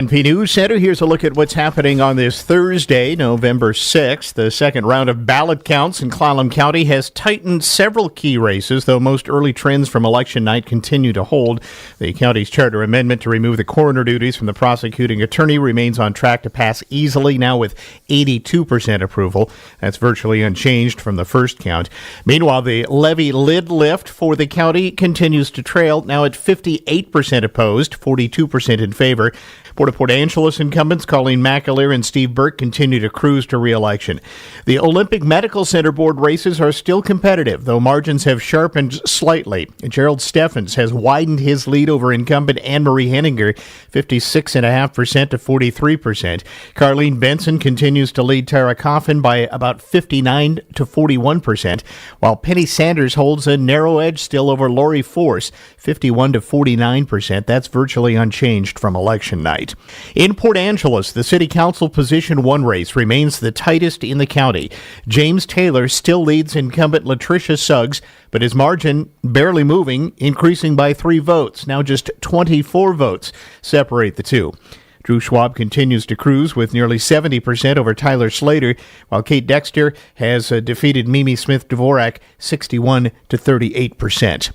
KONP News Center. Here's a look at what's happening on this Thursday, November 6th. The second round of ballot counts in Clallam County has tightened several key races, though most early trends from election night continue to hold. The county's charter amendment to remove the coroner duties from the prosecuting attorney remains on track to pass easily, now with 82% approval. That's virtually unchanged from the first count. Meanwhile, the levy lid lift for the county continues to trail, now at 58% opposed, 42% in favor. Port Angeles incumbents Colleen McAleer and Steve Burke continue to cruise to re-election. The Olympic Medical Center Board races are still competitive, though margins have sharpened slightly. Gerald Steffens has widened his lead over incumbent Anne-Marie Henninger, 56.5% to 43%. Carlene Benson continues to lead Tara Coffin by about 59 to 41%, while Penny Sanders holds a narrow edge still over Lori Force, 51 to 49%. That's virtually unchanged from election night. In Port Angeles, the City Council Position 1 race remains the tightest in the county. James Taylor still leads incumbent Latricia Suggs, but his margin barely moving, increasing by 3 votes. Now just 24 votes separate the two. Drew Schwab continues to cruise with nearly 70% over Tyler Slater, while Kate Dexter has defeated Mimi Smith-Dvorak 61 to 38%.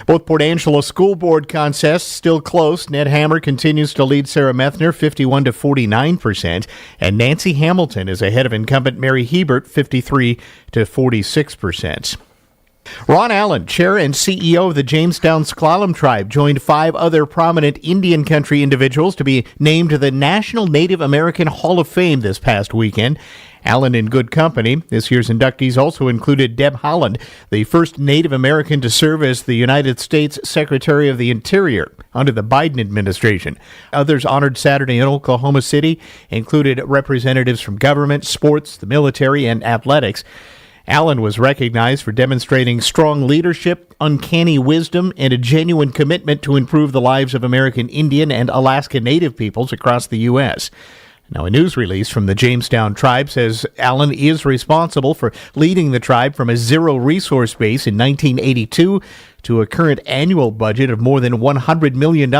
Both Port Angeles School Board contests still close. Ned Hammer continues to lead Sarah Methner 51 to 49%, and Nancy Hamilton is ahead of incumbent Mary Hebert 53 to 46%. Ron Allen, chair and CEO of the Jamestown S'Klallam tribe, joined 5 other prominent Indian country individuals to be named to the National Native American Hall of Fame this past weekend. Allen in good company. This year's inductees also included Deb Haaland, the first Native American to serve as the United States Secretary of the Interior under the Biden administration. Others honored Saturday in Oklahoma City included representatives from government, sports, the military, and athletics. Allen was recognized for demonstrating strong leadership, uncanny wisdom, and a genuine commitment to improve the lives of American Indian and Alaska Native peoples across the U.S. Now, a news release from the Jamestown tribe says Allen is responsible for leading the tribe from a zero-resource base in 1982 to a current annual budget of more than $100 million,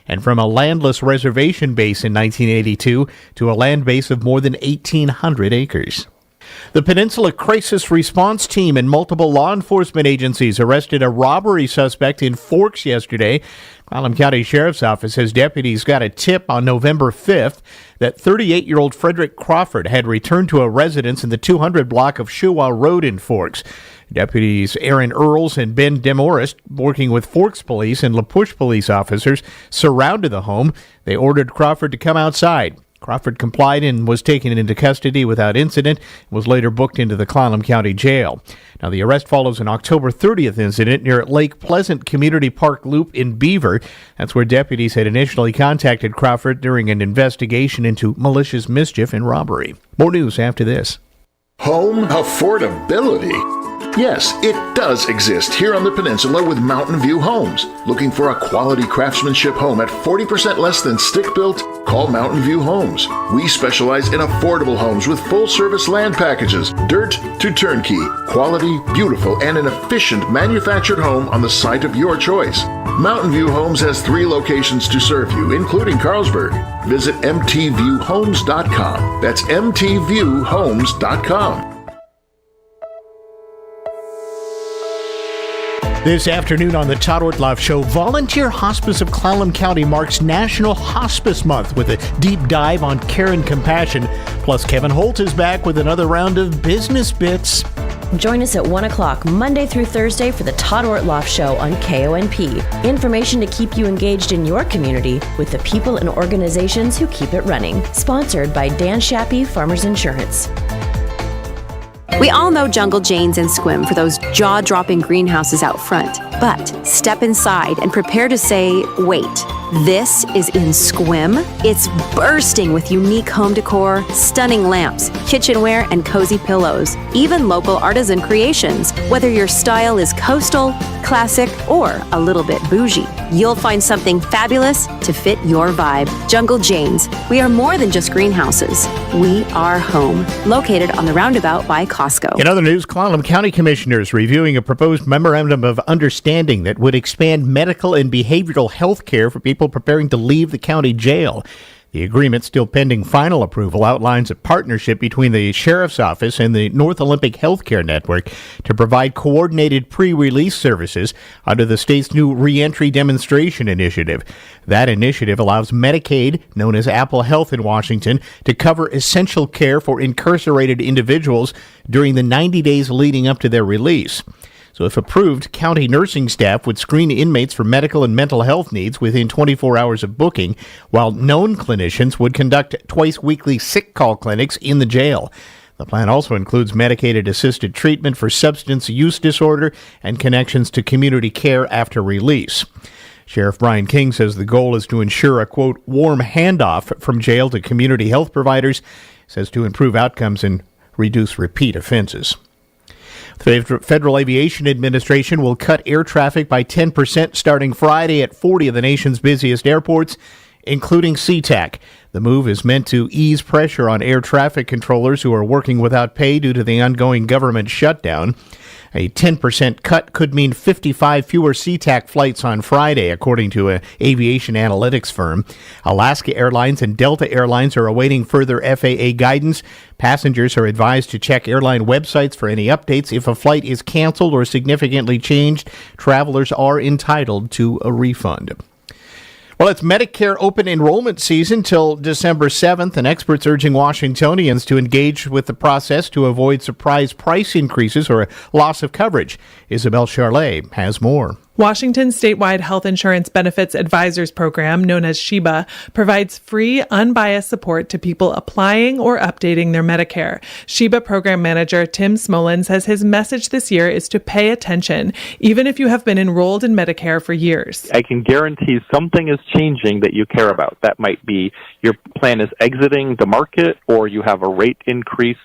and from a landless reservation base in 1982 to a land base of more than 1,800 acres. The Peninsula Crisis Response Team and multiple law enforcement agencies arrested a robbery suspect in Forks yesterday. Clallam County Sheriff's Office says deputies got a tip on November 5th that 38-year-old Frederick Crawford had returned to a residence in the 200 block of Shuwa Road in Forks. Deputies Aaron Earls and Ben Demorest, working with Forks Police and La Push police officers, surrounded the home. They ordered Crawford to come outside. Crawford complied and was taken into custody without incident and was later booked into the Clallam County Jail. Now, the arrest follows an October 30th incident near Lake Pleasant Community Park Loop in Beaver. That's where deputies had initially contacted Crawford during an investigation into malicious mischief and robbery. More news after this. Home affordability. Yes, it does exist here on the peninsula with Mountain View Homes. Looking for a quality craftsmanship home at 40% less than stick-built? Call Mountain View Homes. We specialize in affordable homes with full-service land packages, dirt to turnkey, quality, beautiful, and an efficient manufactured home on the site of your choice. Mountain View Homes has 3 locations to serve you, including Carlsberg. Visit mtviewhomes.com. That's mtviewhomes.com. This afternoon on the Todd Ortloff Show, Volunteer Hospice of Clallam County marks National Hospice Month with a deep dive on care and compassion. Plus, Kevin Holt is back with another round of business bits. Join us at 1 o'clock Monday through Thursday for the Todd Ortloff Show on KONP. Information to keep you engaged in your community with the people and organizations who keep it running. Sponsored by Dan Shappy, Farmers Insurance. We all know Jungle Jane's and Squim for those jaw-dropping greenhouses out front. But step inside and prepare to say, wait, this is in Squim? It's bursting with unique home decor, stunning lamps, kitchenware, and cozy pillows. Even local artisan creations. Whether your style is coastal, classic, or a little bit bougie, you'll find something fabulous to fit your vibe. Jungle Jane's. We are more than just greenhouses. We are home. Located on the roundabout by Costco. In other news, Clallam County Commissioners reviewing a proposed memorandum of understanding that would expand medical and behavioral health care for people preparing to leave the county jail. The agreement, still pending final approval, outlines a partnership between the Sheriff's Office and the North Olympic Healthcare Network to provide coordinated pre-release services under the state's new Reentry Demonstration Initiative. That initiative allows Medicaid, known as Apple Health in Washington, to cover essential care for incarcerated individuals during the 90 days leading up to their release. So if approved, county nursing staff would screen inmates for medical and mental health needs within 24 hours of booking, while known clinicians would conduct twice-weekly sick call clinics in the jail. The plan also includes medicated-assisted treatment for substance use disorder and connections to community care after release. Sheriff Brian King says the goal is to ensure a, quote, warm handoff from jail to community health providers, says to improve outcomes and reduce repeat offenses. The Federal Aviation Administration will cut air traffic by 10% starting Friday at 40 of the nation's busiest airports, including SeaTac. The move is meant to ease pressure on air traffic controllers who are working without pay due to the ongoing government shutdown. A 10% cut could mean 55 fewer SeaTac flights on Friday, according to an aviation analytics firm. Alaska Airlines and Delta Airlines are awaiting further FAA guidance. Passengers are advised to check airline websites for any updates. If a flight is canceled or significantly changed, travelers are entitled to a refund. Well, it's Medicare open enrollment season till December 7th, and experts urging Washingtonians to engage with the process to avoid surprise price increases or a loss of coverage. Isabel Charlet has more. Washington's statewide health insurance benefits advisors program, known as SHIBA, provides free, unbiased support to people applying or updating their Medicare. SHIBA program manager Tim Smolin says his message this year is to pay attention, even if you have been enrolled in Medicare for years. I can guarantee something is changing that you care about. That might be your plan is exiting the market, or you have a rate increase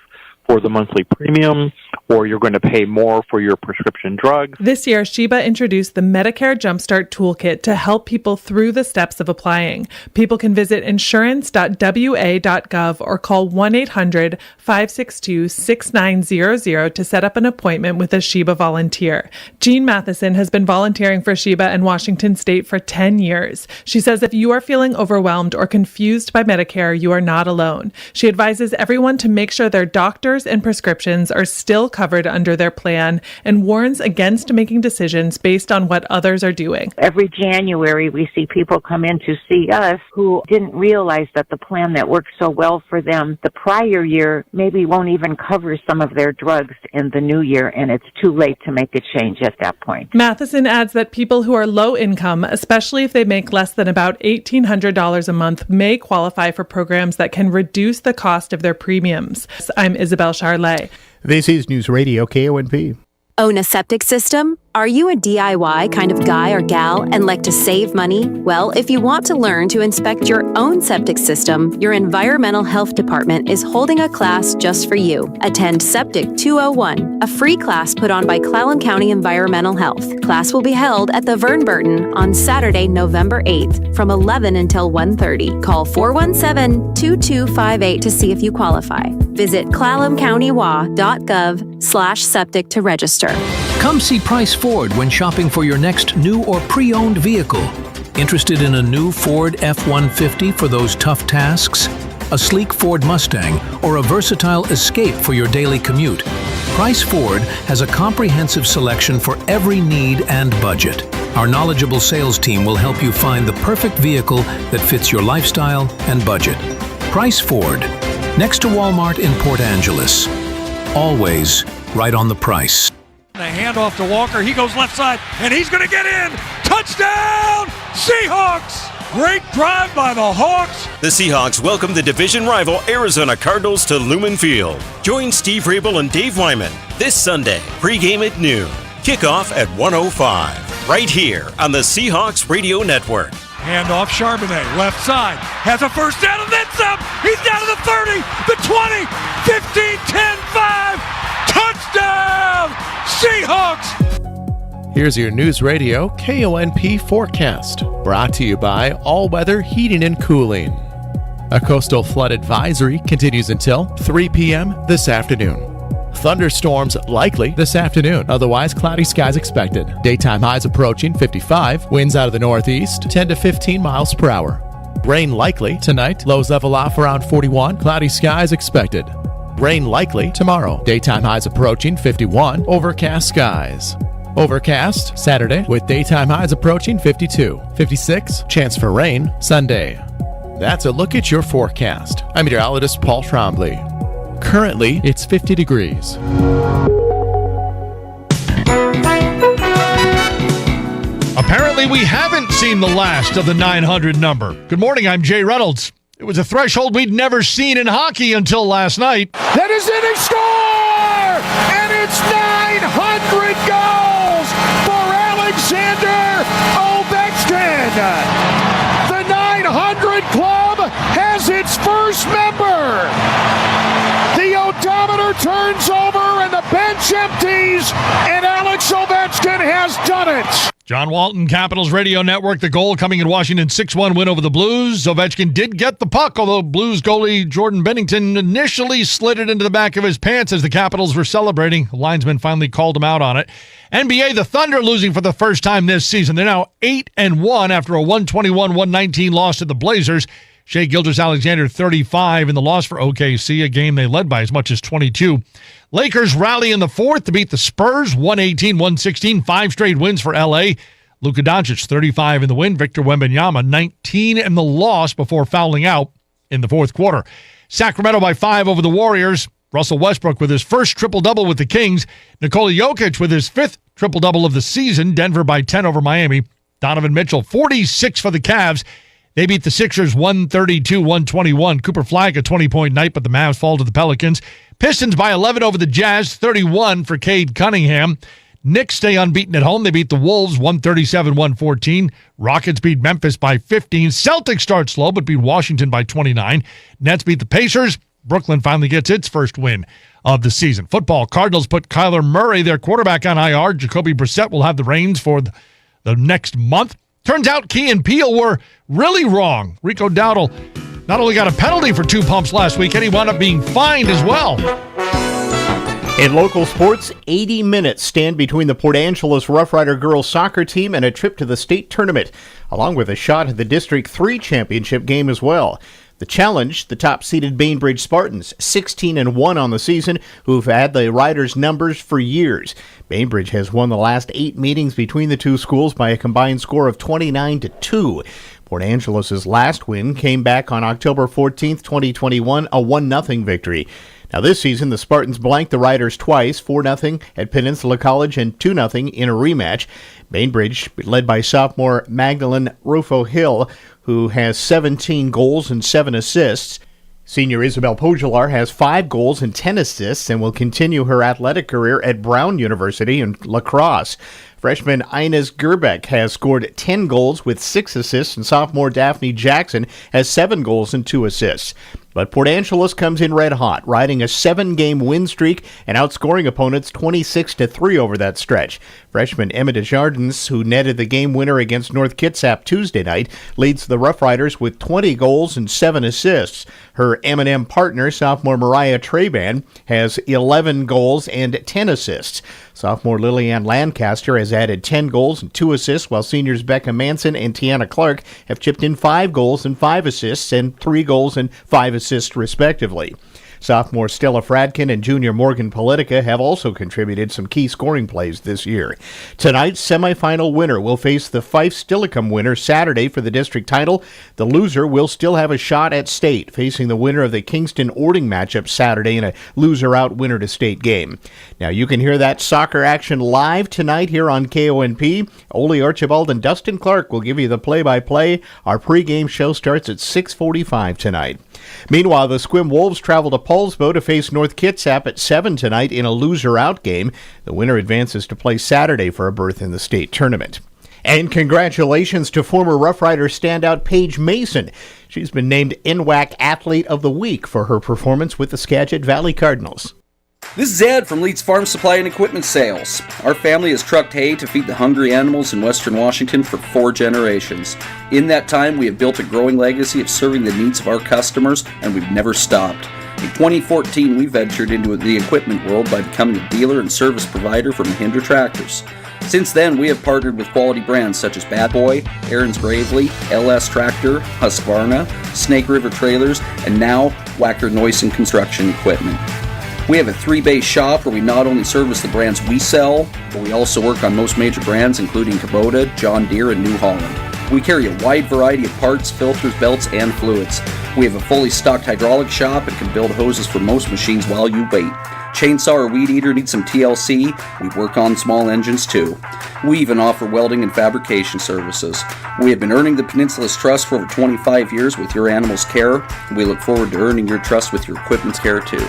for the monthly premium, or you're going to pay more for your prescription drugs. This year, SHIBA introduced the Medicare Jumpstart Toolkit to help people through the steps of applying. People can visit insurance.wa.gov or call 1-800-562-6900 to set up an appointment with a SHIBA volunteer. Jean Matheson has been volunteering for SHIBA in Washington State for 10 years. She says if you are feeling overwhelmed or confused by Medicare, you are not alone. She advises everyone to make sure their doctors and prescriptions are still covered under their plan and warns against making decisions based on what others are doing. Every January, we see people come in to see us who didn't realize that the plan that worked so well for them the prior year maybe won't even cover some of their drugs in the new year, and it's too late to make a change at that point. Matheson adds that people who are low income, especially if they make less than about $1,800 a month, may qualify for programs that can reduce the cost of their premiums. I'm Isabel Charlet. This is Newsradio KONP. Own a septic system? Are you a DIY kind of guy or gal and like to save money? Well, if you want to learn to inspect your own septic system, your environmental health department is holding a class just for you. Attend Septic 201, a free class put on by Clallam County Environmental Health. Class will be held at the Vern Burton on Saturday, November 8th from 11 until 1:30. Call 417-2258 to see if you qualify. Visit clallamcountywa.gov/septic to register. Come see Price Ford when shopping for your next new or pre-owned vehicle. Interested in a new Ford F-150 for those tough tasks? A sleek Ford Mustang or a versatile Escape for your daily commute? Price Ford has a comprehensive selection for every need and budget. Our knowledgeable sales team will help you find the perfect vehicle that fits your lifestyle and budget. Price Ford, next to Walmart in Port Angeles. Always right on the price. The handoff to Walker. He goes left side, and he's going to get in. Touchdown, Seahawks! Great drive by the Hawks. The Seahawks welcome the division rival Arizona Cardinals to Lumen Field. Join Steve Rabel and Dave Wyman this Sunday, pregame at noon. Kickoff at 1:05, right here on the Seahawks Radio Network. Handoff, Charbonnet, left side, has a first down and then some. He's down to the 30, the 20, 15, 10, 5. Touchdown, Seahawks! Here's your News Radio KONP forecast, brought to you by All Weather Heating and Cooling. A coastal flood advisory continues until 3 p.m. this afternoon. Thunderstorms likely this afternoon, otherwise cloudy skies expected. Daytime highs approaching 55, winds out of the northeast 10 to 15 miles per hour. Rain likely tonight. Lows level off around 41. Cloudy skies expected. Rain likely tomorrow. Daytime highs approaching 51. Overcast skies. Overcast Saturday with daytime highs approaching 52. 56. Chance for rain Sunday. That's a look at your forecast. I'm meteorologist Paul Trombley. Currently, it's 50 degrees. Apparently, we haven't seen the last of the 900 number. Good morning, I'm Jay Reynolds. It was a threshold we'd never seen in hockey until last night. That is it, a score! And it's 900 goals for Alexander Ovechkin! The 900 Club has its first member! The odometer turns over and the bench empties, and Alex Ovechkin has done it! John Walton, Capitals Radio Network, the goal coming in Washington's 6-1 win over the Blues. Ovechkin did get the puck, although Blues goalie Jordan Bennington initially slid it into the back of his pants as the Capitals were celebrating. The linesman finally called him out on it. NBA, the Thunder losing for the first time this season. They're now 8-1 after a 121-119 loss to the Blazers. Shai Gilgeous-Alexander 35 in the loss for OKC, a game they led by as much as 22. Lakers rally in the fourth to beat the Spurs, 118-116, 5 straight wins for LA. Luka Doncic 35 in the win, Victor Wembanyama 19 in the loss before fouling out in the fourth quarter. Sacramento by 5 over the Warriors. Russell Westbrook with his first triple-double with the Kings. Nikola Jokic with his 5th triple-double of the season. Denver by 10 over Miami. Donovan Mitchell 46 for the Cavs. They beat the Sixers 132-121. Cooper Flagg a 20-point night, but the Mavs fall to the Pelicans. Pistons by 11 over the Jazz, 31 for Cade Cunningham. Knicks stay unbeaten at home. They beat the Wolves 137-114. Rockets beat Memphis by 15. Celtics start slow, but beat Washington by 29. Nets beat the Pacers. Brooklyn finally gets its first win of the season. Football, Cardinals put Kyler Murray, their quarterback, on IR. Jacoby Brissett will have the reins for the next month. Turns out Key and Peele were really wrong. Rico Dowdle not only got a penalty for 2 pumps last weekend, he wound up being fined as well. In local sports, 80 minutes stand between the Port Angeles Rough Rider girls soccer team and a trip to the state tournament, along with a shot at the District 3 championship game as well. The challenge, the top-seeded Bainbridge Spartans, 16-1 on the season, who've had the Riders' numbers for years. Bainbridge has won the last 8 meetings between the two schools by a combined score of 29-2. Port Angeles' last win came back on October 14th, 2021, a 1-0 victory. Now this season, the Spartans blanked the Riders twice, 4-0 at Peninsula College and 2-0 in a rematch. Bainbridge, led by sophomore Magdalene Rufo-Hill, who has 17 goals and 7 assists. Senior Isabel Pogelar has 5 goals and 10 assists and will continue her athletic career at Brown University in lacrosse. Freshman Ines Gerbeck has scored 10 goals with 6 assists, and sophomore Daphne Jackson has 7 goals and 2 assists. But Port Angeles comes in red hot, riding a 7-game win streak and outscoring opponents 26-3 over that stretch. Freshman Emma Desjardins, who netted the game winner against North Kitsap Tuesday night, leads the Rough Riders with 20 goals and 7 assists. Her M&M partner, sophomore Mariah Traban, has 11 goals and 10 assists. Sophomore Lillian Lancaster has added 10 goals and 2 assists, while seniors Becca Manson and Tiana Clark have chipped in 5 goals and 5 assists and 3 goals and 5 assists respectively. Sophomore Stella Fradkin and junior Morgan Politica have also contributed some key scoring plays this year. Tonight's semifinal winner will face the Fife Stillicum winner Saturday for the district title. The loser will still have a shot at state, facing the winner of the Kingston-Ording matchup Saturday in a loser-out winner-to-state game. Now, you can hear that soccer action live tonight here on KONP. Ole Archibald and Dustin Clark will give you the play-by-play. Our pregame show starts at 6:45 tonight. Meanwhile, the Squim Wolves travel to Paulsbo to face North Kitsap at 7 tonight in a loser-out game. The winner advances to play Saturday for a berth in the state tournament. And congratulations to former Rough Rider standout Paige Mason. She's been named NWAC Athlete of the Week for her performance with the Skagit Valley Cardinals. This is Ed from Leeds Farm Supply and Equipment Sales. Our family has trucked hay to feed the hungry animals in Western Washington for 4 generations. In that time, we have built a growing legacy of serving the needs of our customers, and we've never stopped. In 2014, we ventured into the equipment world by becoming a dealer and service provider for Mahindra Tractors. Since then, we have partnered with quality brands such as Bad Boy, Aaron's Gravely, LS Tractor, Husqvarna, Snake River Trailers, and now Wacker Noyson Construction Equipment. We have a 3-base shop where we not only service the brands we sell, but we also work on most major brands including Kubota, John Deere, and New Holland. We carry a wide variety of parts, filters, belts, and fluids. We have a fully stocked hydraulic shop and can build hoses for most machines while you wait. Chainsaw or weed eater needs some TLC, we work on small engines too. We even offer welding and fabrication services. We have been earning the Peninsula's trust for over 25 years with your animal's care. We look forward to earning your trust with your equipment's care too.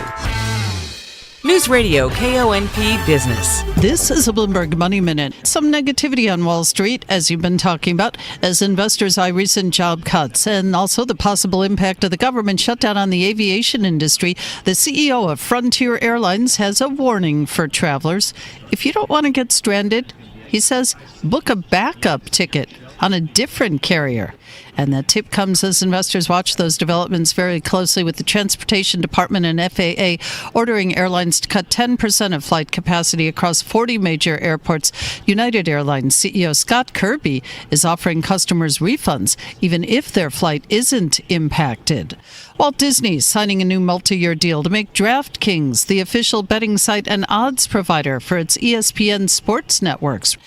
Newsradio KONP Business. This is a Bloomberg Money Minute. Some negativity on Wall Street, as you've been talking about, as investors eye recent job cuts and also the possible impact of the government shutdown on the aviation industry. The CEO of Frontier Airlines has a warning for travelers. If you don't want to get stranded, he says, book a backup ticket on a different carrier. And that tip comes as investors watch those developments very closely, with the Transportation Department and FAA ordering airlines to cut 10% of flight capacity across 40 major airports. United Airlines CEO Scott Kirby is offering customers refunds even if their flight isn't impacted. Walt Disney signing a new multi-year deal to make DraftKings the official betting site and odds provider for its ESPN sports networks.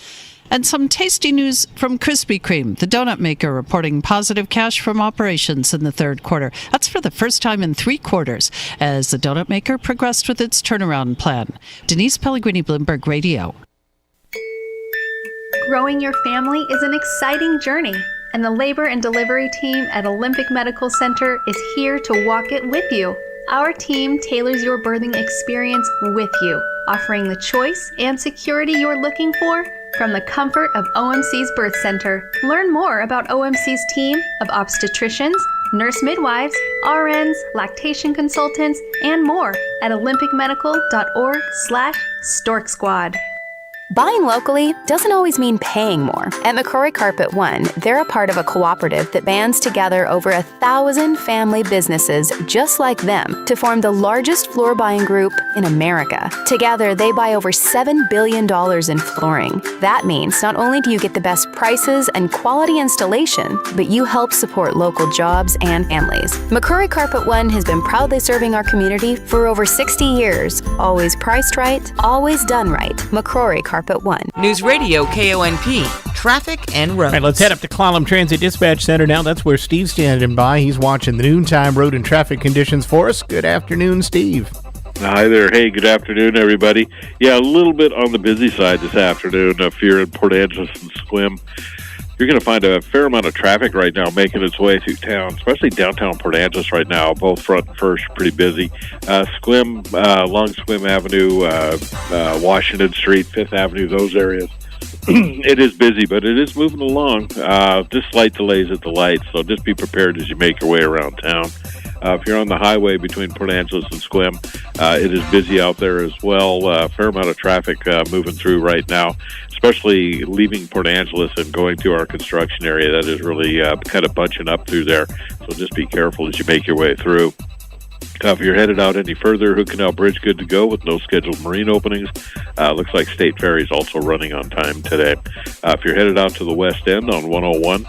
And some tasty news from Krispy Kreme, the donut maker, reporting positive cash from operations in the third quarter. That's for the first time in 3 quarters as the donut maker progressed with its turnaround plan. Denise Pellegrini, Bloomberg Radio. Growing your family is an exciting journey, and the labor and delivery team at Olympic Medical Center is here to walk it with you. Our team tailors your birthing experience with you, offering the choice and security you're looking for from the comfort of OMC's Birth Center. Learn more about OMC's team of obstetricians, nurse midwives, RNs, lactation consultants, and more at olympicmedical.org/Stork Squad. Buying locally doesn't always mean paying more. At McCrory Carpet One, they're a part of a cooperative that bands together over 1,000 family businesses just like them to form the largest floor buying group in America. Together, they buy over $7 billion in flooring. That means not only do you get the best prices and quality installation, but you help support local jobs and families. McCrory Carpet One has been proudly serving our community for over 60 years. Always priced right, always done right. McCrory Carpet One. Newsradio KONP. Traffic and roads. All right, let's head up to Clallam Transit Dispatch Center now. That's where Steve's standing by. He's watching the noontime road and traffic conditions for us. Good afternoon, Steve. Hi there. Hey, good afternoon, everybody. Yeah, a little bit on the busy side this afternoon. If you're in Port Angeles and Sequim, you're going to find a fair amount of traffic right now making its way through town, especially downtown Port Angeles right now. Both front and first are pretty busy. Sequim, Long Sequim Avenue, Washington Street, 5th Avenue, those areas. It is busy, but it is moving along. Just slight delays at the lights, so just be prepared as you make your way around town. If you're on the highway between Port Angeles and Sequim, it is busy out there as well. Fair amount of traffic moving through right now, especially leaving Port Angeles and going to our construction area. That is really kind of bunching up through there, so just be careful as you make your way through. If you're headed out any further, Hood Canal Bridge good to go with no scheduled marine openings. Looks like State Ferry is also running on time today. If you're headed out to the west end on 101,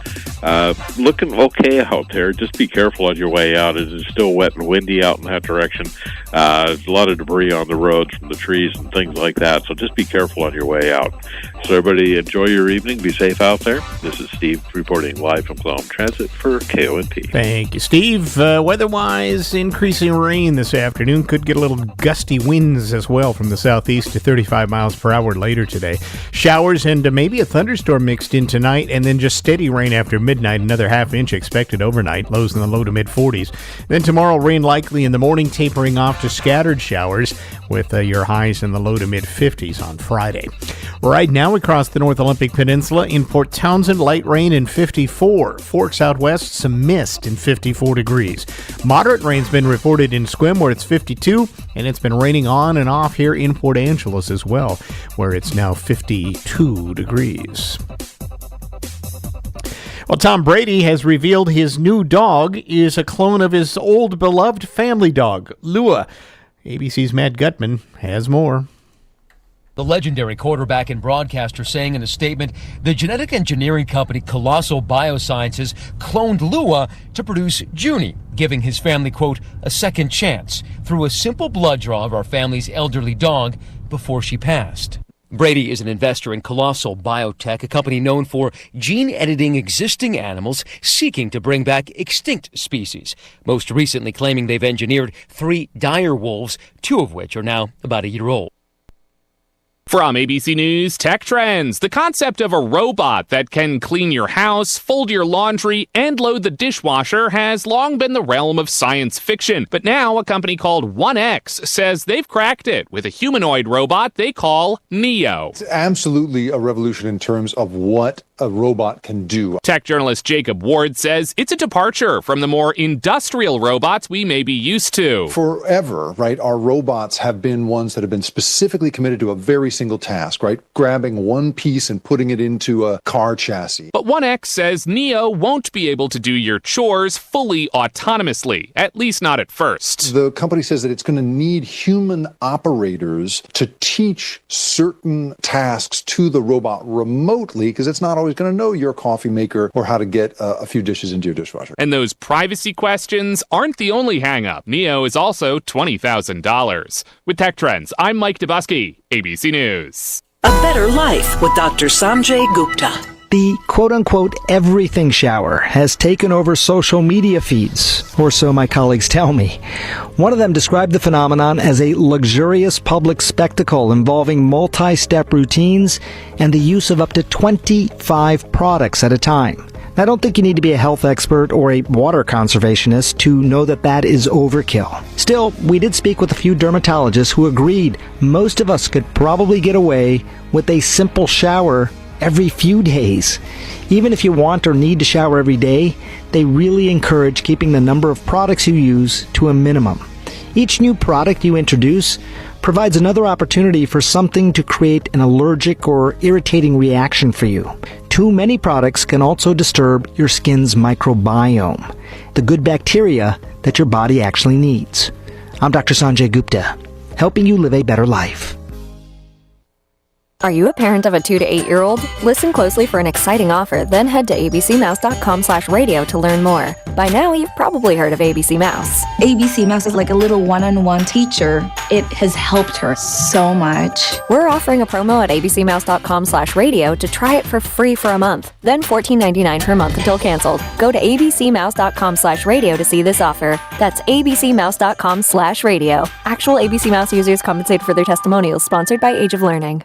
looking okay out there. Just be careful on your way out. It is still wet and windy out in that direction. There's a lot of debris on the roads from the trees and things like that, so just be careful on your way out. So everybody enjoy your evening. Be safe out there. This is Steve reporting live from Clallam Transit for KONP. Thank you, Steve. Weather-wise, increasing rain this afternoon. Could get a little gusty winds as well from the southeast to 35 miles per hour later today. Showers and maybe a thunderstorm mixed in tonight, and then just steady rain after midnight. Another half inch expected overnight. Lows in the low to mid-40s. Then tomorrow, rain likely in the morning, tapering off to scattered showers with your highs in the low to mid-50s on Friday. Right now across the North Olympic Peninsula, in Port Townsend, light rain in 54. Forks out west, some mist in 54 degrees. Moderate rain's been reported in Sequim, where it's 52, and it's been raining on and off here in Port Angeles as well, where it's now 52 degrees. Well, Tom Brady has revealed his new dog is a clone of his old beloved family dog, Lua. ABC's Matt Gutman has more. The legendary quarterback and broadcaster saying in a statement, the genetic engineering company Colossal Biosciences cloned Lua to produce Junie, giving his family, quote, a second chance through a simple blood draw of our family's elderly dog before she passed. Brady is an investor in Colossal Biotech, a company known for gene editing existing animals seeking to bring back extinct species, most recently claiming they've engineered 3 dire wolves, 2 of which are now about a year old. From ABC News Tech Trends, the concept of a robot that can clean your house, fold your laundry, and load the dishwasher has long been the realm of science fiction. But now a company called 1X says they've cracked it with a humanoid robot they call Neo. It's absolutely a revolution in terms of what a robot can do. Tech journalist Jacob Ward says it's a departure from the more industrial robots we may be used to. Forever, right, our robots have been ones that have been specifically committed to a very single task, right? Grabbing one piece and putting it into a car chassis. But 1X says Neo won't be able to do your chores fully autonomously, at least not at first. The company says that it's going to need human operators to teach certain tasks to the robot remotely, because it's not always going to know your coffee maker or how to get a few dishes into your dishwasher. And those privacy questions aren't the only hang-up. Neo is also $20,000. With Tech Trends, I'm Mike Dubusky, ABC News. A better life with Dr. Sanjay Gupta. The quote-unquote everything shower has taken over social media feeds, or so my colleagues tell me. One of them described the phenomenon as a luxurious public spectacle involving multi-step routines and the use of up to 25 products at a time. I don't think you need to be a health expert or a water conservationist to know that that is overkill. Still, we did speak with a few dermatologists who agreed most of us could probably get away with a simple shower every few days. Even if you want or need to shower every day, they really encourage keeping the number of products you use to a minimum. Each new product you introduce provides another opportunity for something to create an allergic or irritating reaction for you. Too many products can also disturb your skin's microbiome, the good bacteria that your body actually needs. I'm Dr. Sanjay Gupta, helping you live a better life. Are you a parent of a 2 to 8-year-old? Listen closely for an exciting offer, then head to abcmouse.com/radio to learn more. By now, you've probably heard of ABC Mouse. ABC Mouse is like a little one-on-one teacher. It has helped her so much. We're offering a promo at abcmouse.com/radio to try it for free for a month, then $14.99 per month until canceled. Go to abcmouse.com/radio to see this offer. That's abcmouse.com/radio. Actual ABC Mouse users compensated for their testimonials, sponsored by Age of Learning.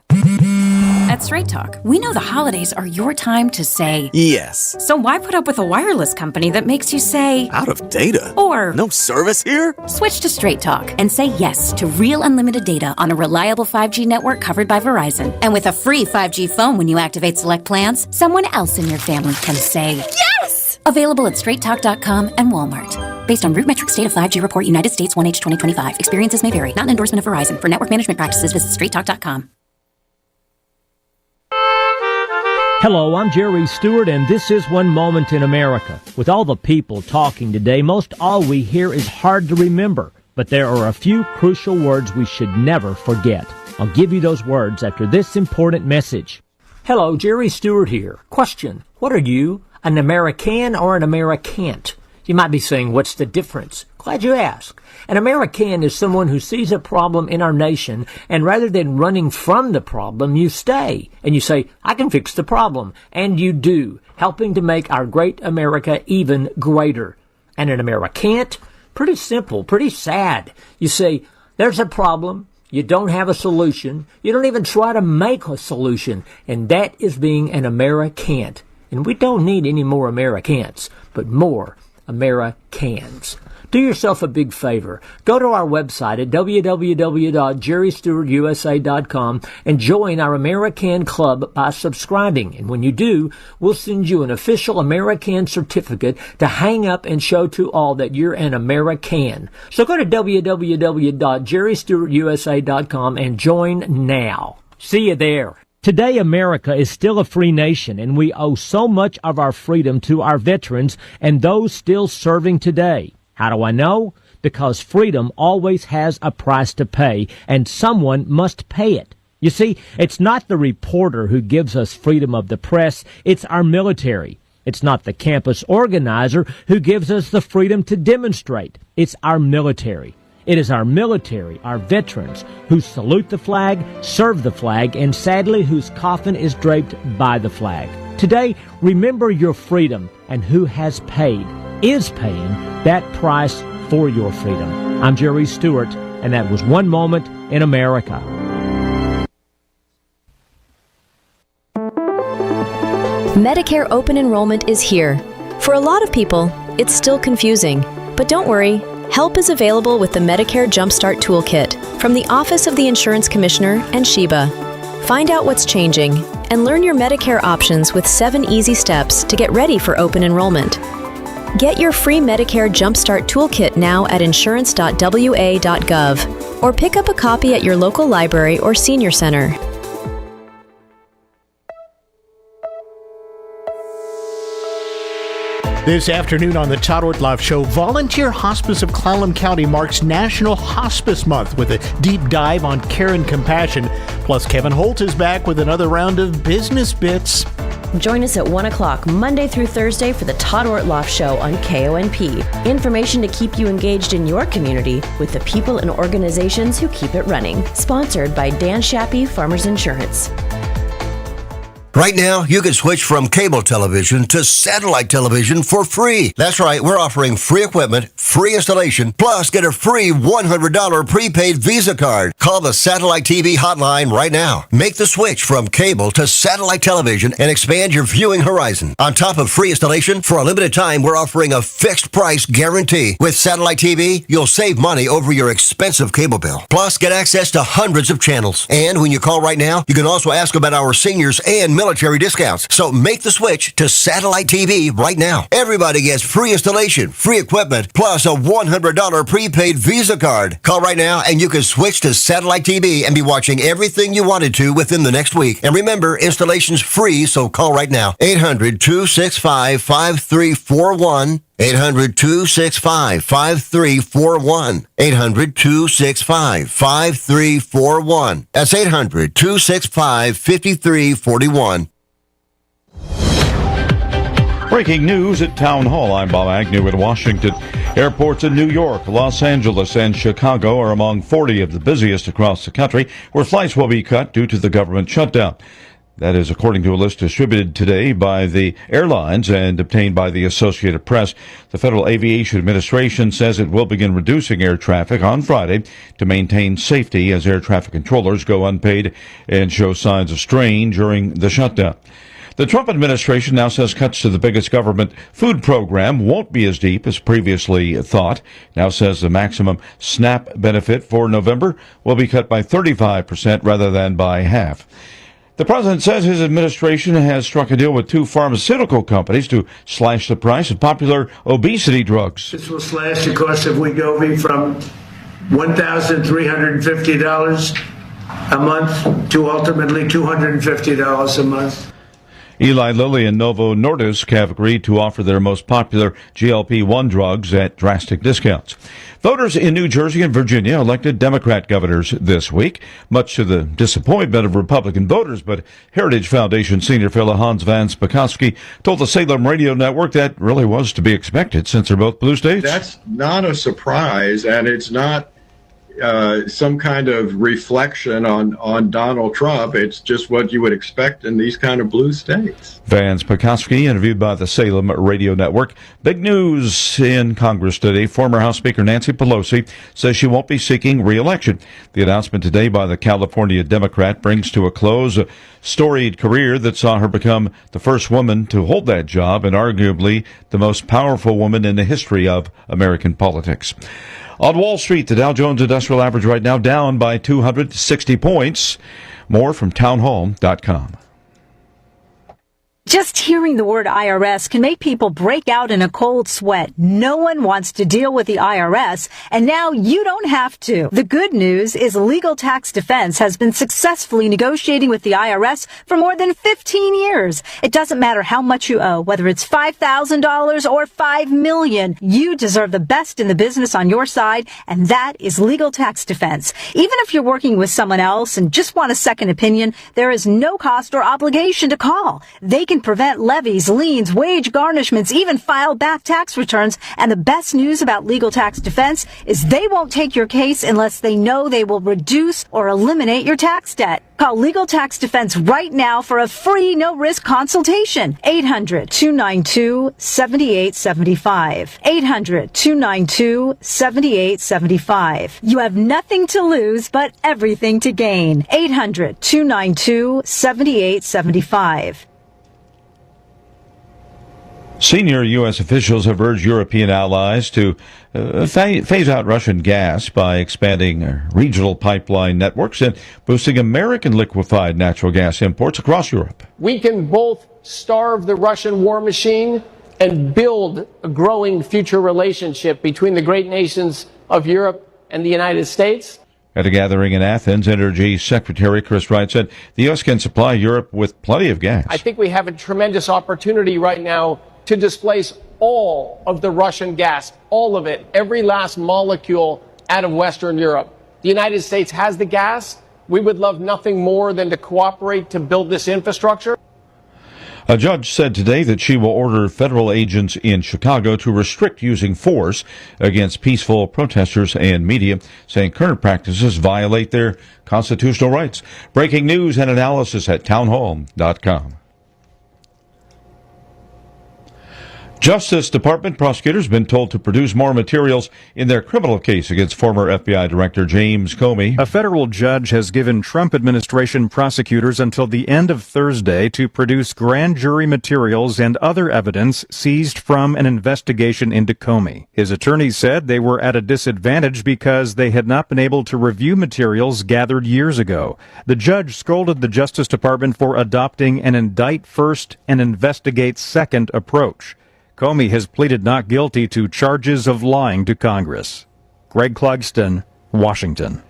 At Straight Talk, we know the holidays are your time to say yes. So why put up with a wireless company that makes you say out of data? Or no service here? Switch to Straight Talk and say yes to real unlimited data on a reliable 5G network covered by Verizon. And with a free 5G phone when you activate select plans, someone else in your family can say yes! Available at straighttalk.com and Walmart. Based on RootMetrics State of 5G Report, United States 1H 2025. Experiences may vary. Not an endorsement of Verizon. For network management practices, visit straighttalk.com. Hello, I'm Jerry Stewart, and this is One Moment in America. With all the people talking today, most all we hear is hard to remember, but there are a few crucial words we should never forget. I'll give you those words after this important message. Hello, Jerry Stewart here. Question, what are you, an American or an Americant? You might be saying, what's the difference? Glad you asked. An American is someone who sees a problem in our nation, and rather than running from the problem, you stay. And you say, I can fix the problem. And you do, helping to make our great America even greater. And an Americant? Pretty simple, pretty sad. You say, there's a problem. You don't have a solution. You don't even try to make a solution. And that is being an Americant. And we don't need any more Americans, but more Americans. Do yourself a big favor. Go to our website at www.jerrystewartusa.com and join our American Club by subscribing. And when you do, we'll send you an official American certificate to hang up and show to all that you're an American. So go to www.jerrystewartusa.com and join now. See you there. Today, America is still a free nation, and we owe so much of our freedom to our veterans and those still serving today. How do I know? Because freedom always has a price to pay, and someone must pay it. You see, it's not the reporter who gives us freedom of the press, it's our military. It's not the campus organizer who gives us the freedom to demonstrate. It's our military. It is our military, our veterans, who salute the flag, serve the flag, and sadly whose coffin is draped by the flag. Today, remember your freedom and who has paid, is paying that price for your freedom. I'm Jerry Stewart, and that was One Moment in America. Medicare open enrollment is here. For a lot of people, it's still confusing. But don't worry, help is available with the Medicare Jumpstart Toolkit from the Office of the Insurance Commissioner and SHIBA. Find out what's changing and learn your Medicare options with 7 easy steps to get ready for open enrollment. Get your free Medicare Jumpstart Toolkit now at insurance.wa.gov or pick up a copy at your local library or senior center. This afternoon on the Todd Ortloff Show, Volunteer Hospice of Clallam County marks National Hospice Month with a deep dive on care and compassion. Plus, Kevin Holt is back with another round of business bits. Join us at 1 o'clock Monday through Thursday for the Todd Ortloff Show on KONP. Information to keep you engaged in your community with the people and organizations who keep it running. Sponsored by Dan Shappy, Farmers Insurance. Right now, you can switch from cable television to satellite television for free. That's right, we're offering free equipment, free installation, plus get a free $100 prepaid Visa card. Call the Satellite TV hotline right now. Make the switch from cable to satellite television and expand your viewing horizon. On top of free installation, for a limited time, we're offering a fixed price guarantee. With satellite TV, you'll save money over your expensive cable bill. Plus, get access to hundreds of channels. And when you call right now, you can also ask about our seniors and military discounts. So make the switch to satellite TV right now. Everybody gets free installation, free equipment, plus a $100 prepaid Visa card. Call right now and you can switch to satellite TV and be watching everything you wanted to within the next week. And remember, installation's free, so call right now. 800-265-5341. 800-265-5341. 800-265-5341. That's 800-265-5341. Breaking news at Town Hall. I'm Bob Agnew in Washington. Airports in New York, Los Angeles, and Chicago are among 40 of the busiest across the country where flights will be cut due to the government shutdown. That is according to a list distributed today by the airlines and obtained by the Associated Press. The Federal Aviation Administration says it will begin reducing air traffic on Friday to maintain safety as air traffic controllers go unpaid and show signs of strain during the shutdown. The Trump administration now says cuts to the biggest government food program won't be as deep as previously thought. Now says the maximum SNAP benefit for November will be cut by 35% rather than by half. The president says his administration has struck a deal with 2 pharmaceutical companies to slash the price of popular obesity drugs. This will slash the cost of Wegovy from $1,350 a month to ultimately $250 a month. Eli Lilly and Novo Nordisk have agreed to offer their most popular GLP-1 drugs at drastic discounts. Voters in New Jersey and Virginia elected Democrat governors this week, much to the disappointment of Republican voters. But Heritage Foundation senior fellow Hans Van Spakovsky told the Salem Radio Network that really was to be expected since they're both blue states. That's not a surprise, and it's not some kind of reflection on Donald Trump. It's just what you would expect in these kind of blue states. Van Spakovsky, interviewed by the Salem Radio Network. Big news in Congress today. Former House Speaker Nancy Pelosi says she won't be seeking re-election. The announcement today by the California Democrat brings to a close a storied career that saw her become the first woman to hold that job and arguably the most powerful woman in the history of American politics. On Wall Street, the Dow Jones Industrial Average right now down by 260 points. More from townhall.com. Just hearing the word IRS can make people break out in a cold sweat. No one wants to deal with the IRS, and now you don't have to. The good news is Legal Tax Defense has been successfully negotiating with the IRS for more than 15 years. It doesn't matter how much you owe, whether it's $5,000 or $5 million. You deserve the best in the business on your side, and that is Legal Tax Defense. Even if you're working with someone else and just want a second opinion, there is no cost or obligation to call. They can prevent levies, liens, wage garnishments, even file back tax returns. And the best news about Legal Tax Defense is they won't take your case unless they know they will reduce or eliminate your tax debt. Call Legal Tax Defense right now for a free, no-risk consultation. 800-292-7875. 800-292-7875. You have nothing to lose, but everything to gain. 800-292-7875. Senior U.S. officials have urged European allies to phase out Russian gas by expanding regional pipeline networks and boosting American liquefied natural gas imports across Europe. We can both starve the Russian war machine and build a growing future relationship between the great nations of Europe and the United States. At a gathering in Athens, Energy Secretary Chris Wright said the U.S. can supply Europe with plenty of gas. I think we have a tremendous opportunity right now to displace all of the Russian gas, all of it, every last molecule out of Western Europe. The United States has the gas. We would love nothing more than to cooperate to build this infrastructure. A judge said today that she will order federal agents in Chicago to restrict using force against peaceful protesters and media, saying current practices violate their constitutional rights. Breaking news and analysis at townhall.com. Justice Department prosecutors have been told to produce more materials in their criminal case against former FBI Director James Comey. A federal judge has given Trump administration prosecutors until the end of Thursday to produce grand jury materials and other evidence seized from an investigation into Comey. His attorneys said they were at a disadvantage because they had not been able to review materials gathered years ago. The judge scolded the Justice Department for adopting an indict first and investigate second approach. Comey has pleaded not guilty to charges of lying to Congress. Greg Clugston, Washington.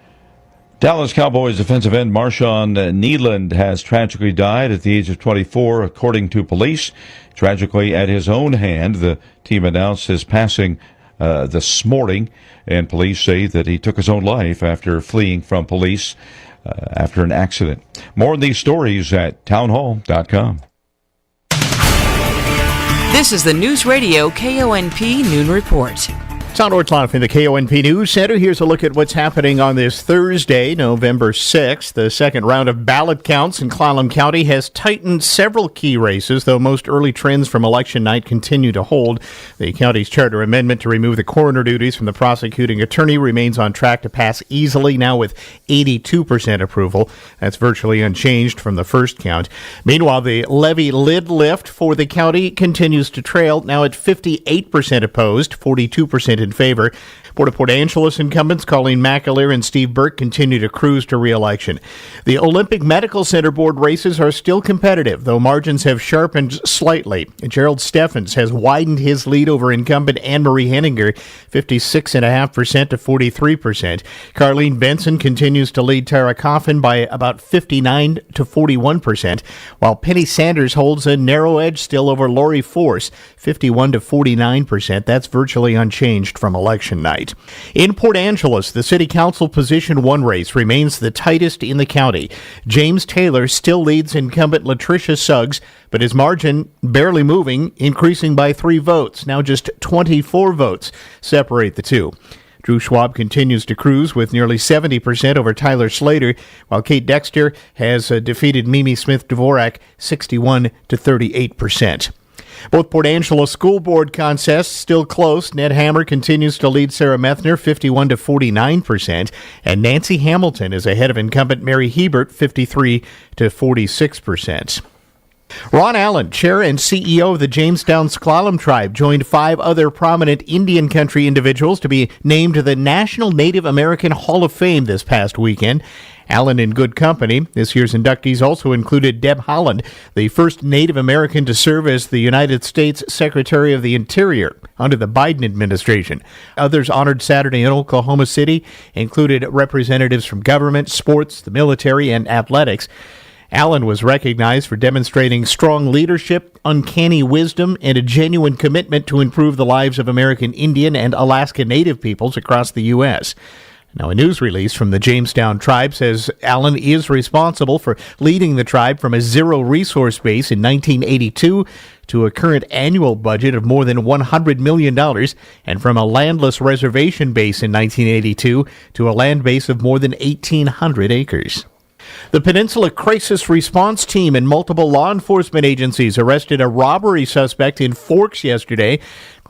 Dallas Cowboys defensive end Marshawn Neeland has tragically died at the age of 24, according to police. Tragically at his own hand, the team announced his passing this morning, and police say that he took his own life after fleeing from police after an accident. More on these stories at townhall.com. This is the Newsradio KONP Noon Report. Sound Ortloff in the KONP News Center. Here's a look at what's happening on this Thursday, November 6th. The second round of ballot counts in Clallam County has tightened several key races, though most early trends from election night continue to hold. The county's charter amendment to remove the coroner duties from the prosecuting attorney remains on track to pass easily, now with 82% approval. That's virtually unchanged from the first count. Meanwhile, the levy lid lift for the county continues to trail, now at 58% opposed, 42% in favor. Board of Port Angeles incumbents Colleen McAleer and Steve Burke continue to cruise to re-election. The Olympic Medical Center board races are still competitive, though margins have sharpened slightly. Gerald Steffens has widened his lead over incumbent Anne-Marie Henninger, 56.5% to 43%. Carlene Benson continues to lead Tara Coffin by about 59 to 41%, while Penny Sanders holds a narrow edge still over Lori Force, 51 to 49%. That's virtually unchanged from election night. In Port Angeles, the City Council Position 1 race remains the tightest in the county. James Taylor still leads incumbent Latricia Suggs, but his margin barely moving, increasing by 3 votes. Now just 24 votes separate the two. Drew Schwab continues to cruise with nearly 70% over Tyler Slater, while Kate Dexter has defeated Mimi Smith-Dvorak 61 to 38%. Both Port Angeles School Board contests still close. Ned Hammer continues to lead Sarah Methner 51 to 49%, and Nancy Hamilton is ahead of incumbent Mary Hebert 53 to 46%. Ron Allen, chair and CEO of the Jamestown S'Klallam Tribe, joined 5 other prominent Indian country individuals to be named to the National Native American Hall of Fame this past weekend. Allen in good company. This year's inductees also included Deb Haaland, the first Native American to serve as the United States Secretary of the Interior under the Biden administration. Others honored Saturday in Oklahoma City included representatives from government, sports, the military, and athletics. Allen was recognized for demonstrating strong leadership, uncanny wisdom, and a genuine commitment to improve the lives of American Indian and Alaska Native peoples across the U.S. Now, a news release from the Jamestown tribe says Allen is responsible for leading the tribe from a zero-resource base in 1982 to a current annual budget of more than $100 million, and from a landless reservation base in 1982 to a land base of more than 1,800 acres. The Peninsula Crisis Response Team and multiple law enforcement agencies arrested a robbery suspect in Forks yesterday.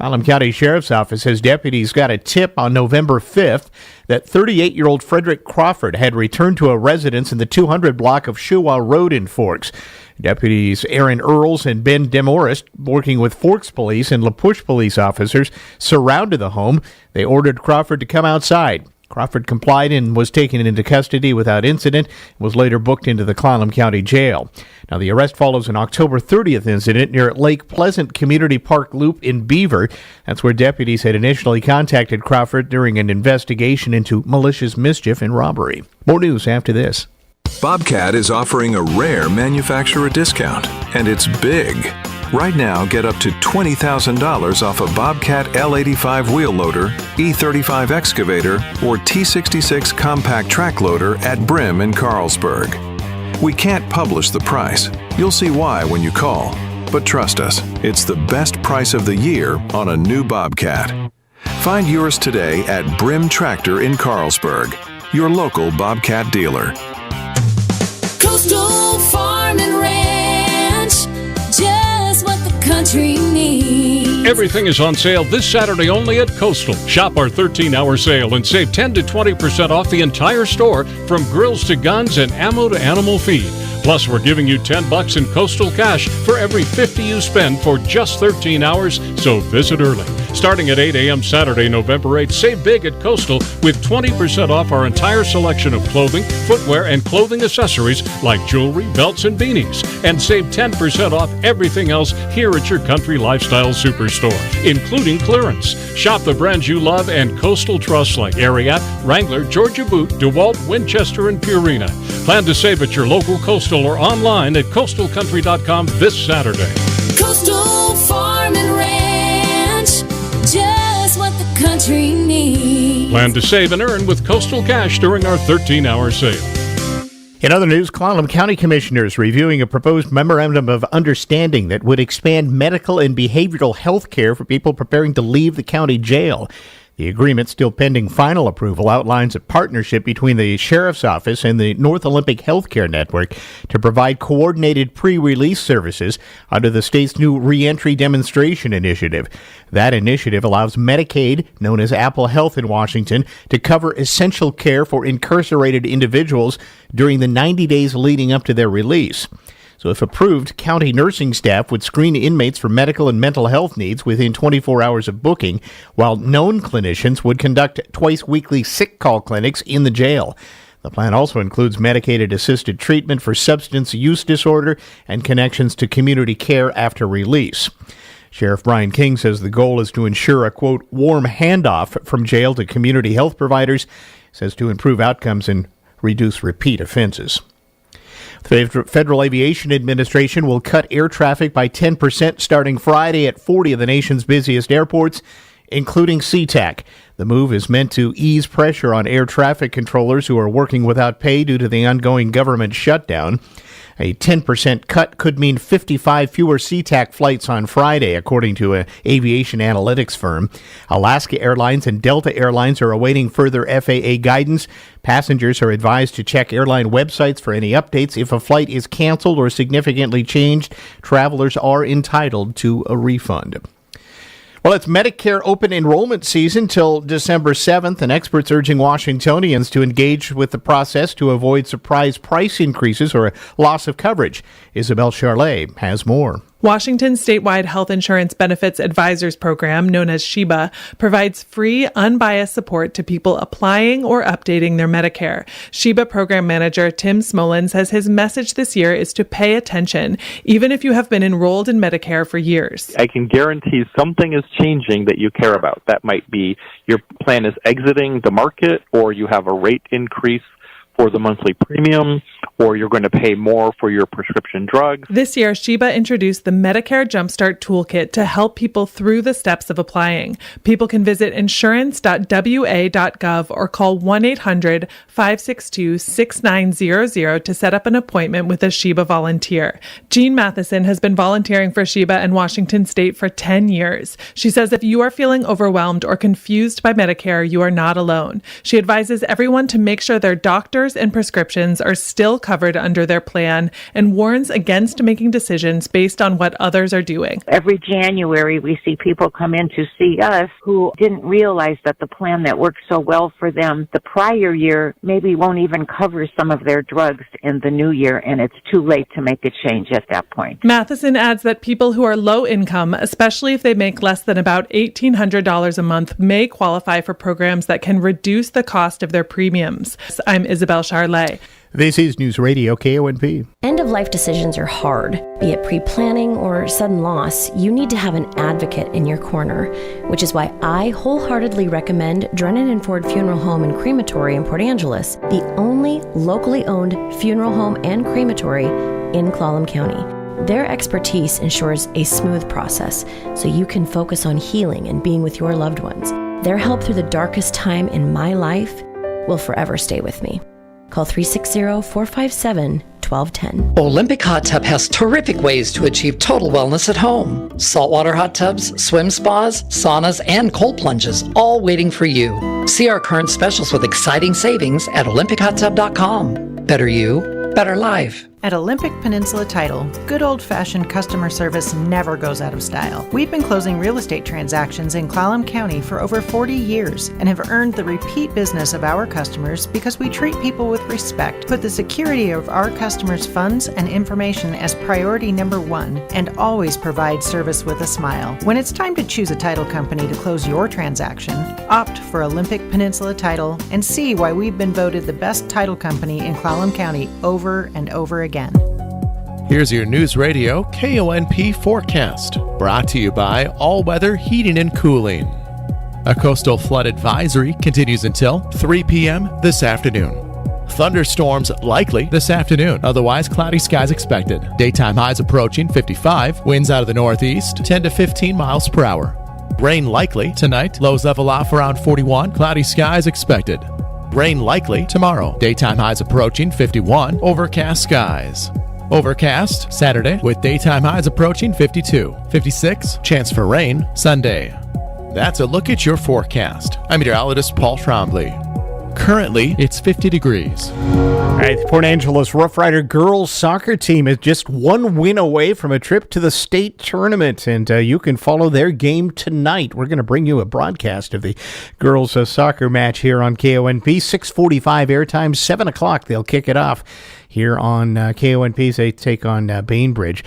Clallam County Sheriff's Office says deputies got a tip on November 5th that 38-year-old Frederick Crawford had returned to a residence in the 200 block of Shuwa Road in Forks. Deputies Aaron Earls and Ben Demorest, working with Forks Police and LaPush police officers, surrounded the home. They ordered Crawford to come outside. Crawford complied and was taken into custody without incident and was later booked into the Clallam County Jail. Now, the arrest follows an October 30th incident near Lake Pleasant Community Park Loop in Beaver. That's where deputies had initially contacted Crawford during an investigation into malicious mischief and robbery. More news after this. Bobcat is offering a rare manufacturer discount, and it's big. Right now, get up to $20,000 off a Bobcat L85 wheel loader, E35 excavator, or T66 compact track loader at Brim in Carlsberg. We can't publish the price. You'll see why when you call. But trust us, it's the best price of the year on a new Bobcat. Find yours today at Brim Tractor in Carlsberg, your local Bobcat dealer. Coastal Farm and Ranch, just what the country needs. Everything is on sale this Saturday only at Coastal. Shop our 13-hour sale and save 10 to 20% off the entire store, from grills to guns and ammo to animal feed. Plus, we're giving you $10 in Coastal cash for every $50 you spend for just 13 hours, so visit early. Starting at 8 a.m. Saturday, November 8th, save big at Coastal with 20% off our entire selection of clothing, footwear, and clothing accessories like jewelry, belts, and beanies. And save 10% off everything else here at your country lifestyle superstore, including clearance. Shop the brands you love and Coastal trusts like Ariat, Wrangler, Georgia Boot, DeWalt, Winchester, and Purina. Plan to save at your local Coastal or online at coastalcountry.com this Saturday. Coastal Farm and Ranch, just what the country needs. Plan to save and earn with Coastal Cash during our 13-hour sale. In other news, Clallam County Commissioners reviewing a proposed memorandum of understanding that would expand medical and behavioral health care for people preparing to leave the county jail. The agreement, still pending final approval, outlines a partnership between the Sheriff's Office and the North Olympic Healthcare Network to provide coordinated pre-release services under the state's new Reentry Demonstration Initiative. That initiative allows Medicaid, known as Apple Health in Washington, to cover essential care for incarcerated individuals during the 90 days leading up to their release. So if approved, county nursing staff would screen inmates for medical and mental health needs within 24 hours of booking, while known clinicians would conduct twice-weekly sick call clinics in the jail. The plan also includes medicated-assisted treatment for substance use disorder and connections to community care after release. Sheriff Brian King says the goal is to ensure a, quote, warm handoff from jail to community health providers, says to improve outcomes and reduce repeat offenses. The Federal Aviation Administration will cut air traffic by 10% starting Friday at 40 of the nation's busiest airports, including SeaTac. The move is meant to ease pressure on air traffic controllers who are working without pay due to the ongoing government shutdown. A 10% cut could mean 55 fewer SeaTac flights on Friday, according to an aviation analytics firm. Alaska Airlines and Delta Airlines are awaiting further FAA guidance. Passengers are advised to check airline websites for any updates. If a flight is canceled or significantly changed, travelers are entitled to a refund. Well, it's Medicare open enrollment season till December 7th, and experts urging Washingtonians to engage with the process to avoid surprise price increases or a loss of coverage. Isabel Charlet has more. Washington's statewide health insurance benefits advisors program, known as SHIBA, provides free, unbiased support to people applying or updating their Medicare. SHIBA program manager Tim Smolin says his message this year is to pay attention, even if you have been enrolled in Medicare for years. I can guarantee something is changing that you care about. That might be your plan is exiting the market, or you have a rate increase for the monthly premium, or you're going to pay more for your prescription drugs. This year, SHIBA introduced the Medicare Jumpstart Toolkit to help people through the steps of applying. People can visit insurance.wa.gov or call 1-800-562-6900 to set up an appointment with a SHIBA volunteer. Jean Matheson has been volunteering for SHIBA in Washington State for 10 years. She says if you are feeling overwhelmed or confused by Medicare, you are not alone. She advises everyone to make sure their doctors and prescriptions are still covered under their plan and warns against making decisions based on what others are doing. Every January, we see people come in to see us who didn't realize that the plan that worked so well for them the prior year maybe won't even cover some of their drugs in the new year, and it's too late to make a change at that point. Matheson adds that people who are low income, especially if they make less than about $1,800 a month, may qualify for programs that can reduce the cost of their premiums. I'm Isabel Charlet. This is Newsradio KONP. End-of-life decisions are hard. Be it pre-planning or sudden loss, you need to have an advocate in your corner, which is why I wholeheartedly recommend Drennan and Ford Funeral Home and Crematory in Port Angeles, the only locally owned funeral home and crematory in Clallam County. Their expertise ensures a smooth process so you can focus on healing and being with your loved ones. Their help through the darkest time in my life will forever stay with me. Call 360-457-1210. Olympic Hot Tub has terrific ways to achieve total wellness at home. Saltwater hot tubs, swim spas, saunas, and cold plunges, all waiting for you. See our current specials with exciting savings at olympichottub.com. Better you, better life. At Olympic Peninsula Title, good old-fashioned customer service never goes out of style. We've been closing real estate transactions in Clallam County for over 40 years and have earned the repeat business of our customers because we treat people with respect, put the security of our customers' funds and information as priority number one, and always provide service with a smile. When it's time to choose a title company to close your transaction, opt for Olympic Peninsula Title and see why we've been voted the best title company in Clallam County over and over again. Here's your Newsradio KONP forecast, brought to you by All Weather Heating and Cooling. A coastal flood advisory continues until 3 p.m. this afternoon. Thunderstorms likely this afternoon, otherwise cloudy skies expected. Daytime highs approaching 55, winds out of the northeast 10 to 15 miles per hour. Rain likely tonight, lows level off around 41, cloudy skies expected. Rain likely tomorrow. Daytime highs approaching 51. Overcast skies. Overcast Saturday with daytime highs approaching 52. 56. Chance for rain Sunday. That's a look at your forecast. I'm meteorologist Paul Trombley. Currently, it's 50 degrees. All right, the Port Angeles Rough Rider girls soccer team is just one win away from a trip to the state tournament, and you can follow their game tonight. We're going to bring you a broadcast of the girls soccer match here on KONP. 6:45 airtime, 7 o'clock they'll kick it off here on KONP as they take on Bainbridge.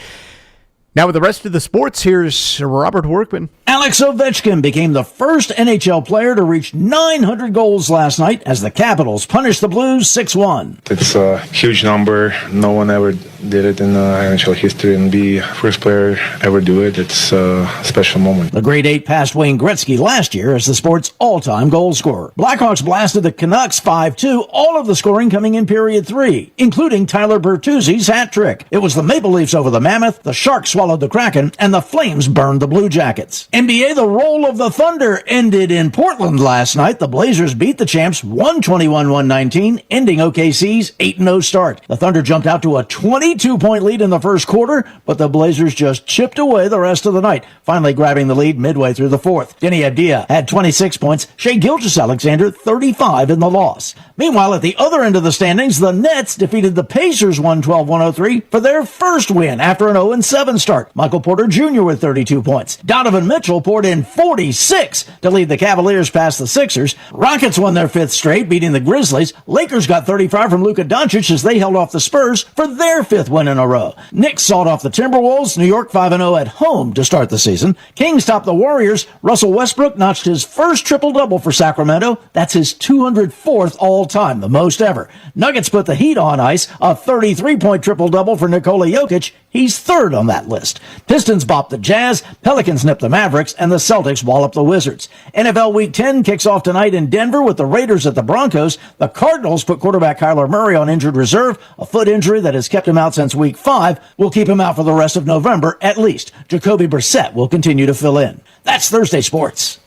Now with the rest of the sports, here's Robert Workman. Alex Ovechkin became the first NHL player to reach 900 goals last night as the Capitals punished the Blues 6-1. It's a huge number. No one ever did it in NHL history, and be first player ever do it. It's a special moment. The grade 8 passed Wayne Gretzky last year as the sport's all-time goal scorer. Blackhawks blasted the Canucks 5-2, all of the scoring coming in period 3, including Tyler Bertuzzi's hat trick. It was the Maple Leafs over the Mammoth, the Sharks swallowed the Kraken, and the Flames burned the Blue Jackets. NBA, the roll of the Thunder ended in Portland last night. The Blazers beat the champs 121-119, ending OKC's 8-0 start. The Thunder jumped out to a 22-point lead in the first quarter, but the Blazers just chipped away the rest of the night, finally grabbing the lead midway through the fourth. Denny Avdia had 26 points, Shai Gilgeous-Alexander 35 in the loss. Meanwhile, at the other end of the standings, the Nets defeated the Pacers 112-103 for their first win after an 0-7 start. Michael Porter Jr. with 32 points. Donovan Mitchell poured in 46 to lead the Cavaliers past the Sixers. Rockets won their fifth straight, beating the Grizzlies. Lakers got 35 from Luka Doncic as they held off the Spurs for their fifth 5th win in a row. Knicks sawed off the Timberwolves. New York 5-0 at home to start the season. Kings topped the Warriors. Russell Westbrook notched his first triple-double for Sacramento. That's his 204th all-time, the most ever. Nuggets put the Heat on ice. A 33-point triple-double for Nikola Jokic. He's third on that list. Pistons bopped the Jazz. Pelicans nipped the Mavericks. And the Celtics walloped the Wizards. NFL Week 10 kicks off tonight in Denver with the Raiders at the Broncos. The Cardinals put quarterback Kyler Murray on injured reserve. A foot injury that has kept him out since Week 5 will keep him out for the rest of November at least. Jacoby Brissett will continue to fill in. That's Thursday Sports.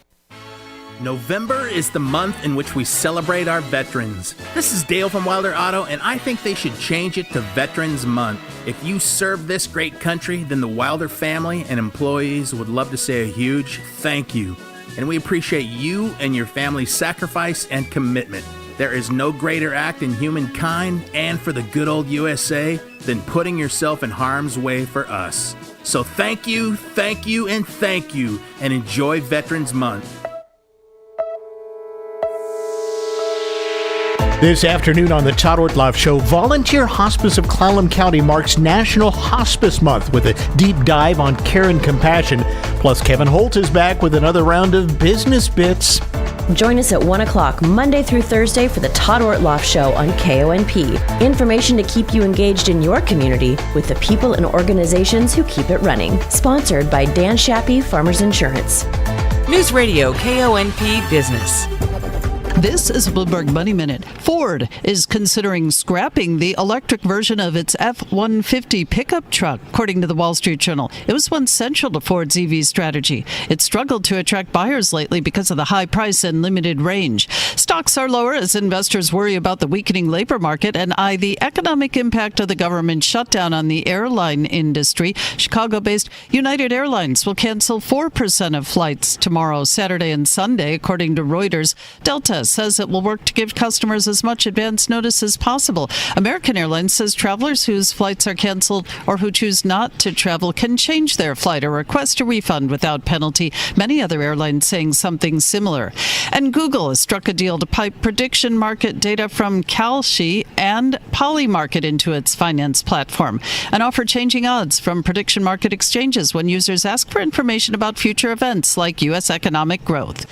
November is the month in which we celebrate our veterans. This is Dale from Wilder Auto, and I think they should change it to Veterans Month. If you serve this great country, then the Wilder family and employees would love to say a huge thank you. And we appreciate you and your family's sacrifice and commitment. There is no greater act in humankind and for the good old USA than putting yourself in harm's way for us. So thank you, and enjoy Veterans Month. This afternoon on the Todd Ortloff Show, Volunteer Hospice of Clallam County marks National Hospice Month with a deep dive on care and compassion. Plus, Kevin Holt is back with another round of business bits. Join us at 1 o'clock Monday through Thursday for the Todd Ortloff Show on KONP. Information to keep you engaged in your community with the people and organizations who keep it running. Sponsored by Dan Shappy, Farmers Insurance. Newsradio KONP Business. This is a Bloomberg Money Minute. Ford is considering scrapping the electric version of its F-150 pickup truck, according to the Wall Street Journal. It was once central to Ford's EV strategy. It struggled to attract buyers lately because of the high price and limited range. Stocks are lower as investors worry about the weakening labor market and eye the economic impact of the government shutdown on the airline industry. Chicago-based United Airlines will cancel 4% of flights tomorrow, Saturday, and Sunday, according to Reuters. Delta says it will work to give customers as much advance notice as possible. American Airlines says travelers whose flights are canceled or who choose not to travel can change their flight or request a refund without penalty. Many other airlines saying something similar. And Google has struck a deal to pipe prediction market data from Kalshi and Polymarket into its finance platform. An offer changing odds from prediction market exchanges when users ask for information about future events like U.S. economic growth.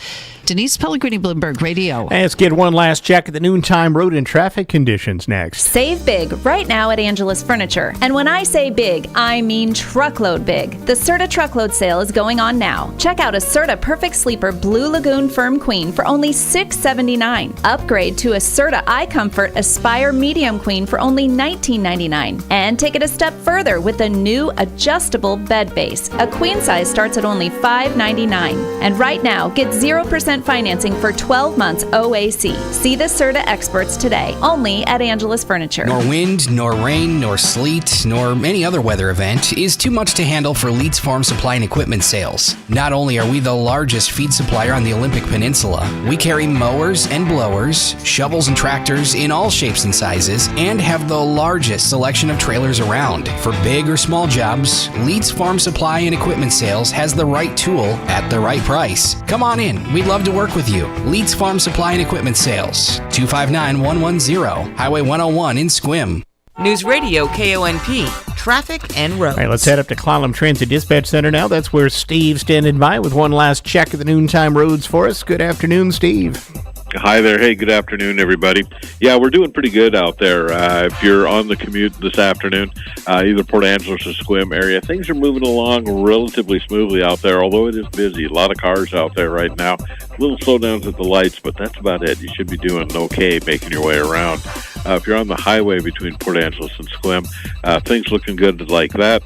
Denise Pellegrini, Bloomberg Radio. Let's get one last check at the noontime road and traffic conditions next. Save big right now at Angela's Furniture. And when I say big, I mean truckload big. The Serta Truckload Sale is going on now. Check out a Serta Perfect Sleeper Blue Lagoon Firm Queen for only $679. Upgrade to a Serta iComfort Aspire Medium Queen for only $19.99. And take it a step further with the new adjustable bed base. A queen size starts at only $599. And right now, get 0% financing for 12 months OAC. See the Serta experts today, only at Angela's Furniture. Nor wind, nor rain, nor sleet, nor any other weather event is too much to handle for Leeds Farm Supply and Equipment sales. Not only are we the largest feed supplier on the Olympic Peninsula, we carry mowers and blowers, shovels and tractors in all shapes and sizes, and have the largest selection of trailers around. For big or small jobs, Leeds Farm Supply and Equipment sales has the right tool at the right price. Come on in. We'd love to work with you. Leeds Farm Supply and Equipment Sales, 259-110, Highway 101 in Sequim. News Radio KONP, traffic and roads. All right, let's head up to Clallam Transit Dispatch Center now. That's where Steve's standing by with one last check of the noontime roads for us. Good afternoon, Steve. Hi there. Hey, good afternoon, everybody. Yeah, we're doing pretty good out there. If you're on the commute this afternoon, either Port Angeles or Sequim area, things are moving along relatively smoothly out there, although it is busy. A lot of cars out there right now. Little slowdowns at the lights, but that's about it. You should be doing okay making your way around. If you're on the highway between Port Angeles and Sequim, things looking good like that.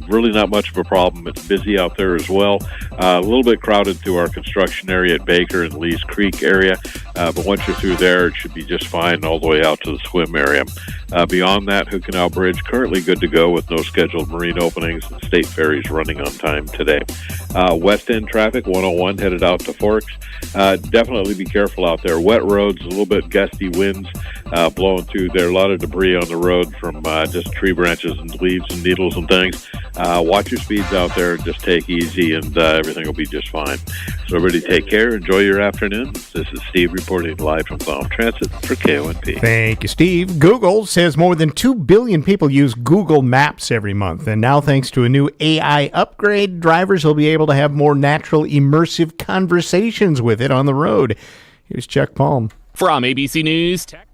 Really not much of a problem. It's busy out there as well. A little bit crowded through our construction area at Baker and Lee's Creek area. But once you're through there, it should be just fine all the way out to the Sequim area. Beyond that, Hood Canal Bridge, currently good to go with no scheduled marine openings. The state ferry's running on time today. West End traffic, 101 headed out to Forks. Definitely be careful out there. Wet roads, a little bit gusty winds blowing through there. A lot of debris on the road from just tree branches and leaves and needles and things. Watch your speeds out there and just take easy, and everything will be just fine. So everybody take care. Enjoy your afternoon. This is Steve reporting live from Clallam Transit for KONP. Thank you, Steve. Google says more than 2 billion people use Google Maps every month. And now, thanks to a new AI upgrade, drivers will be able to have more natural, immersive conversations with it on the road. Here's Chuck Palm. From ABC News Tech.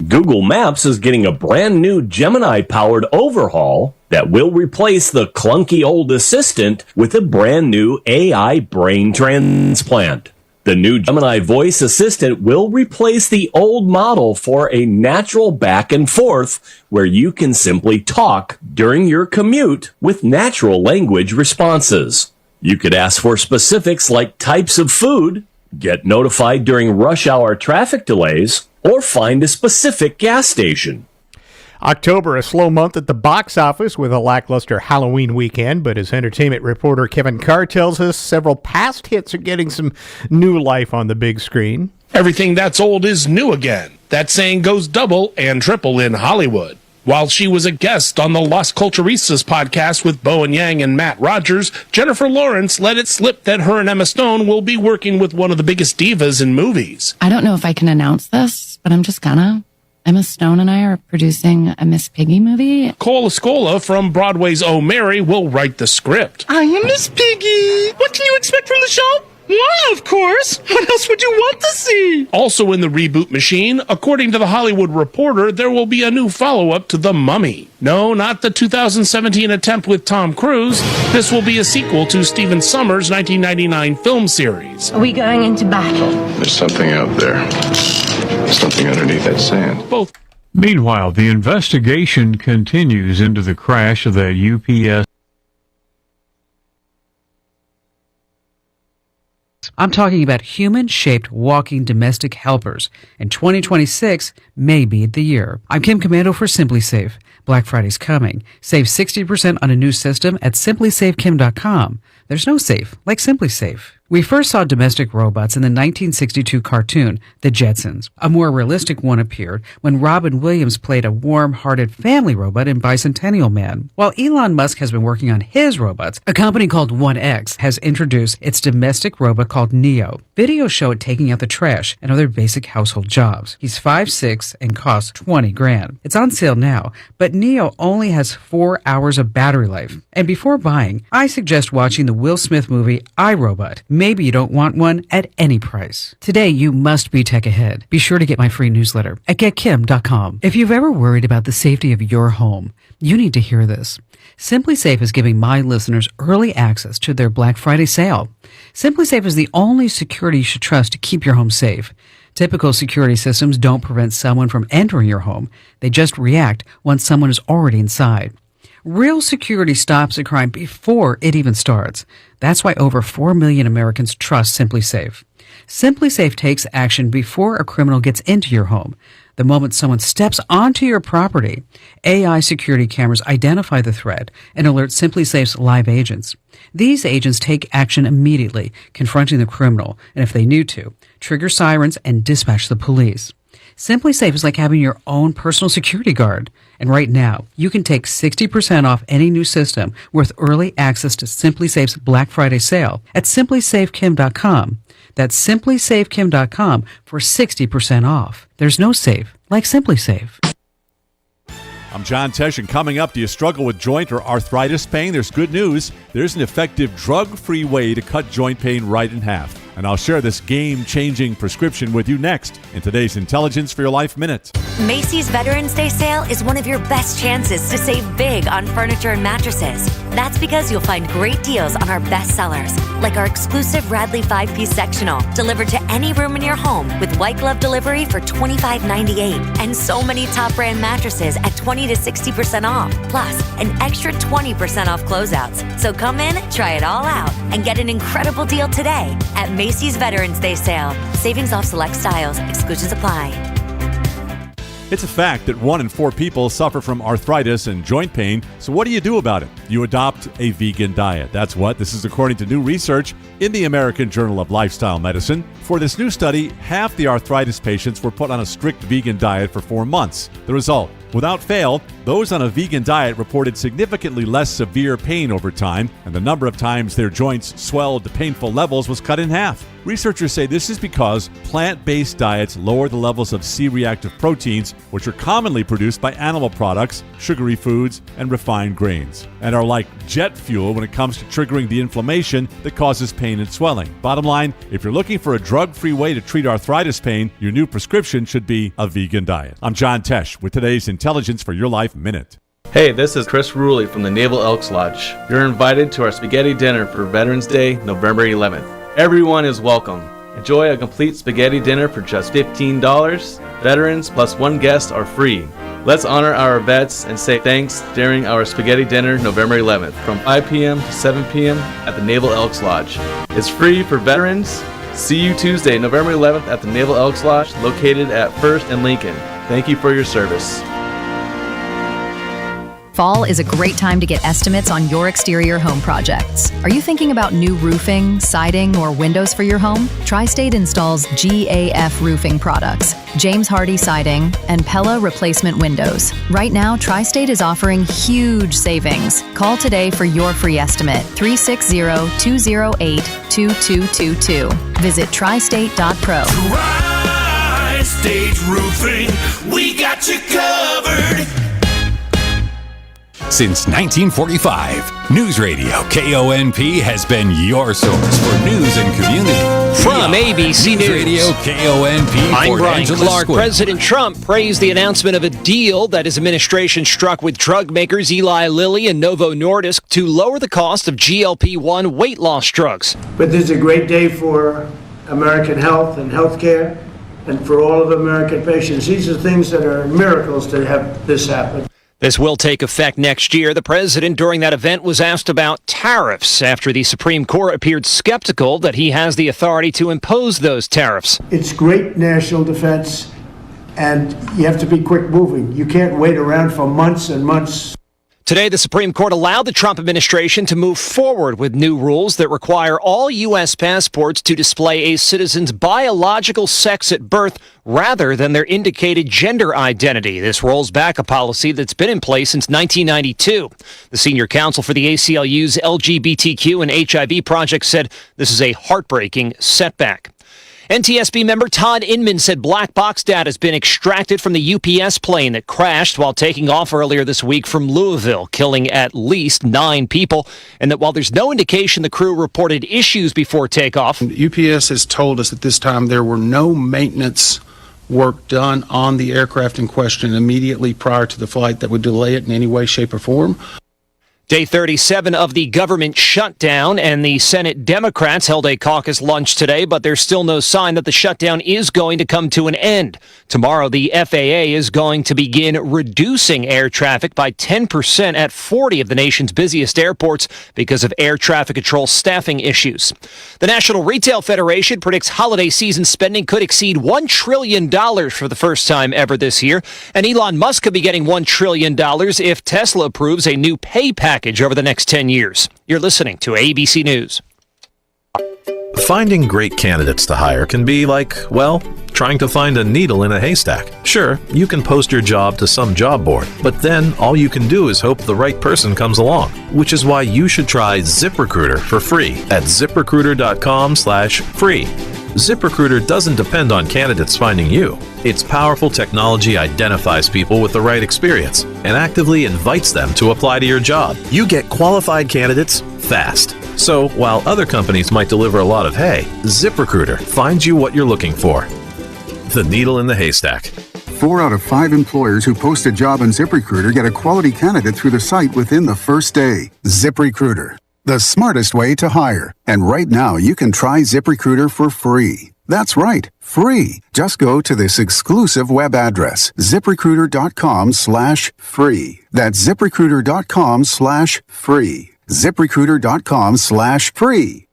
Google Maps is getting a brand new Gemini-powered overhaul that will replace the clunky old assistant with a brand new AI brain transplant. The new Gemini voice assistant will replace the old model for a natural back and forth where you can simply talk during your commute with natural language responses. You could ask for specifics like types of food, get notified during rush hour traffic delays, or find a specific gas station. October, a slow month at the box office with a lackluster Halloween weekend, but as entertainment reporter Kevin Carr tells us, several past hits are getting some new life on the big screen. Everything that's old is new again. That saying goes double and triple in Hollywood. While she was a guest on the Las Culturistas podcast with Bowen Yang and Matt Rogers, Jennifer Lawrence let it slip that her and Emma Stone will be working with one of the biggest divas in movies. I don't know if I can announce this, but I'm just gonna. Emma Stone and I are producing a Miss Piggy movie. Cole Escola from Broadway's Oh Mary will write the script. I am Miss Piggy. What can you expect from the show? Well, of course. What else would you want to see? Also in the reboot machine, according to The Hollywood Reporter, there will be a new follow-up to The Mummy. No, not the 2017 attempt with Tom Cruise. This will be a sequel to Stephen Sommers' 1999 film series. Are we going into battle? There's something out there. Something underneath that sand. Both. Meanwhile, the investigation continues into the crash of that UPS. I'm talking about human-shaped walking domestic helpers, and 2026 may be the year. I'm Kim Commando for Simply Safe. Black Friday's coming. Save 60% on a new system at simplysafekim.com. There's no safe like Simply Safe. We first saw domestic robots in the 1962 cartoon, The Jetsons. A more realistic one appeared when Robin Williams played a warm-hearted family robot in Bicentennial Man. While Elon Musk has been working on his robots, a company called 1X has introduced its domestic robot called Neo. Videos show it taking out the trash and other basic household jobs. He's 5'6" and costs $20,000. It's on sale now, but Neo only has 4 hours of battery life. And before buying, I suggest watching the Will Smith movie, iRobot. Maybe you don't want one at any price. Today, you must be tech ahead. Be sure to get my free newsletter at getkim.com. If you've ever worried about the safety of your home, you need to hear this. Simply Safe is giving my listeners early access to their Black Friday sale. Simply Safe is the only security you should trust to keep your home safe. Typical security systems don't prevent someone from entering your home. They just react once someone is already inside. Real security stops a crime before it even starts. That's why over 4 million Americans trust Simply Safe. Simply Safe takes action before a criminal gets into your home. The moment someone steps onto your property, AI security cameras identify the threat and alert Simply Safe's live agents. These agents take action immediately, confronting the criminal, and if they need to, trigger sirens and dispatch the police. Simply Safe is like having your own personal security guard. And right now, you can take 60% off any new system with early access to Simply Safe's Black Friday sale at simplysafekim.com. That's simplysafekim.com for 60% off. There's no safe like Simply Safe. I'm John Tesh, and coming up, do you struggle with joint or arthritis pain? There's good news. There's an effective drug-free way to cut joint pain right in half. And I'll share this game-changing prescription with you next in today's Intelligence for Your Life Minute. Macy's Veterans Day sale is one of your best chances to save big on furniture and mattresses. That's because you'll find great deals on our best sellers, like our exclusive Radley 5-piece sectional, delivered to any room in your home with white glove delivery for $25.98, and so many top brand mattresses at 20 to 60% off, plus an extra 20% off closeouts. So come in, try it all out, and get an incredible deal today at Macy's Veterans Day sale. Savings off select styles. Exclusions apply. It's a fact that 1 in 4 people suffer from arthritis and joint pain, so what do you do about it? you adopt a vegan diet. That's what. This is according to new research in the American Journal of Lifestyle Medicine. For this new study, half the arthritis patients were put on a strict vegan diet for 4 months. The result, without fail, those on a vegan diet reported significantly less severe pain over time, and the number of times their joints swelled to painful levels was cut in half. Researchers say this is because plant-based diets lower the levels of C-reactive proteins, which are commonly produced by animal products, sugary foods, and refined grains, and are like jet fuel when it comes to triggering the inflammation that causes pain and swelling. Bottom line, if you're looking for a drug-free way to treat arthritis pain, your new prescription should be a vegan diet. I'm John Tesh with today's Intelligence for Your Life Minute. Hey, this is Chris Ruley from the Naval Elks Lodge. You're invited to our spaghetti dinner for Veterans Day, November 11th. Everyone is welcome. Enjoy a complete spaghetti dinner for just $15. Veterans plus one guest are free. Let's honor our vets and say thanks during our spaghetti dinner November 11th from 5 p.m. to 7 p.m. at the Naval Elks Lodge. It's free for veterans. See you Tuesday, November 11th at the Naval Elks Lodge located at 1st and Lincoln. Thank you for your service. Fall is a great time to get estimates on your exterior home projects. Are you thinking about new roofing, siding, or windows for your home? Tri-State installs GAF roofing products, James Hardy siding, and Pella replacement windows. Right now, Tri-State is offering huge savings. Call today for your free estimate, 360-208-2222. Visit tristate.pro. Tri-State Roofing, we got you covered. Since 1945, Newsradio KONP has been your source for news and community. From ABC News. Newsradio KONP. I'm Brian Angeles Clark. Square. President Trump praised the announcement of a deal that his administration struck with drug makers Eli Lilly and Novo Nordisk to lower the cost of GLP-1 weight loss drugs. But this is a great day for American health and healthcare and for all of American patients. These are things that are miracles to have this happen. This will take effect next year. The president during that event was asked about tariffs after the Supreme Court appeared skeptical that he has the authority to impose those tariffs. It's great national defense, and you have to be quick moving. You can't wait around for months and months. Today, the Supreme Court allowed the Trump administration to move forward with new rules that require all U.S. passports to display a citizen's biological sex at birth rather than their indicated gender identity. This rolls back a policy that's been in place since 1992. The senior counsel for the ACLU's LGBTQ and HIV project said this is a heartbreaking setback. NTSB member Todd Inman said black box data has been extracted from the UPS plane that crashed while taking off earlier this week from Louisville, killing at least 9 people, and that while there's no indication the crew reported issues before takeoff. UPS has told us at this time there were no maintenance work done on the aircraft in question immediately prior to the flight that would delay it in any way, shape, or form. Day 37 of the government shutdown, and the Senate Democrats held a caucus lunch today, but there's still no sign that the shutdown is going to come to an end. Tomorrow, the FAA is going to begin reducing air traffic by 10% at 40 of the nation's busiest airports because of air traffic control staffing issues. The National Retail Federation predicts holiday season spending could exceed $1 trillion for the first time ever this year, and Elon Musk could be getting $1 trillion if Tesla approves a new pay package over the next 10 years. You're listening to ABC News. Finding great candidates to hire can be like, well, trying to find a needle in a haystack. Sure, you can post your job to some job board, but then all you can do is hope the right person comes along, which is why you should try ZipRecruiter for free at ZipRecruiter.com/free. ZipRecruiter doesn't depend on candidates finding you. Its powerful technology identifies people with the right experience and actively invites them to apply to your job. You get qualified candidates fast. So while other companies might deliver a lot of hay, ZipRecruiter finds you what you're looking for. The needle in the haystack. 4 out of 5 employers who post a job on ZipRecruiter get a quality candidate through the site within the first day. ZipRecruiter, the smartest way to hire. And right now, you can try ZipRecruiter for free. That's right, free. Just go to this exclusive web address, ZipRecruiter.com/free. That's ZipRecruiter.com/free. ZipRecruiter.com/free.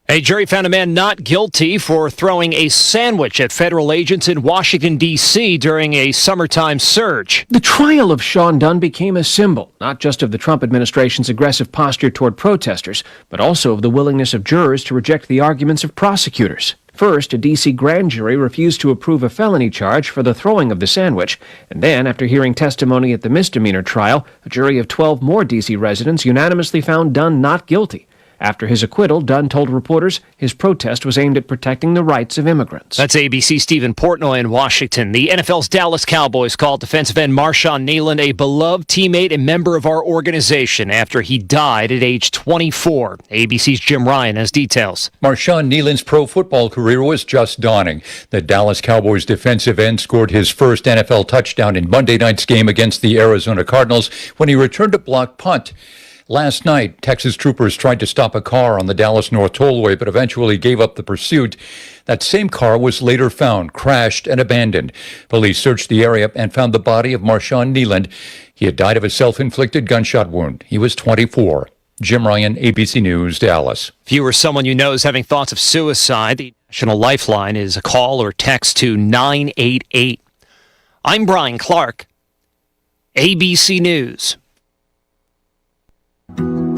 A jury found a man not guilty for throwing a sandwich at federal agents in Washington, D.C. during a summertime surge. The trial of Sean Dunn became a symbol, not just of the Trump administration's aggressive posture toward protesters, but also of the willingness of jurors to reject the arguments of prosecutors. First, a D.C. grand jury refused to approve a felony charge for the throwing of the sandwich. And then, after hearing testimony at the misdemeanor trial, a jury of 12 more D.C. residents unanimously found Dunn not guilty. After his acquittal, Dunn told reporters his protest was aimed at protecting the rights of immigrants. That's ABC's Stephen Portnoy in Washington. The NFL's Dallas Cowboys called defensive end Marshawn Kneeland a beloved teammate and member of our organization after he died at age 24. ABC's Jim Ryan has details. Marshawn Kneeland's pro football career was just dawning. The Dallas Cowboys defensive end scored his first NFL touchdown in Monday night's game against the Arizona Cardinals when he returned a blocked punt. Last night, Texas troopers tried to stop a car on the Dallas North Tollway, but eventually gave up the pursuit. That same car was later found, crashed and abandoned. Police searched the area and found the body of Marshawn Kneeland. He had died of a self-inflicted gunshot wound. He was 24. Jim Ryan, ABC News, Dallas. If you or someone you know is having thoughts of suicide, the National Lifeline is a call or text to 988. I'm Brian Clark, ABC News.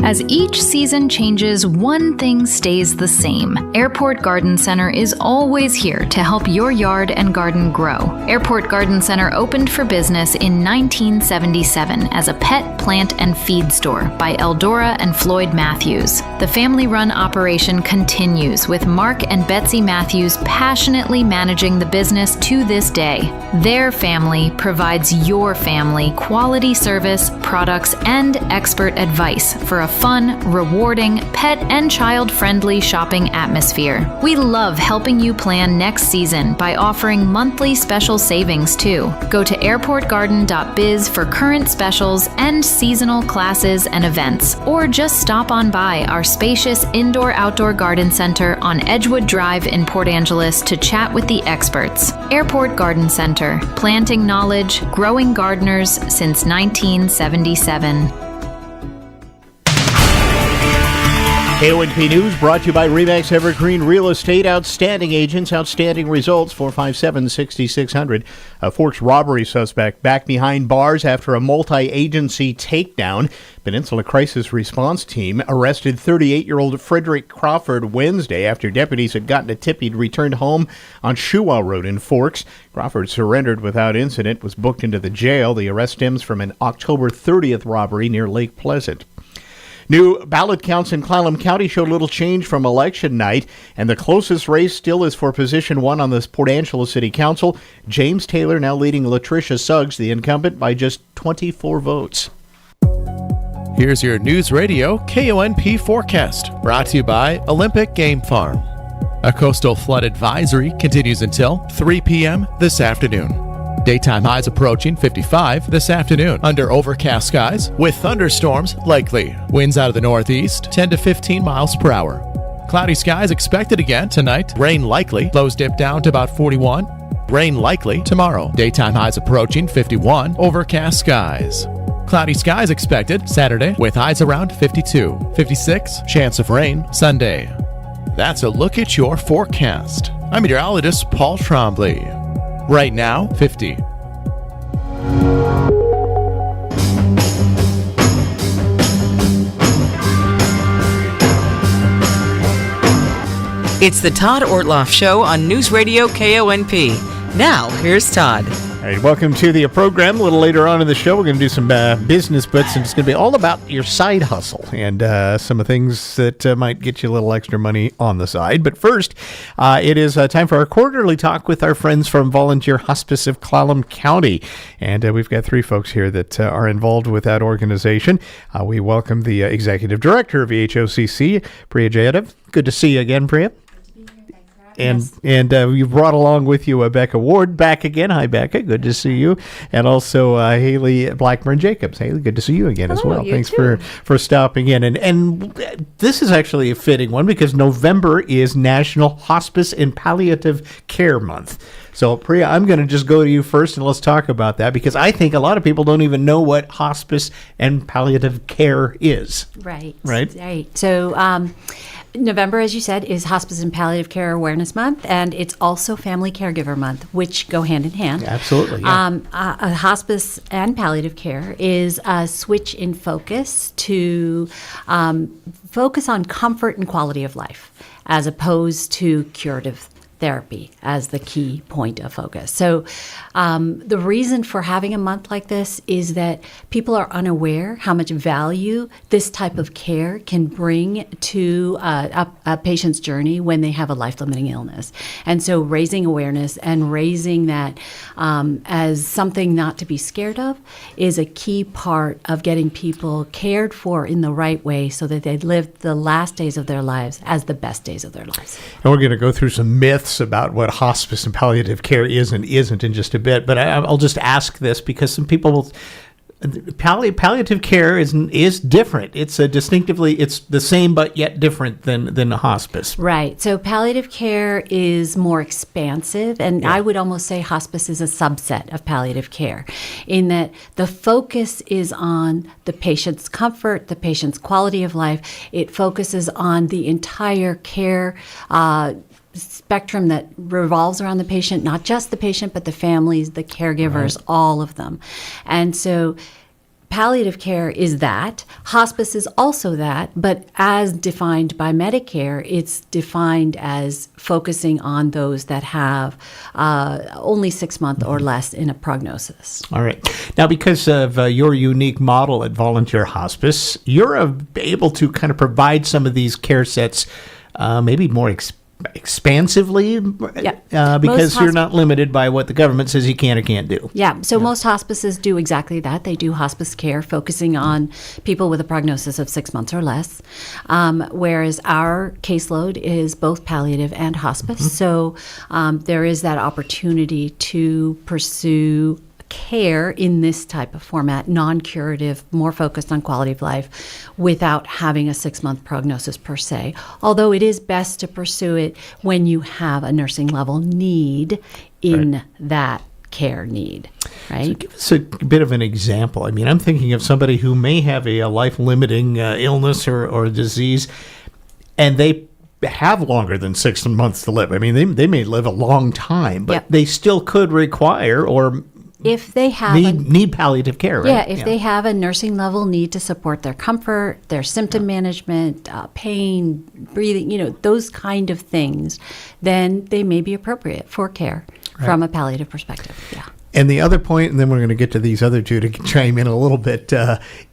As each season changes, one thing stays the same. Airport Garden Center is always here to help your yard and garden grow. Airport Garden Center opened for business in 1977 as a pet, plant, and feed store by Eldora and Floyd Matthews. The family-run operation continues with Mark and Betsy Matthews passionately managing the business to this day. Their family provides your family quality service, products, and expert advice for a fun, rewarding, pet, and child-friendly shopping atmosphere. We love helping you plan next season by offering monthly special savings too. Go to airportgarden.biz for current specials and seasonal classes and events, or just stop on by our spacious indoor-outdoor garden center on Edgewood Drive in Port Angeles to chat with the experts. Airport Garden Center, planting knowledge, growing gardeners since 1977. KONP News brought to you by Remax Evergreen Real Estate. Outstanding agents, outstanding results. 457-6600. A Forks robbery suspect back behind bars after a multi-agency takedown. Peninsula Crisis Response Team arrested 38-year-old Frederick Crawford Wednesday after deputies had gotten a tip he'd returned home on Shuwa Road in Forks. Crawford surrendered without incident, was booked into the jail. The arrest stems from an October 30th robbery near Lake Pleasant. New ballot counts in Clallam County show little change from election night, and the closest race still is for position 1 on the Port Angeles City Council. James Taylor now leading Latricia Suggs, the incumbent, by just 24 votes. Here's your News Radio KONP forecast, brought to you by Olympic Game Farm. A coastal flood advisory continues until 3 p.m. this afternoon. Daytime highs approaching 55 this afternoon under overcast skies with thunderstorms likely. Winds out of the northeast 10 to 15 miles per hour. Cloudy skies expected again tonight. Rain likely. Lows dip down to about 41. Rain likely tomorrow. Daytime highs approaching 51. Overcast skies. Cloudy skies expected Saturday with highs around 52. 56. Chance of rain Sunday. That's a look at your forecast. I'm meteorologist Paul Trombley. Right now, 50. It's the Todd Ortloff Show on News Radio KONP. Now, here's Todd. All right, welcome to the program. A little later on in the show, we're going to do some business bits, and it's going to be all about your side hustle and some of the things that might get you a little extra money on the side. But first, it is time for our quarterly talk with our friends from Volunteer Hospice of Clallam County. And we've got 3 folks here that are involved with that organization. We welcome the Executive Director of VHOCC, Priya Jayadav. Good to see you again, Priya. And you've brought along with you Becca Ward back again. Hi, Becca. Good to see you. And also Haley Blackburn-Jacobs. Haley, good to see you again as well. Thanks for stopping in. And this is actually a fitting one because November is National Hospice and Palliative Care Month. So, Priya, I'm going to just go to you first and let's talk about that because I think a lot of people don't even know what hospice and palliative care is. Right. Right. So, November, as you said, is Hospice and Palliative Care Awareness Month, and it's also Family Caregiver Month, which go hand in hand. Absolutely. Yeah. Hospice and palliative care is a switch in focus to focus on comfort and quality of life, as opposed to curative therapy as the key point of focus. So the reason for having a month like this is that people are unaware how much value this type of care can bring to a patient's journey when they have a life-limiting illness. And so raising awareness and raising that as something not to be scared of is a key part of getting people cared for in the right way so that they live the last days of their lives as the best days of their lives. And we're going to go through some myths about what hospice and palliative care is and isn't in just a bit, but I'll just ask this because some people palliative care is different. It's it's the same but yet different than a hospice. Right. So palliative care is more expansive, and I would almost say hospice is a subset of palliative care, in that the focus is on the patient's comfort, the patient's quality of life. It focuses on the entire care spectrum that revolves around the patient, not just the patient, but the families, the caregivers, all of them. And so palliative care is that. Hospice is also that, but as defined by Medicare, it's defined as focusing on those that have only 6 months or less in a prognosis. All right. Now, because of your unique model at Volunteer Hospice, you're able to kind of provide some of these care sets maybe more expansively because you're not limited by what the government says you can or can't do. So most hospices do exactly that. They do hospice care focusing on people with a prognosis of 6 months or less, whereas our caseload is both palliative and hospice. So there is that opportunity to pursue care in this type of format, non-curative, more focused on quality of life, without having a 6-month prognosis per se. Although it is best to pursue it when you have a nursing level need in that care need, right? So give us a bit of an example. I mean, I'm thinking of somebody who may have a life-limiting illness or disease, and they have longer than 6 months to live. I mean, they may live a long time, but they still could require or if they have need palliative care, right? If they have a nursing level need to support their comfort, their symptom management, pain, breathing, those kind of things, then they may be appropriate for care from a palliative perspective. And the other point, and then we're going to get to these other two to chime in a little bit,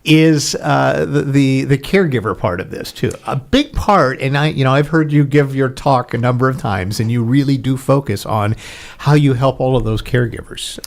is the caregiver part of this too. A big part, and I've heard you give your talk a number of times, and you really do focus on how you help all of those caregivers.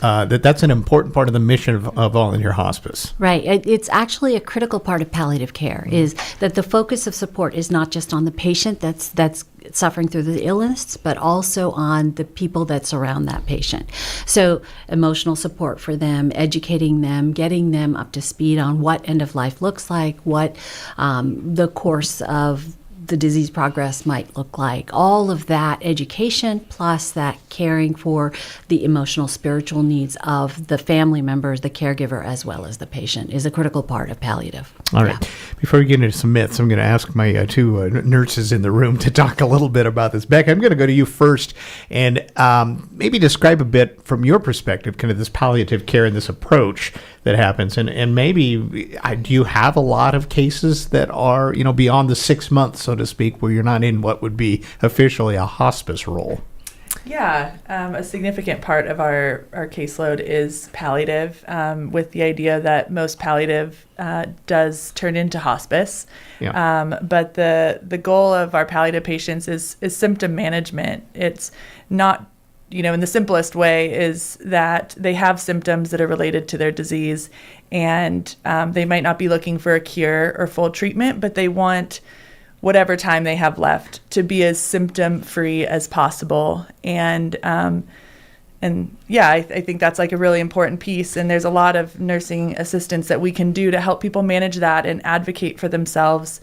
That's an important part of the mission of Volunteer Hospice. Right. It's actually a critical part of palliative care, is that the focus of support is not just on the patient that's suffering through the illness, but also on the people that surround that patient. So emotional support for them, educating them, getting them up to speed on what end of life looks like, what the course of the disease progress might look like. All of that education plus that caring for the emotional, spiritual needs of the family members, the caregiver, as well as the patient is a critical part of palliative. All right. Before we get into some myths, I'm going to ask my two nurses in the room to talk a little bit about this. Beck, I'm going to go to you first and maybe describe a bit from your perspective, kind of this palliative care and this approach that happens. And maybe, do you have a lot of cases that are, beyond the 6 months, so to speak, where you're not in what would be officially a hospice role? Yeah, a significant part of our caseload is palliative, with the idea that most palliative does turn into hospice. But the goal of our palliative patients is symptom management. It's not, in the simplest way, is that they have symptoms that are related to their disease, and they might not be looking for a cure or full treatment, but they want whatever time they have left to be as symptom-free as possible. And I think that's like a really important piece. And there's a lot of nursing assistance that we can do to help people manage that and advocate for themselves,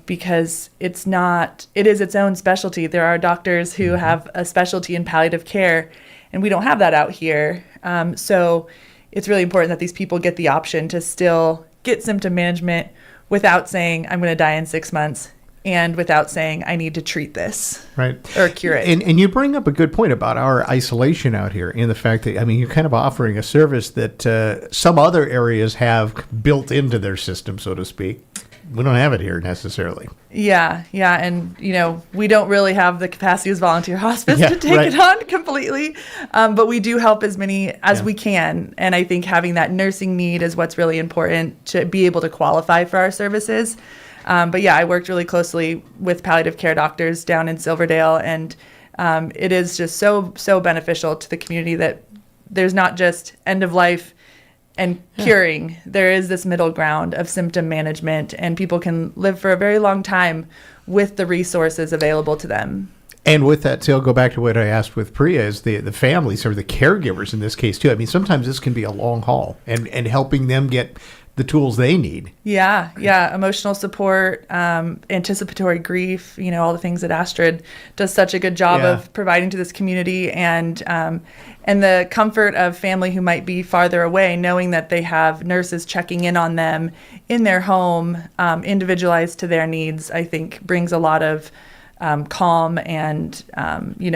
because it is its own specialty. There are doctors who have a specialty in palliative care, and we don't have that out here. So it's really important that these people get the option to still get symptom management without saying, I'm going to die in 6 months. and without saying, I need to treat this right, or cure it. And you bring up a good point about our isolation out here in the fact that, I mean, you're kind of offering a service that some other areas have built into their system, so to speak. We don't have it here necessarily. Yeah. And, we don't really have the capacity as volunteer hospice to take it on completely. But we do help as many as we can. And I think having that nursing need is what's really important to be able to qualify for our services. But I worked really closely with palliative care doctors down in Silverdale. And it is just so beneficial to the community that there's not just end of life and curing. There is this middle ground of symptom management, and people can live for a very long time with the resources available to them. And with that, too, I'll go back to what I asked with Priya, is the families or the caregivers in this case, too. I mean, sometimes this can be a long haul, and helping them get the tools they need. Yeah. Emotional support, anticipatory grief, all the things that Astrid does such a good job of providing to this community, and the comfort of family who might be farther away, knowing that they have nurses checking in on them in their home, individualized to their needs, I think brings a lot of calm and,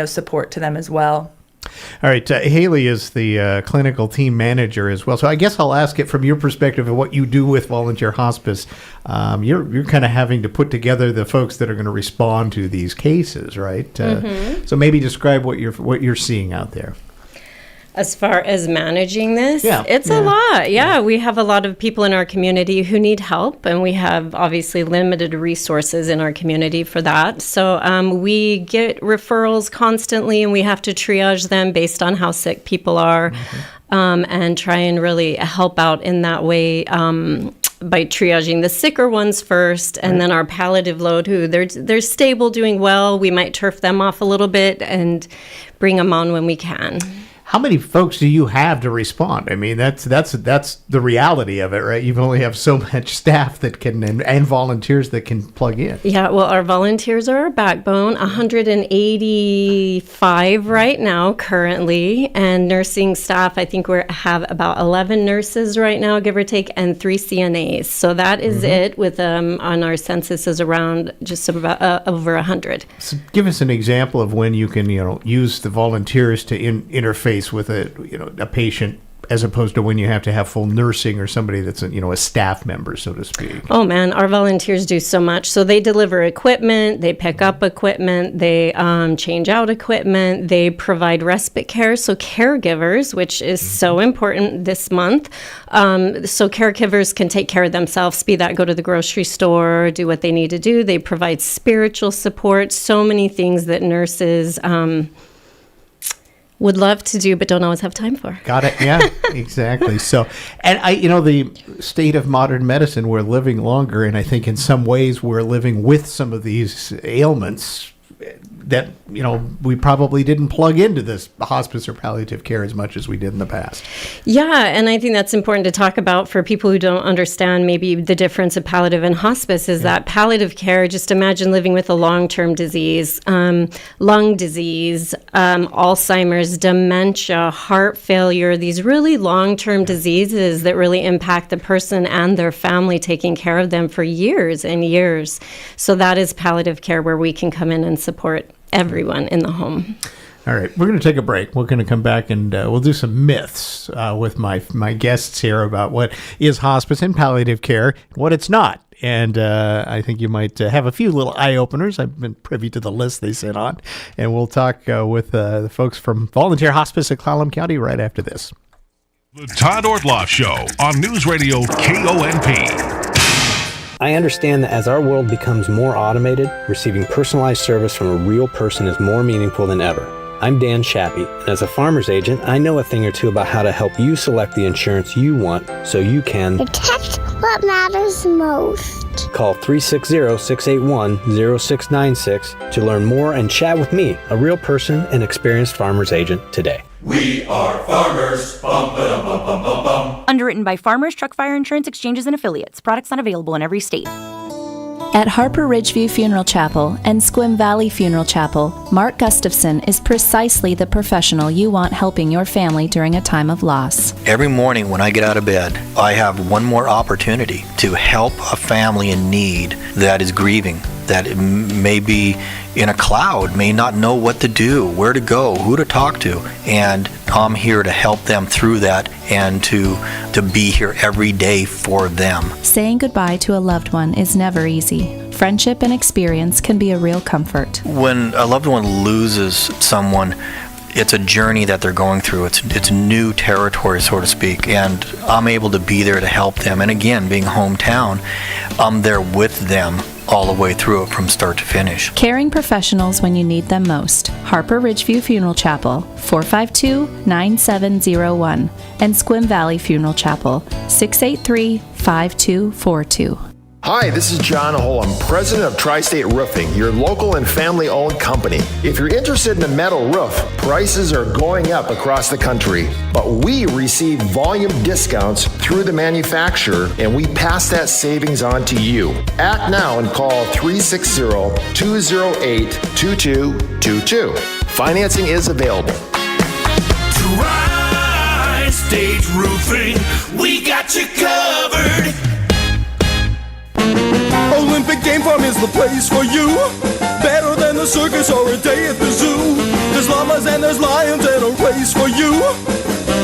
support to them as well. All right. Haley is the clinical team manager as well. So I guess I'll ask it from your perspective of what you do with volunteer hospice. You're kind of having to put together the folks that are going to respond to these cases, right? So maybe describe what you're seeing out there. As far as managing this, it's a lot. We have a lot of people in our community who need help, and we have obviously limited resources in our community for that. So we get referrals constantly, and we have to triage them based on how sick people are, and try and really help out in that way. By triaging the sicker ones first, and then our palliative load, who they're stable, doing well, we might turf them off a little bit and bring them on when we can. How many folks do you have to respond? I mean, that's the reality of it, right? You only have so much staff that can and volunteers that can plug in. Yeah, well, our volunteers are our backbone. 185 right now, currently, and nursing staff. I think we have about 11 nurses right now, give or take, and 3 CNAs. So that is it. With on our census is around just about over 100. So give us an example of when you can use the volunteers to interface with a patient, as opposed to when you have to have full nursing or somebody that's a staff member, so to speak. Oh man, our volunteers do so much. So they deliver equipment, they pick up equipment, they change out equipment, they provide respite care. So caregivers, which is so important this month. So caregivers can take care of themselves, be that go to the grocery store, do what they need to do. They provide spiritual support, so many things that nurses would love to do, but don't always have time for. Got it. Yeah, exactly. So, and the state of modern medicine, we're living longer, and I think in some ways we're living with some of these ailments that, we probably didn't plug into this hospice or palliative care as much as we did in the past. Yeah, and I think that's important to talk about for people who don't understand maybe the difference of palliative and hospice is that palliative care, just imagine living with a long-term disease, lung disease, Alzheimer's, dementia, heart failure, these really long-term diseases that really impact the person and their family, taking care of them for years and years. So that is palliative care, where we can come in and support everyone in the home. All right, we're going to take a break. We're going to come back and we'll do some myths with my guests here about what is hospice and palliative care, what it's not. And I think you might have a few little eye-openers. I've been privy to the list they sent on. And we'll talk with the folks from Volunteer Hospice at Clallam County right after this. The Todd Ortloff Show on Newsradio KONP. I understand that as our world becomes more automated, receiving personalized service from a real person is more meaningful than ever. I'm Dan Shappy, and as a farmer's agent, I know a thing or two about how to help you select the insurance you want so you can protect what matters most. Call 360-681-0696 to learn more and chat with me, a real person and experienced farmer's agent, today. We are farmers. Bum, ba-dum, bum, bum, bum, bum. Underwritten by Farmers Truck Fire Insurance Exchanges and Affiliates. Products not available in every state. At Harper Ridgeview Funeral Chapel and Squim Valley Funeral Chapel, Mark Gustafson is precisely the professional you want helping your family during a time of loss. Every morning when I get out of bed, I have one more opportunity to help a family in need that is grieving. that may be in a cloud, may not know what to do, where to go, who to talk to. And I'm here to help them through that and to be here every day for them. Saying goodbye to a loved one is never easy. Friendship and experience can be a real comfort. When a loved one loses someone, it's a journey that they're going through. It's new territory, so to speak, and I'm able to be there to help them. And again, being hometown, I'm there with them all the way through it from start to finish. Caring professionals when you need them most. Harper Ridgeview Funeral Chapel, 452-9701, and Squim Valley Funeral Chapel, 683-5242. Hi, this is John Holm, president of Tri-State Roofing, your local and family-owned company. If you're interested in a metal roof, prices are going up across the country, but we receive volume discounts through the manufacturer, and we pass that savings on to you. Act now and call 360-208-2222. Financing is available. Tri-State Roofing, we got you covered. Olympic Game Farm is the place for you. Better than the circus or a day at the zoo. There's llamas and there's lions and a race for you.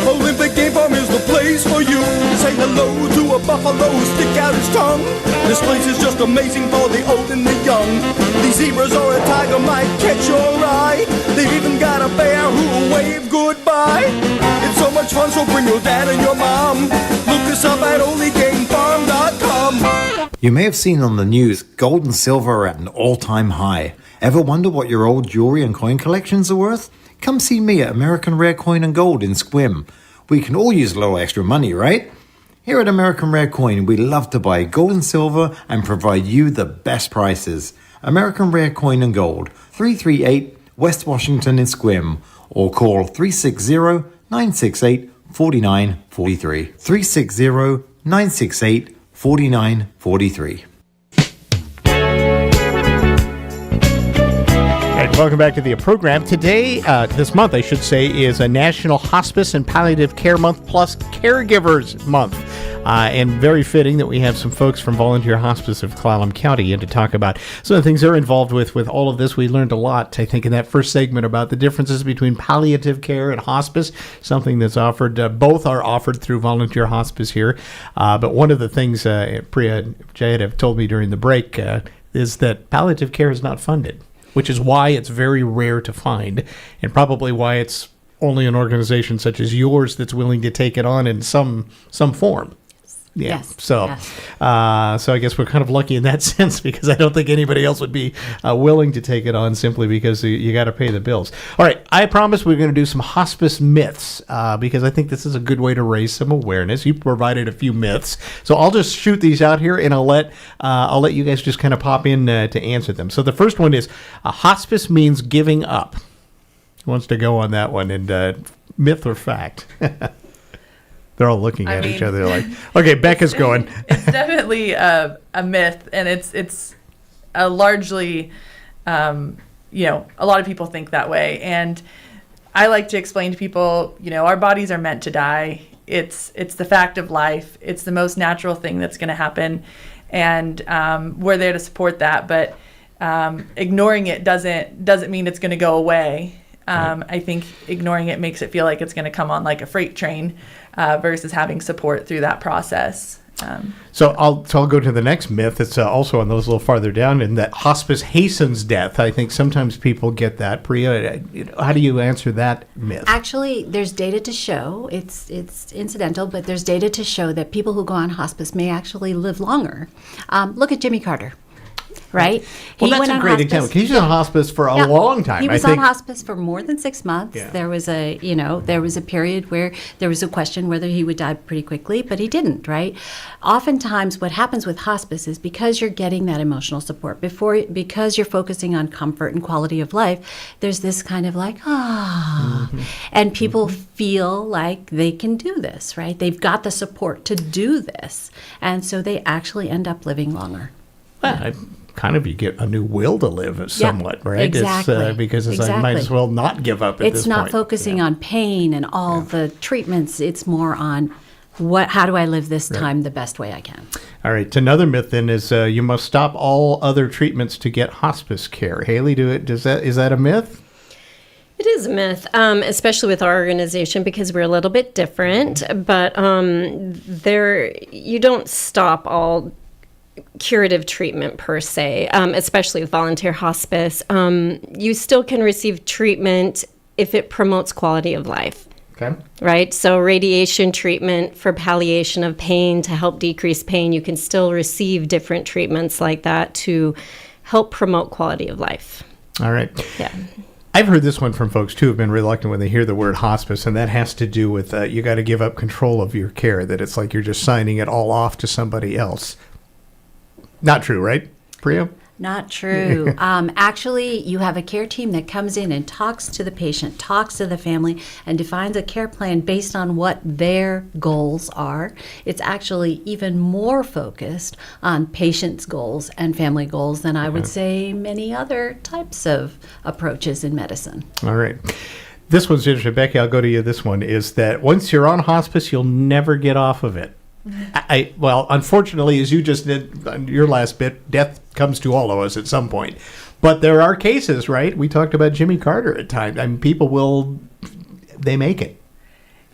Olympic Game Farm is the place for you. Say hello to a buffalo, stick out his tongue. This place is just amazing for the old and the young. These zebras or a tiger might catch your eye. They've even got a bear who'll wave goodbye. It's so much fun, so bring your dad and your mom. Look us up at onlygamefarm.com. You may have seen on the news, gold and silver are at an all-time high. Ever wonder what your old jewelry and coin collections are worth? Come see me at American Rare Coin and Gold in Squim. We can all use a little extra money, right? Here at American Rare Coin, we love to buy gold and silver and provide you the best prices. American Rare Coin and Gold, 338 West Washington in Squim, or call 360-968-4943. 360-968-4943. Welcome back to the program. Today, this month, I should say, is a National Hospice and Palliative Care Month plus Caregivers Month. And very fitting that we have some folks from Volunteer Hospice of Clallam County in to talk about some of the things they're involved with all of this. We learned a lot, I think, in that first segment about the differences between palliative care and hospice, something that's offered, both are offered through Volunteer Hospice here. But one of the things Priya Jayad have told me during the break is that palliative care is not funded, which is why it's very rare to find, and probably why it's only an organization such as yours that's willing to take it on in some form. Yeah. Yes. So I guess we're kind of lucky in that sense, because I don't think anybody else would be willing to take it on simply because you got to pay the bills. All right. I promise we're going to do some hospice myths because I think this is a good way to raise some awareness. You provided a few myths, so I'll just shoot these out here and I'll let you guys just kind of pop in to answer them. So the first one is hospice means giving up. Who wants to go on that one? And myth or fact? They're all looking at each other like, okay, Becca's going. It's definitely a myth, and it's a largely, a lot of people think that way. And I like to explain to people, our bodies are meant to die. It's the fact of life. It's the most natural thing that's going to happen. And we're there to support that. But ignoring it doesn't mean it's going to go away. I think ignoring it makes it feel like it's going to come on like a freight train versus having support through that process. So I'll go to the next myth. It's also on those a little farther down, in that hospice hastens death. I think sometimes people get that. Priya, how do you answer that myth? Actually, there's data to show, it's incidental, but there's data to show that people who go on hospice may actually live longer. Look at Jimmy Carter. Right? Well, that's a great example. He was on hospice for a long time. He was on hospice for more than 6 months. Yeah. There was a period where there was a question whether he would die pretty quickly, but he didn't, right? Oftentimes what happens with hospice is because you're getting that emotional support, because you're focusing on comfort and quality of life, there's this kind of like, and people feel like they can do this, right? They've got the support to do this, and so they actually end up living longer. Well, you get a new will to live somewhat, right? Exactly. Because I might as well not give up at this point. It's not focusing on pain and all the treatments. It's more on how do I live this time the best way I can? All right. Another myth then is you must stop all other treatments to get hospice care. Haley, is that a myth? It is a myth, especially with our organization because we're a little bit different. But you don't stop all curative treatment per se, especially with volunteer hospice. You still can receive treatment if it promotes quality of life. Okay. Right? So radiation treatment for palliation of pain, to help decrease pain, you can still receive different treatments like that to help promote quality of life. All right. Yeah. I've heard this one from folks, too, who have been reluctant when they hear the word hospice, and that has to do with you got to give up control of your care, that it's like you're just signing it all off to somebody else. Not true, right, Priya? Not true. Actually, you have a care team that comes in and talks to the patient, talks to the family, and defines a care plan based on what their goals are. It's actually even more focused on patient's goals and family goals than I would say many other types of approaches in medicine. All right. This one's interesting. Becky, I'll go to you. This one is that once you're on hospice, you'll never get off of it. Well, unfortunately, as you just did on your last bit, death comes to all of us at some point. But there are cases, right? We talked about Jimmy Carter at times. I mean, people they make it.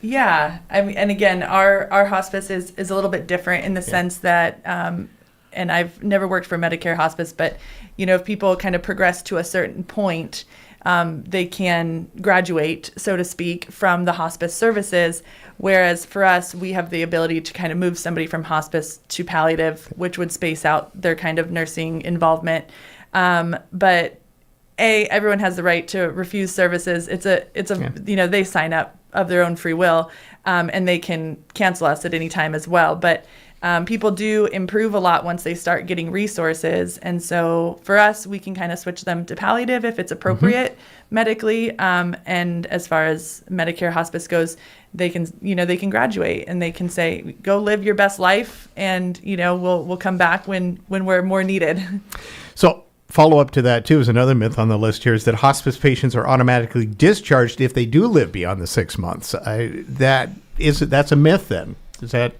Yeah. I mean, and again, our hospice is a little bit different in the sense that, and I've never worked for Medicare hospice, but, if people kind of progress to a certain point, they can graduate, so to speak, from the hospice services. Whereas for us, we have the ability to kind of move somebody from hospice to palliative, which would space out their kind of nursing involvement. But everyone has the right to refuse services. They sign up of their own free will, and they can cancel us at any time as well. But people do improve a lot once they start getting resources. And so for us, we can kind of switch them to palliative if it's appropriate medically. And as far as Medicare hospice goes, they can graduate and they can say, go live your best life. And, we'll come back when we're more needed. So follow up to that, too, is another myth on the list here, is that hospice patients are automatically discharged if they do live beyond the 6 months. That's a myth then. Is that...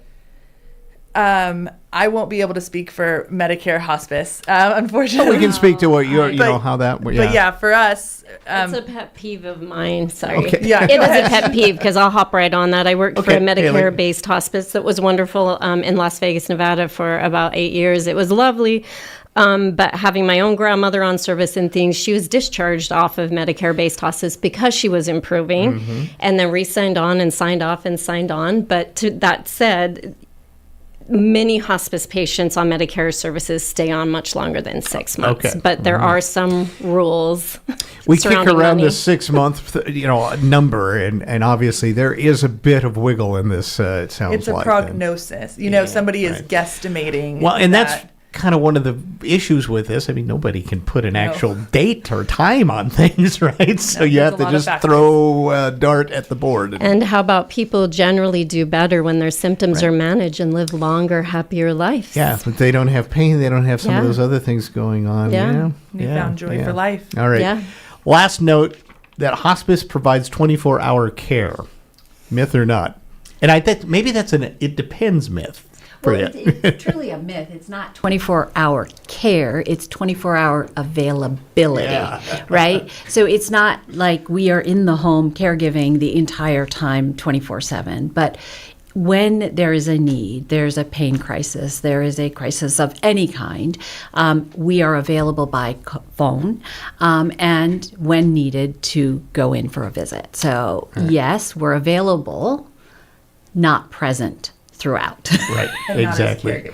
I won't be able to speak for Medicare hospice, unfortunately. We can speak to what how that. Yeah. But yeah, for us, it's a pet peeve of mine. Sorry, okay. Yeah, it is a pet peeve because I'll hop right on that. I worked for a Medicare-based hospice that was wonderful in Las Vegas, Nevada, for about 8 years. It was lovely. But having my own grandmother on service and things, she was discharged off of Medicare-based hospice because she was improving, and then re-signed on and signed off and signed on. But that said, many hospice patients on Medicare services stay on much longer than 6 months. Okay. But there are some rules. We kick around the 6 month, number, and obviously there is a bit of wiggle in this. It sounds like it's a prognosis. Somebody is guesstimating. Well, and that's kind of one of the issues with this. I mean, nobody can put an actual date or time on things, right? So you have to just throw a dart at the board. And how about people generally do better when their symptoms are managed and live longer, happier lives? Yeah, but they don't have pain. They don't have some of those other things going on. Yeah. Newfound joy for life. All right. Yeah. Last note, that hospice provides 24-hour care. Myth or not? And I think maybe that's an it depends myth. Well, it's truly a myth. It's not 24-hour care. It's 24-hour availability, right? So it's not like we are in the home caregiving the entire time 24/7. But when there is a need, there's a pain crisis, there is a crisis of any kind, we are available by phone and when needed to go in for a visit. So yes, we're available, not present throughout. Right, exactly.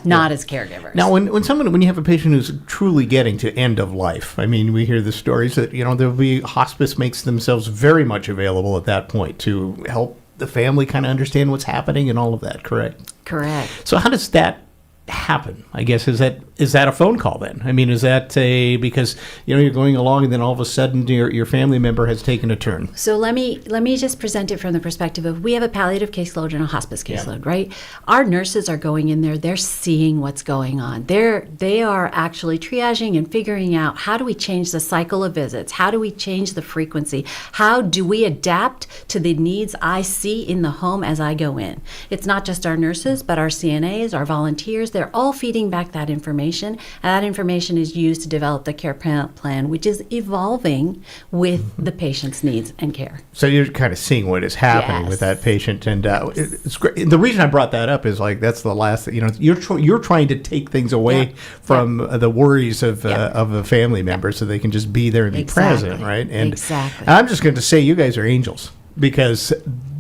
Not as caregivers. Now, when you have a patient who's truly getting to end of life, I mean, we hear the stories that, there'll be hospice makes themselves very much available at that point to help the family kind of understand what's happening and all of that, correct? Correct. So how does that happen? I guess is that a phone call then? I mean, is that because you're going along and then all of a sudden your family member has taken a turn? So let me just present it from the perspective of we have a palliative caseload and a hospice caseload, right? Our nurses are going in there, they're seeing what's going on. They are actually triaging and figuring out how do we change the cycle of visits? How do we change the frequency? How do we adapt to the needs I see in the home as I go in? It's not just our nurses, but our CNAs, our volunteers, they're all feeding back that information. And that information is used to develop the care plan, which is evolving with the patient's needs and care. So you're kind of seeing what is happening with that patient, and it's great. The reason I brought that up is like that's the last. You're trying to take things away from the worries of a family member, so they can just be there and be present, right? And I'm just going to say you guys are angels because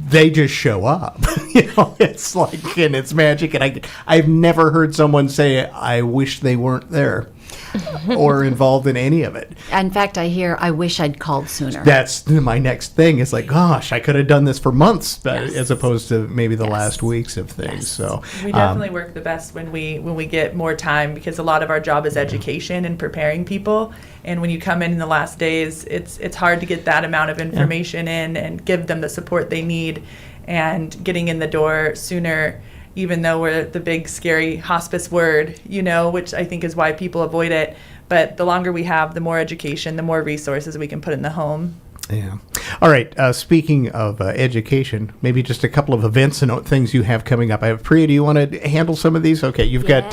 they just show up. It's like, and it's magic. And I've never heard someone say, I wish they weren't there or involved in any of it. In fact, I wish I'd called sooner. That's my next thing. It's like, gosh, I could have done this for months, as opposed to maybe the last weeks of things. So we definitely work the best when we get more time, because a lot of our job is education and preparing people. And when you come in the last days, it's hard to get that amount of information in and give them the support they need, and getting in the door sooner, even though we're the big scary hospice word, which I think is why people avoid it. But the longer we have, the more education, the more resources we can put in the home. Yeah. All right. Speaking of education, maybe just a couple of events and things you have coming up. Priya, do you want to handle some of these? Okay. You've got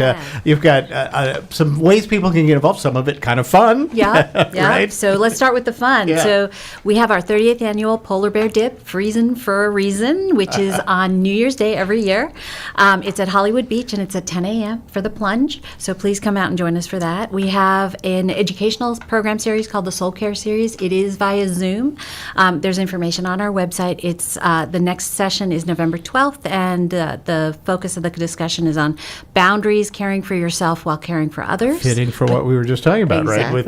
some ways people can get involved. Some of it kind of fun. Yeah. Right? So let's start with the fun. Yeah. So we have our 30th annual Polar Bear Dip, Freezing for a Reason, which is on New Year's Day every year. It's at Hollywood Beach, and it's at 10 a.m. for the plunge. So please come out and join us for that. We have an educational program series called the Soul Care Series. It is via Zoom. There's information on our website. It's the next session is November 12th, and the focus of the discussion is on boundaries, caring for yourself while caring for others. Fitting for what we were just talking about, right? With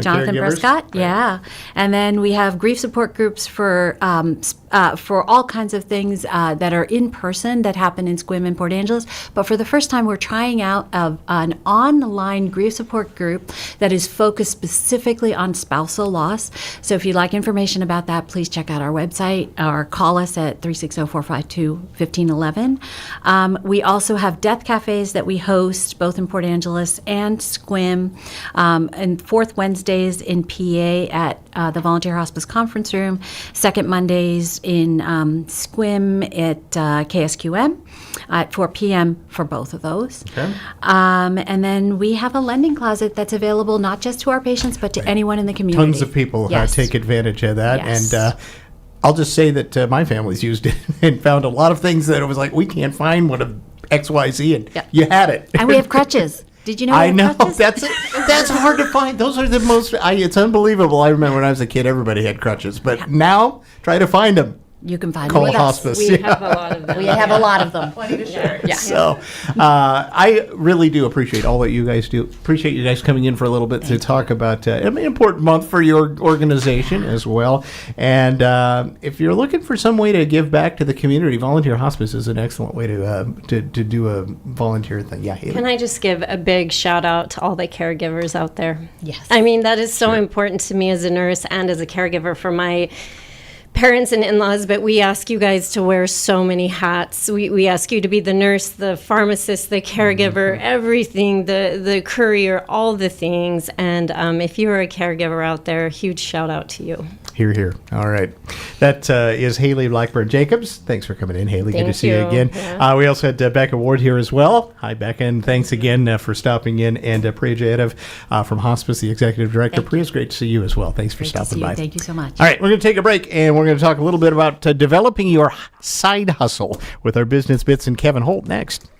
Jonathan Prescott, right. yeah. And then we have grief support groups for all kinds of things that are in person that happen in Sequim and Port Angeles. But for the first time, we're trying out an online grief support group that is focused specifically on spousal loss. So if you'd like information about that, please check out our website or call us at 360-452-1511. We also have death cafes that we host both in Port Angeles and Sequim, and fourth Wednesdays in PA at the Volunteer Hospice Conference Room, second Mondays in Sequim at KSQM at 4 p.m. for both of those. Okay. And then we have a lending closet that's available not just to our patients, but to anyone in the community. Tons of people take advantage of that. Yes. And I'll just say that my family's used it and found a lot of things that it was like, we can't find one of XYZ, and you had it. And we have crutches. Did you know? I know that's hard to find. Those are the most. It's unbelievable. I remember when I was a kid, everybody had crutches, but now try to find them. You can find Call them. hospice. We have a lot of them. We have a lot of them. Plenty to share. Yeah. So I really do appreciate all that you guys do. Appreciate you guys coming in for a little bit to talk about an important month for your organization as well. And if you're looking for some way to give back to the community, volunteer hospice is an excellent way to do a volunteer thing. Yeah, Haley. Can I just give a big shout out to all the caregivers out there? Yes. I mean, that is so important to me as a nurse and as a caregiver for my parents and in-laws, but we ask you guys to wear so many hats. We ask you to be the nurse, the pharmacist, the caregiver, everything, the courier, all the things. And if you are a caregiver out there, huge shout out to you. Hear, hear. All right. That is Haley Blackburn-Jacobs. Thanks for coming in, Haley. Good to see you again. Yeah. We also had Becca Ward here as well. Hi, Becca, and thanks again for stopping in. And Priya Jayadav from Hospice, the Executive Director. Priya, it's great to see you as well. Thanks for stopping by. Thank you so much. All right, we're going to take a break, and we're going to talk a little bit about developing your side hustle with our Business Bits and Kevin Holt next.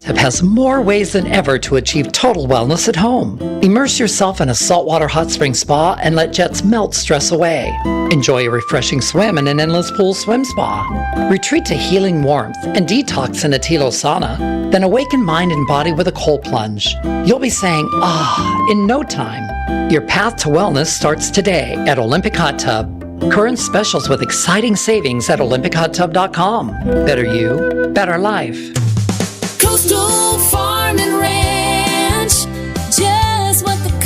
Has more ways than ever to achieve total wellness at home. Immerse yourself in a saltwater hot spring spa and let jets melt stress away. Enjoy a refreshing swim in an endless pool swim spa. Retreat to healing warmth and detox in a Tilo sauna. Then awaken mind and body with a cold plunge. You'll be saying, in no time. Your path to wellness starts today at Olympic Hot Tub. Current specials with exciting savings at olympichottub.com. Better you, better life. Coastal Farm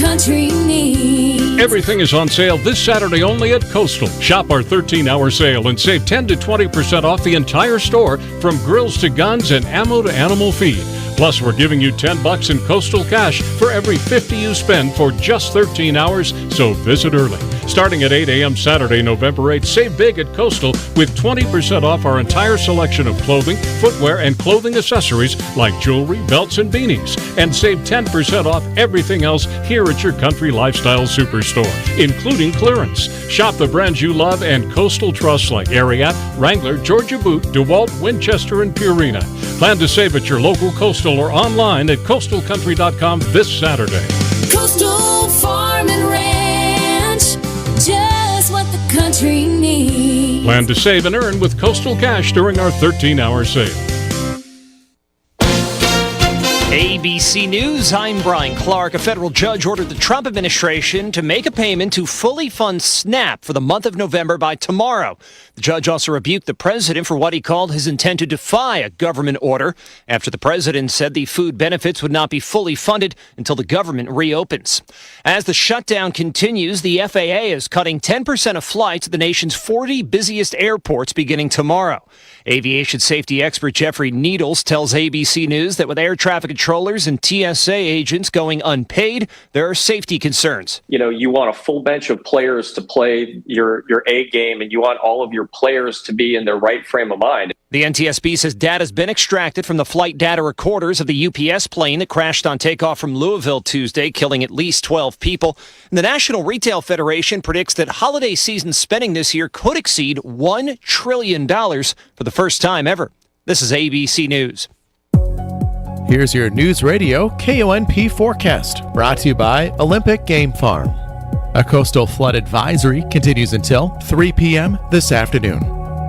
country needs. Everything is on sale this Saturday only at Coastal. Shop our 13-hour sale and save 10 to 20% off the entire store, from grills to guns and ammo to animal feed. Plus, we're giving you $10 in Coastal cash for every $50 you spend for just 13 hours, so visit early. Starting at 8 a.m. Saturday, November 8th, save big at Coastal with 20% off our entire selection of clothing, footwear, and clothing accessories like jewelry, belts, and beanies. And save 10% off everything else here at your Country Lifestyle Superstore, including clearance. Shop the brands you love and Coastal trusts like Ariat, Wrangler, Georgia Boot, DeWalt, Winchester, and Purina. Plan to save at your local Coastal or online at coastalcountry.com this Saturday. Coastal Farm and Ranch, just what the country needs. Plan to save and earn with Coastal Cash during our 13-hour sale. ABC News, I'm Brian Clark. A federal judge ordered the Trump administration to make a payment to fully fund SNAP for the month of November by tomorrow. The judge also rebuked the president for what he called his intent to defy a government order after the president said the food benefits would not be fully funded until the government reopens. As the shutdown continues, the FAA is cutting 10% of flights at the nation's 40 busiest airports beginning tomorrow. Aviation safety expert Jeffrey Needles tells ABC News that with air traffic controllers and TSA agents going unpaid, there are safety concerns. You know, you want a full bench of players to play your A game, and you want all of your players to be in their right frame of mind. The NTSB says data has been extracted from the flight data recorders of the UPS plane that crashed on takeoff from Louisville Tuesday, killing at least 12 people. And the National Retail Federation predicts that holiday season spending this year could exceed $1 trillion for the first time ever. This is ABC News. Here's your News Radio KONP forecast, brought to you by Olympic Game Farm. A coastal flood advisory continues until 3 p.m. this afternoon.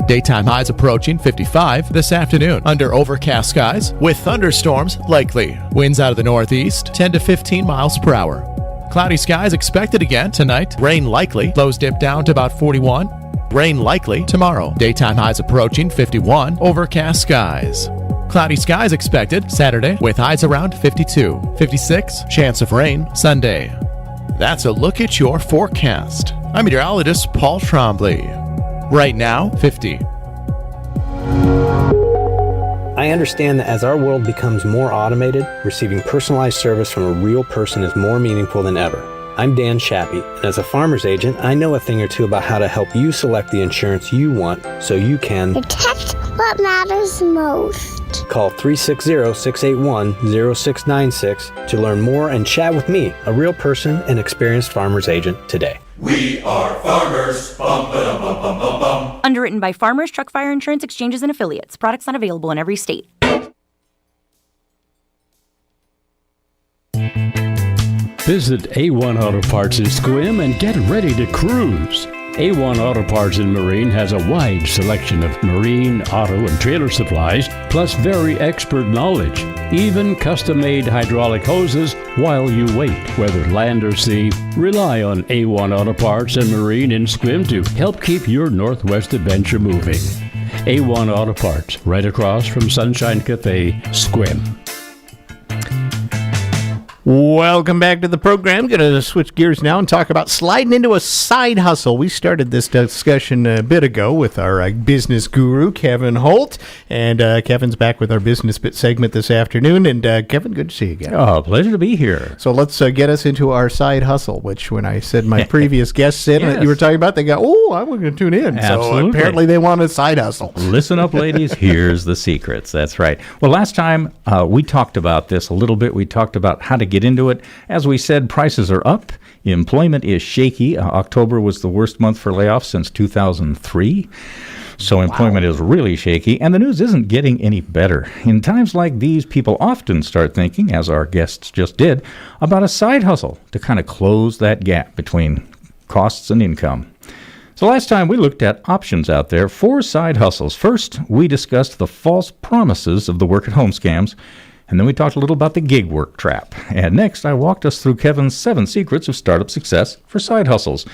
Daytime highs approaching 55 this afternoon under overcast skies with thunderstorms likely. Winds out of the northeast 10 to 15 miles per hour. Cloudy skies expected again tonight. Rain likely. Lows dip down to about 41. Rain likely tomorrow. Daytime highs approaching 51. Overcast skies. Cloudy skies expected Saturday with highs around 52. 56. Chance of rain Sunday. That's a look at your forecast. I'm meteorologist Paul Trombley. Right now, 50. I understand that as our world becomes more automated, receiving personalized service from a real person is more meaningful than ever. I'm Dan Shappy, and as a farmer's agent, I know a thing or two about how to help you select the insurance you want so you can protect what matters most. Call 360-681-0696 to learn more and chat with me, a real person and experienced farmer's agent, today. We are farmers. Bum, ba-dum, bum, bum, bum, bum. Underwritten by Farmers Truck Fire Insurance Exchanges and Affiliates. Products not available in every state. Visit A1 Auto Parts in Sequim and get ready to cruise. A1 Auto Parts in Marine has a wide selection of marine, auto, and trailer supplies, plus very expert knowledge. Even custom-made hydraulic hoses while you wait. Whether land or sea, rely on A1 Auto Parts and Marine in Sequim to help keep your Northwest adventure moving. A1 Auto Parts, right across from Sunshine Cafe, Sequim. Welcome back to the program. Going to switch gears now and talk about sliding into a side hustle. We started this discussion a bit ago with our business guru, Kevin Holt. And Kevin's back with our Business Bit segment this afternoon. And Kevin, good to see you again. Oh, pleasure to be here. So let's get us into our side hustle, which when I said my previous guest said Yes. that you were talking about, they go, oh, I'm going to tune in. Absolutely. So apparently they want a side hustle. Listen up, ladies. Here's the secrets. That's right. Well, last time we talked about this a little bit. We talked about how to get into it. As we said, prices are up. Employment is shaky. October was the worst month for layoffs since 2003. So employment is really shaky, and the news isn't getting any better. In times like these, people often start thinking, as our guests just did, about a side hustle to kind of close that gap between costs and income. So last time we looked at options out there for side hustles. First, we discussed the false promises of the work-at-home scams, and then we talked a little about the gig work trap. And next, I walked us through Kevin's 7 secrets of startup success for side hustles.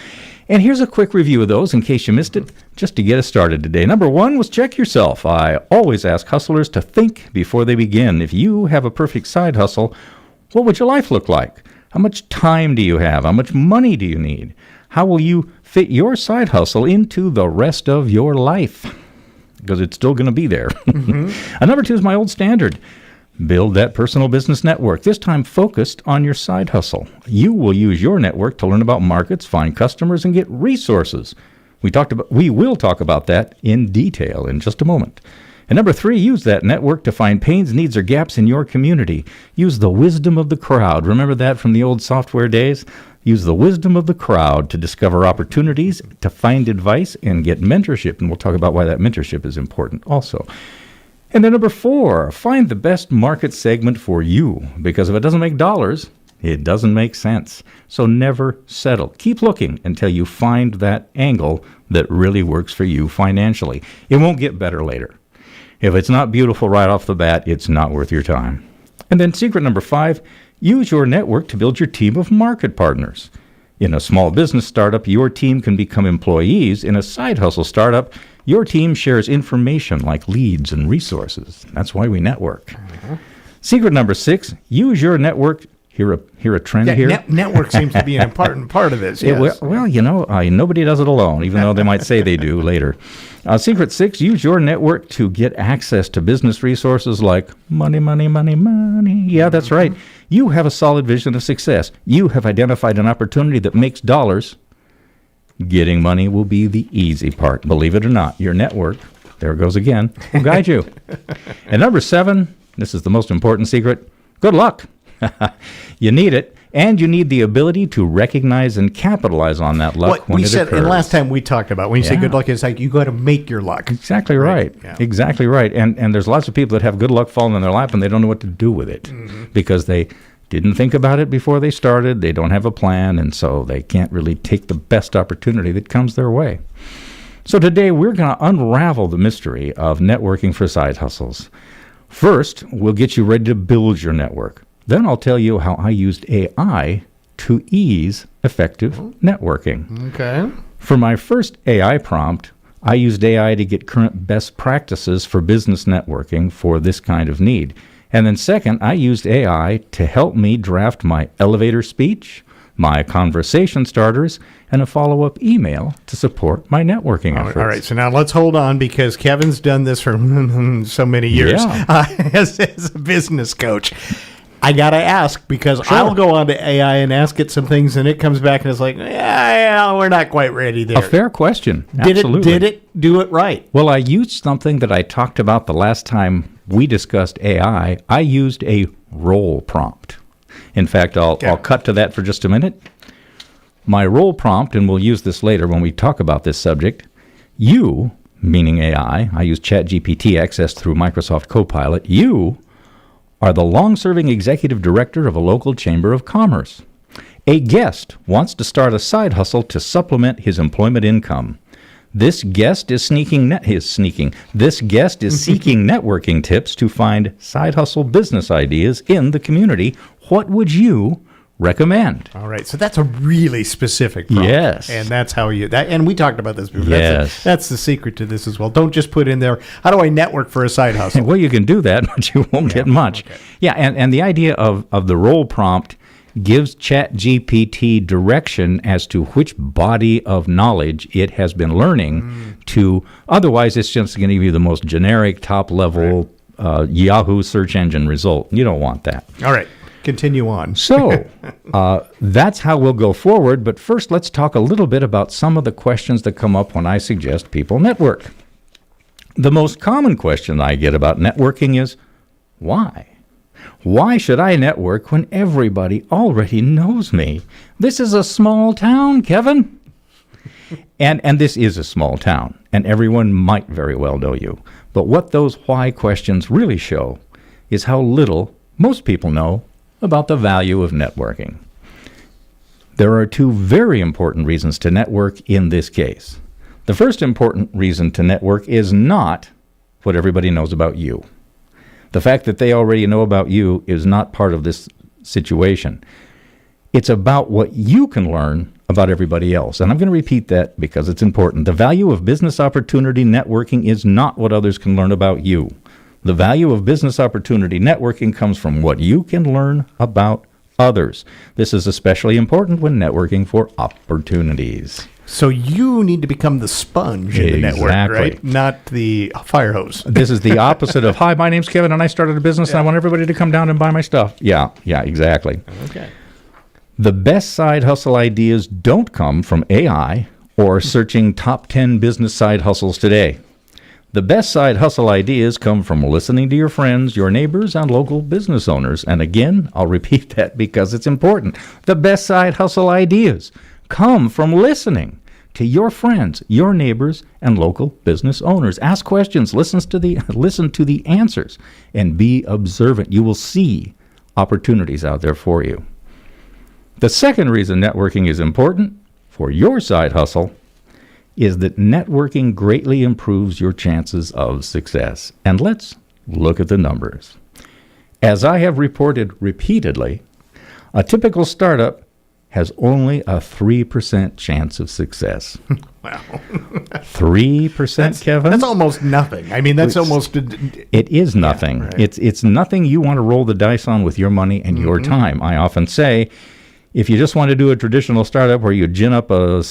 And here's a quick review of those in case you missed it, just to get us started today. Number 1 was check yourself. I always ask hustlers to think before they begin. If you have a perfect side hustle, what would your life look like? How much time do you have? How much money do you need? How will you fit your side hustle into the rest of your life? Because it's still going to be there. Mm-hmm. And number 2 is my old standard. Build that personal business network, this time focused on your side hustle. You will use your network to learn about markets, find customers, and get resources. We will talk about that in detail in just a moment. And number 3, use that network to find pains, needs, or gaps in your community. Use the wisdom of the crowd. Remember that from the old software days? Use the wisdom of the crowd to discover opportunities, to find advice, and get mentorship. And we'll talk about why that mentorship is important also. And then number 4, find the best market segment for you. Because if it doesn't make dollars, it doesn't make sense. So never settle. Keep looking until you find that angle that really works for you financially. It won't get better later. If it's not beautiful right off the bat, it's not worth your time. And then secret number 5, use your network to build your team of market partners. In a small business startup, your team can become employees. In a side hustle startup, your team shares information like leads and resources. That's why we network. Mm-hmm. Secret number 6, use your network. Hear a trend here? Network seems to be an important part of this. Yes. Well, nobody does it alone, even though they might say they do later. Secret 6, use your network to get access to business resources like money. Yeah, that's right. You have a solid vision of success. You have identified an opportunity that makes dollars. Getting money will be the easy part. Believe it or not, your network, there it goes again, will guide you. And number 7, this is the most important secret, good luck. You need it, and you need the ability to recognize and capitalize on that luck when it occurs. And last time we talked about, when you say good luck, it's like you got to make your luck. Exactly right. Yeah. Exactly right. And there's lots of people that have good luck falling in their lap, and they don't know what to do with it because they didn't think about it before they started. They don't have a plan, and so they can't really take the best opportunity that comes their way. So today we're going to unravel the mystery of networking for side hustles. First, we'll get you ready to build your network. Then I'll tell you how I used AI to ease effective networking. Okay. For my first AI prompt, I used AI to get current best practices for business networking for this kind of need. And then second, I used AI to help me draft my elevator speech, my conversation starters, and a follow-up email to support my networking efforts. All right, so now let's hold on because Kevin's done this for so many years as a business coach. I got to ask because I'll go on to AI and ask it some things, and it comes back and it's like, yeah, we're not quite ready there. A fair question. Absolutely. Did it do it right? Well, I used something that I talked about the last time we discussed AI. I used a role prompt. In fact, I'll cut to that for just a minute. My role prompt, and we'll use this later when we talk about this subject, you, meaning AI, I use ChatGPT accessed through Microsoft Copilot, you are the long-serving executive director of a local chamber of commerce. A guest wants to start a side hustle to supplement his employment income. This guest is seeking networking tips to find side hustle business ideas in the community. What would you recommend? All right, so that's a really specific prompt. Yes. And that's how and we talked about this before. Yes. That's the secret to this as well. Don't just put in there, how do I network for a side hustle? Well, you can do that, but you won't get much. Okay. Yeah, and the idea of the role prompt gives ChatGPT direction as to which body of knowledge it has been learning to. Otherwise, it's just going to give you the most generic, top-level Yahoo search engine result. You don't want that. All right. Continue on. So that's how we'll go forward. But first, let's talk a little bit about some of the questions that come up when I suggest people network. The most common question I get about networking is, why? Why should I network when everybody already knows me? This is a small town, Kevin. And this is a small town, and everyone might very well know you. But what those why questions really show is how little most people know about the value of networking. There are 2 very important reasons to network in this case. The first important reason to network is not what everybody knows about you. The fact that they already know about you is not part of this situation. It's about what you can learn about everybody else. And I'm going to repeat that because it's important. The value of business opportunity networking is not what others can learn about you. The value of business opportunity networking comes from what you can learn about others. This is especially important when networking for opportunities. So you need to become the sponge in the network, right? Not the fire hose. This is the opposite of, hi, my name's Kevin, and I started a business, and I want everybody to come down and buy my stuff. Yeah, exactly. Okay. The best side hustle ideas don't come from AI or searching top 10 business side hustles today. The best side hustle ideas come from listening to your friends, your neighbors, and local business owners. And again, I'll repeat that because it's important. The best side hustle ideas come from listening to your friends, your neighbors, and local business owners. Ask questions, listen to the answers, and be observant. You will see opportunities out there for you. The second reason networking is important for your side hustle is that networking greatly improves your chances of success. And let's look at the numbers. As I have reported repeatedly, a typical startup has only a 3% chance of success. Wow. 3%, Kevin? That's almost nothing. I mean, that's almost... It is nothing. Yeah, right. It's nothing you want to roll the dice on with your money and your time. I often say, if you just want to do a traditional startup where you gin up a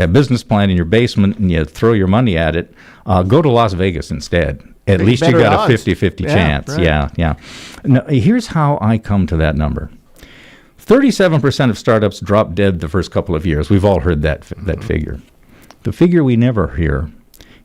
business plan in your basement and you throw your money at it, go to Las Vegas instead. At least you got a 50-50 chance. Right. Yeah. Now, here's how I come to that number. 37% of startups drop dead the first couple of years. We've all heard that figure. The figure we never hear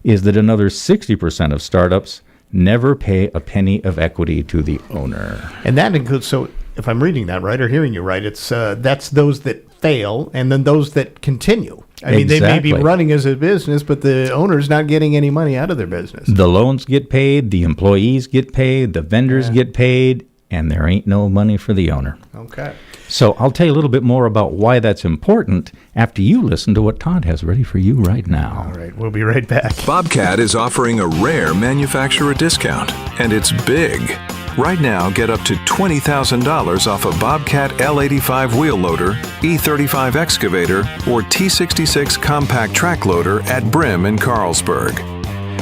is that another 60% of startups never pay a penny of equity to the owner. And that includes, so if I'm reading that right or hearing you right, it's that's those that fail and then those that continue. I mean, they may be running as a business, but the owner's not getting any money out of their business. The loans get paid, the employees get paid, the vendors get paid, and there ain't no money for the owner. Okay. So I'll tell you a little bit more about why that's important after you listen to what Todd has ready for you right now. All right, we'll be right back. Bobcat is offering a rare manufacturer discount, and it's big. Right now, get up to $20,000 off a Bobcat L85 wheel loader, E35 excavator, or T66 compact track loader at Brim in Carlsberg.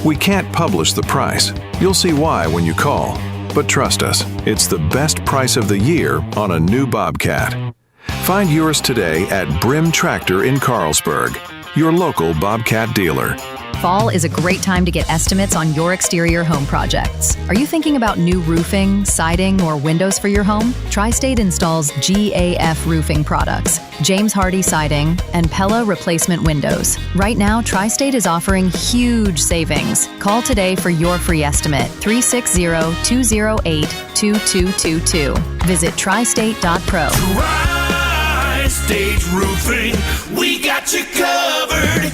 We can't publish the price. You'll see why when you call. But trust us, it's the best price of the year on a new Bobcat. Find yours today at Brim Tractor in Carlsberg, your local Bobcat dealer. Fall is a great time to get estimates on your exterior home projects. Are you thinking about new roofing, siding, or windows for your home? Tri-State installs GAF roofing products, James Hardie siding, and Pella replacement windows. Right now, Tri-State is offering huge savings. Call today for your free estimate, 360-208-2222. Visit tristate.pro. Tri-State Roofing, we got you covered.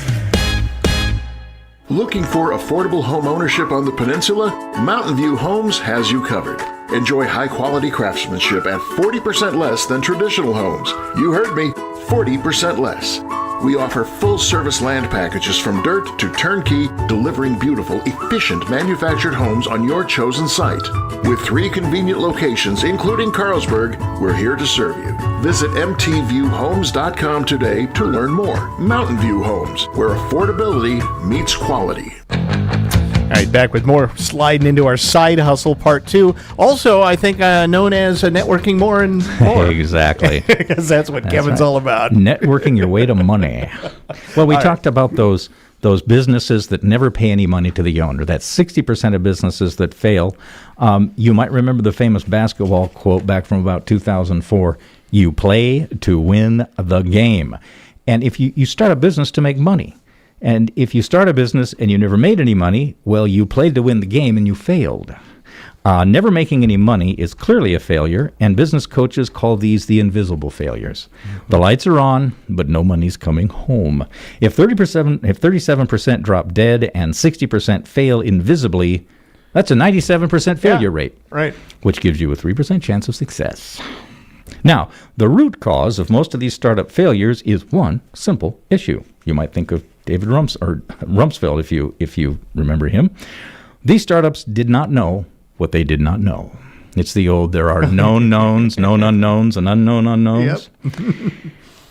Looking for affordable home ownership on the peninsula? Mountain View Homes has you covered. Enjoy high-quality craftsmanship at 40% less than traditional homes. You heard me, 40% less. We offer full-service land packages from dirt to turnkey, delivering beautiful, efficient manufactured homes on your chosen site. With 3 convenient locations, including Carlsberg, we're here to serve you. Visit mtviewhomes.com today to learn more. Mountain View Homes, where affordability meets quality. All right, back with more, sliding into our side hustle part 2. Also, I think known as networking more and more. Exactly. Because that's what Kevin's all about. Networking your way to money. Well, we talked about those businesses that never pay any money to the owner. That's 60% of businesses that fail. You might remember the famous basketball quote back from about 2004. You play to win the game. And if you start a business to make money. And if you start a business and you never made any money, well, you played to win the game and you failed. Never making any money is clearly a failure, and business coaches call these the invisible failures. The lights are on, but no money's coming home. If 37% drop dead and 60% fail invisibly, that's a 97% failure rate, right? Which gives you a 3% chance of success. Now, the root cause of most of these startup failures is one simple issue. You might think of David Rumsfeld, if you remember him. These startups did not know what they did not know. It's the old, there are known knowns, known unknowns, and unknown unknowns. Yep.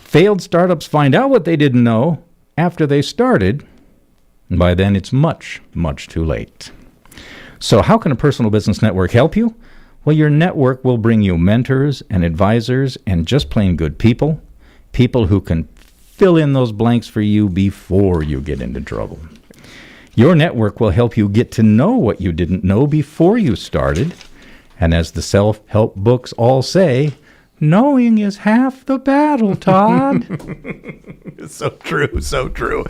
Failed startups find out what they didn't know after they started, and by then it's much, much too late. So how can a personal business network help you? Well, your network will bring you mentors and advisors and just plain good people who can fill in those blanks for you before you get into trouble. Your network will help you get to know what you didn't know before you started. And as the self-help books all say, knowing is half the battle, Todd. So true, so true.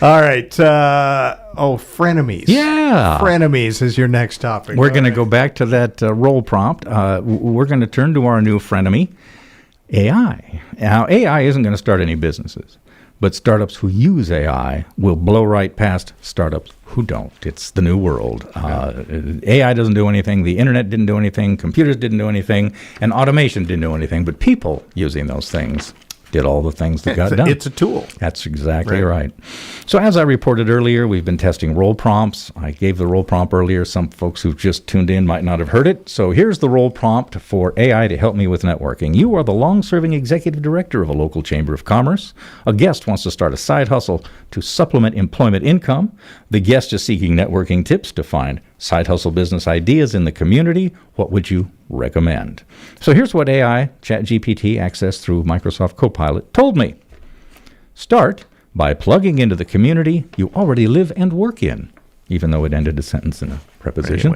All right. Frenemies. Yeah. Frenemies is your next topic. We're going to go back to that role prompt. We're going to turn to our new frenemy, AI. Now, AI isn't going to start any businesses, but startups who use AI will blow right past startups who don't. It's the new world. AI doesn't do anything. The internet didn't do anything. Computers didn't do anything. And automation didn't do anything. But people using those things did all the things that got done. It's a tool. That's exactly right. So as I reported earlier, we've been testing role prompts. I gave the role prompt earlier. Some folks who've just tuned in might not have heard it. So here's the role prompt for AI to help me with networking. You are the long-serving executive director of a local chamber of commerce. A guest wants to start a side hustle to supplement employment income. The guest is seeking networking tips to find side hustle business ideas in the community. What would you recommend? So here's what AI, ChatGPT, accessed through Microsoft Copilot, told me. Start by plugging into the community you already live and work in, even though it ended a sentence in a preposition.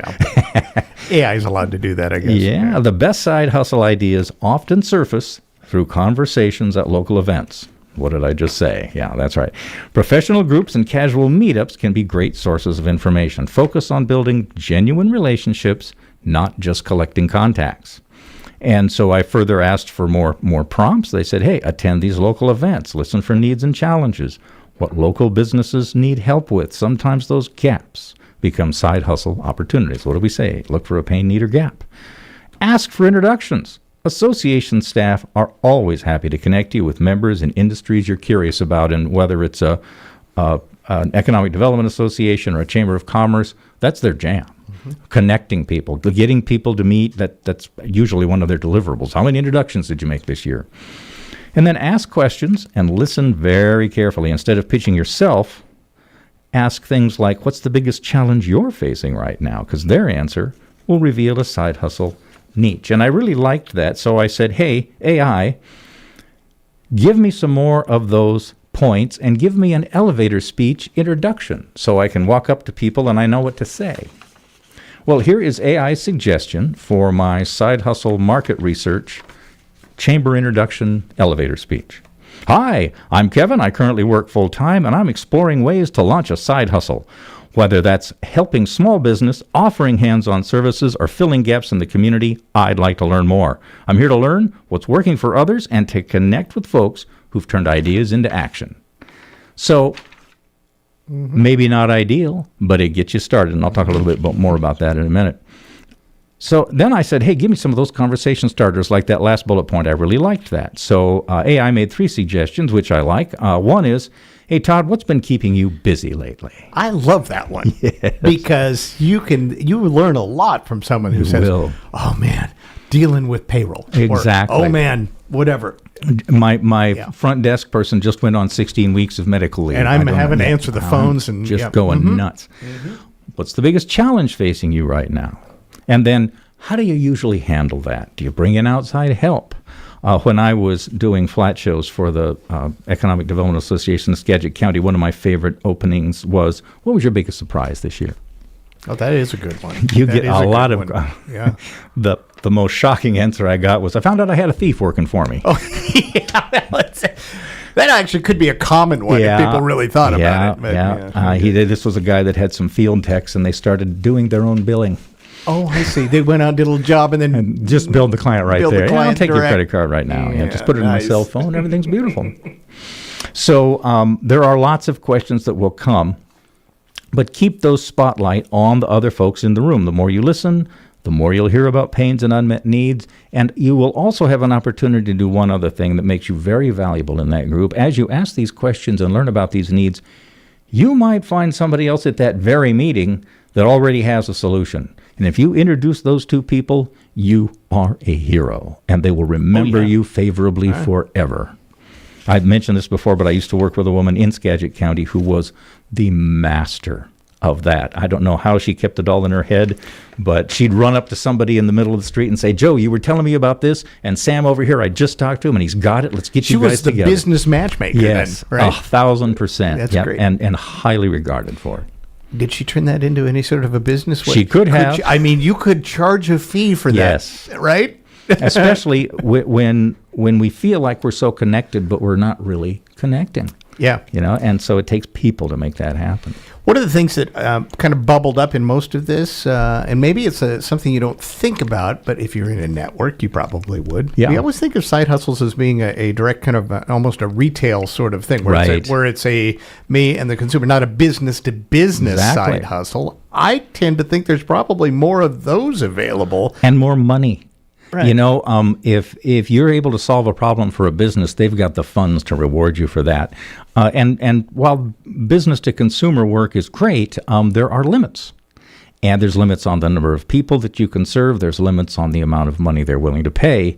AI is allowed to do that, I guess. Yeah, the best side hustle ideas often surface through conversations at local events. What did I just say? Yeah, that's right. Professional groups and casual meetups can be great sources of information. Focus on building genuine relationships, not just collecting contacts. And so I further asked for more prompts. They said, hey, attend these local events. Listen for needs and challenges. What local businesses need help with. Sometimes those gaps become side hustle opportunities. What do we say? Look for a pain, need, or gap. Ask for introductions. Association staff are always happy to connect you with members in industries you're curious about, and whether it's an economic development association or a chamber of commerce, that's their jam. Connecting people, getting people to meet, that's usually one of their deliverables. How many introductions did you make this year? And then ask questions and listen very carefully. Instead of pitching yourself, ask things like, what's the biggest challenge you're facing right now? Because their answer will reveal a side hustle niche. And I really liked that. So I said, hey, AI, give me some more of those points and give me an elevator speech introduction so I can walk up to people and I know what to say. Well, here is AI's suggestion for my side hustle market research chamber introduction elevator speech. Hi, I'm Kevin. I currently work full-time and I'm exploring ways to launch a side hustle. Whether that's helping small business, offering hands-on services, or filling gaps in the community, I'd like to learn more. I'm here to learn what's working for others and to connect with folks who've turned ideas into action. So maybe not ideal, but it gets you started, and I'll talk a little bit more about that in a minute. So then I said, hey, give me some of those conversation starters like that last bullet point. I really liked that. So AI made 3 suggestions, which I like. One is, hey, Todd, what's been keeping you busy lately? I love that one. Yes. Because you learn a lot from someone who says, oh, man, dealing with payroll. Exactly. Or, oh, man, whatever. My front desk person just went on 16 weeks of medical leave. And I'm having to answer the phones. And just going nuts. What's the biggest challenge facing you right now? And then how do you usually handle that? Do you bring in outside help? When I was doing flat shows for the Economic Development Association of Skagit County, one of my favorite openings was, what was your biggest surprise this year? Oh, that is a good one. You get a lot of yeah. The most shocking answer I got was, I found out I had a thief working for me. Oh, yeah, that actually could be a common one if people really thought about it. But, this was a guy that had some field techs, and they started doing their own billing. Oh, I see. They went out and did a little job and then just billed the client right there. I'll take your credit card right now. Yeah, just put it in my cell phone. Everything's beautiful. So there are lots of questions that will come, but keep those spotlight on the other folks in the room. The more you listen, the more you'll hear about pains and unmet needs, and you will also have an opportunity to do one other thing that makes you very valuable in that group. As you ask these questions and learn about these needs, you might find somebody else at that very meeting that already has a solution. And if you introduce those 2 people, you are a hero, and they will remember you favorably forever. I've mentioned this before, but I used to work with a woman in Skagit County who was the master of that. I don't know how she kept it all in her head, but she'd run up to somebody in the middle of the street and say, Joe, you were telling me about this, and Sam over here, I just talked to him, and he's got it. Let's get you guys together. She was the business matchmaker yes, then, right? 1,000%. That's great. And highly regarded for it. Did she turn that into any sort of a business? She could have. You could charge a fee for that, yes. right? Especially when we feel like we're so connected, but we're not really connecting. Yeah. And so it takes people to make that happen. One of the things that kind of bubbled up in most of this, and maybe it's something you don't think about, but if you're in a network, you probably would. Yeah. We always think of side hustles as being a direct kind of almost a retail sort of thing, where it's a me and the consumer, not a business-to-business side hustle. I tend to think there's probably more of those available. And more money. Right. If you're able to solve a problem for a business, they've got the funds to reward you for that. And while business to consumer work is great, there are limits. And there's limits on the number of people that you can serve. There's limits on the amount of money they're willing to pay.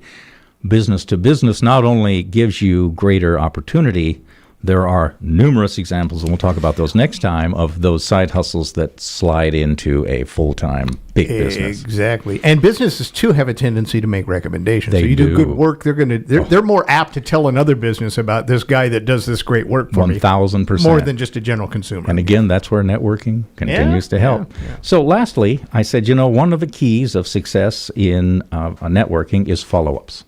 Business to business not only gives you greater opportunity, there are numerous examples, and we'll talk about those next time, of those side hustles that slide into a full-time big business. Exactly. And businesses, too, have a tendency to make recommendations. They so you do good do. work, they're more apt to tell another business about this guy that does this great work for me. 1,000%. More than just a general consumer. And again, that's where networking continues to help. Yeah. So lastly, I said, one of the keys of success in networking is follow-ups.